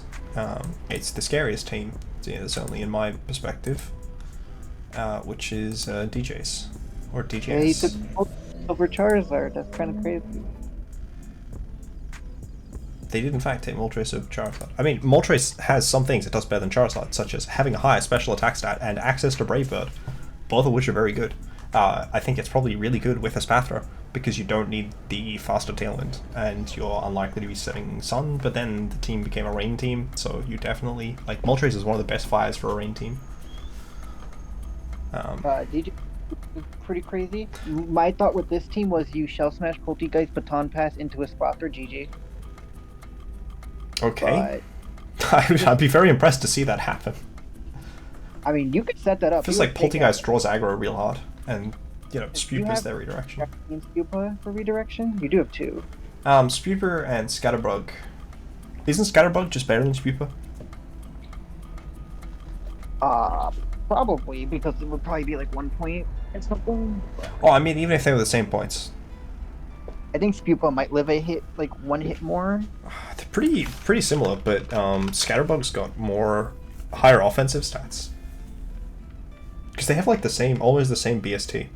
It's the scariest team, certainly in my perspective, which is DJs. Or DJs. Yeah, he took over Charizard, that's kind of crazy. They did in fact take Moltres over Charizard. I mean, Moltres has some things it does better than Charizard, such as having a higher special attack stat and access to Brave Bird, both of which are very good. I think it's probably really good with Espathra, because you don't need the faster Tailwind, and you're unlikely to be setting Sun, but then the team became a Rain team, so you definitely... Like, Moltres is one of the best fires for a Rain team. DJ is pretty crazy. My thought with this team was you Shell Smash Poltegeist Baton Pass into Espathra, GG. Okay. I'd be very impressed to see that happen. I mean, you could set that up. Feels like Poltegeist draws aggro real hard, and, you know, Spupa is their redirection. Spupa for redirection? You do have 2. Spupa and Scatterbug. Isn't Scatterbug just better than Spupa? Probably, because it would probably be like 1 point or something. Oh, I mean, even if they were the same points. I think Spupa might live a hit, like 1 hit more. They're pretty similar, but Scatterbug's got higher offensive stats. Because they have like always the same BST.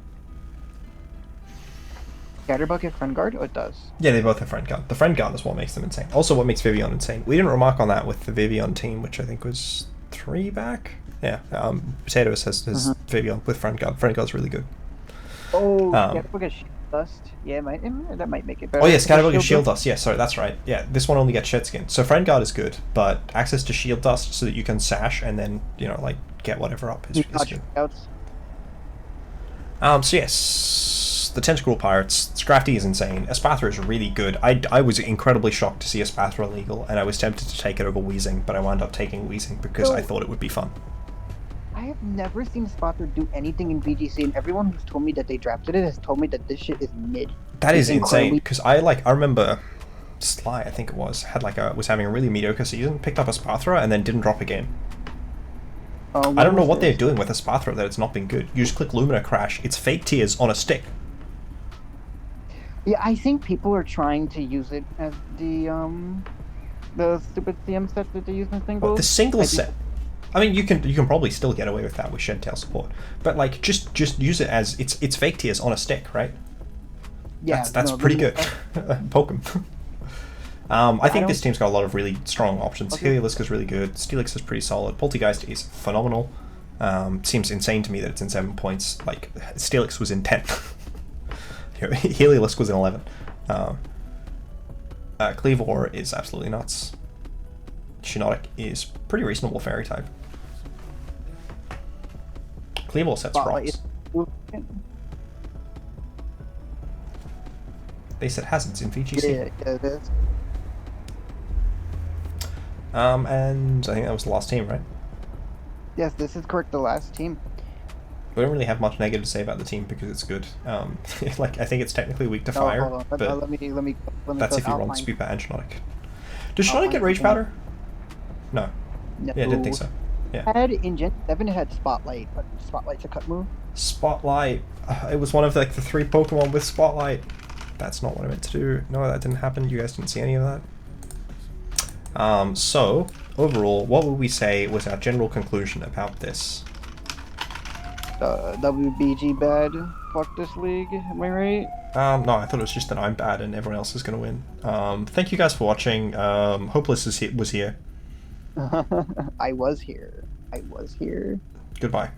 Scatterbug have Friend Guard? Oh, it does. Yeah, they both have Friend Guard. The Friend Guard is what makes them insane. Also what makes Vivian insane. We didn't remark on that with the Vivian team, which I think was 3 back. Yeah, Potatoes has Vivian with Friend Guard. Friend Guard's really good. Oh, Scatterbug has Shield Dust. Yeah, that might make it better. Oh yeah, Scatterbug has Shield Dust. Yeah, sorry, that's right. Yeah, this one only gets Shed Skin. So Friend Guard is good, but access to Shield Dust so that you can sash and then, you know, like, get whatever up is good. So yes, the Tentacle Pirates, Scrafty is insane. Espathra is really good. I was incredibly shocked to see Espathra legal, and I was tempted to take it over Weezing, but I wound up taking Weezing because I thought it would be fun. I have never seen Espathra do anything in VGC, and everyone who's told me that they drafted it has told me that this shit is mid. That is insane, because I remember Sly, I think it was, was having a really mediocre season, picked up Espathra, and then didn't drop a game. I don't know what they're doing with Espathra that it's not been good. You just click Lumina Crash, it's fake tears on a stick. Yeah, I think people are trying to use it as the stupid CM set that they use in singles. What, the singles set? I mean, you can probably still get away with that with Shentel support, but like just use it as it's fake tears on a stick, right? Yeah, that's pretty good. Poke 'em. I think this team's got a lot of really strong options. Heliolisk is really good. Steelix is pretty solid. Poltegeist is phenomenal. Seems insane to me that it's in 7 points. Like, Steelix was in 10. Heliolisk was in 11. Cleavor is absolutely nuts. Shiinotic is pretty reasonable fairy type. Clearball sets rocks. They set hazards in VGC. Yeah, it is. And I think that was the last team, right? Yes, this is correct. The last team. We don't really have much negative to say about the team because it's good. Like I think it's technically weak to fire, hold on. but Let me that's if you roll Speed and Shiinotic. Does Shiinotic get Rage Powder? No. No. Yeah, I didn't think so. Yeah. Had in Gen 7 had Spotlight, but Spotlight's a cut move. Spotlight. It was one of like the 3 Pokemon with Spotlight. That's not what I meant to do. No, that didn't happen. You guys didn't see any of that. So overall, what would we say was our general conclusion about this? WBG bad. Fuck this league. Am I right? No, I thought it was just that I'm bad and everyone else is going to win. Thank you guys for watching. Hopeless was here. I was here. I was here. Goodbye.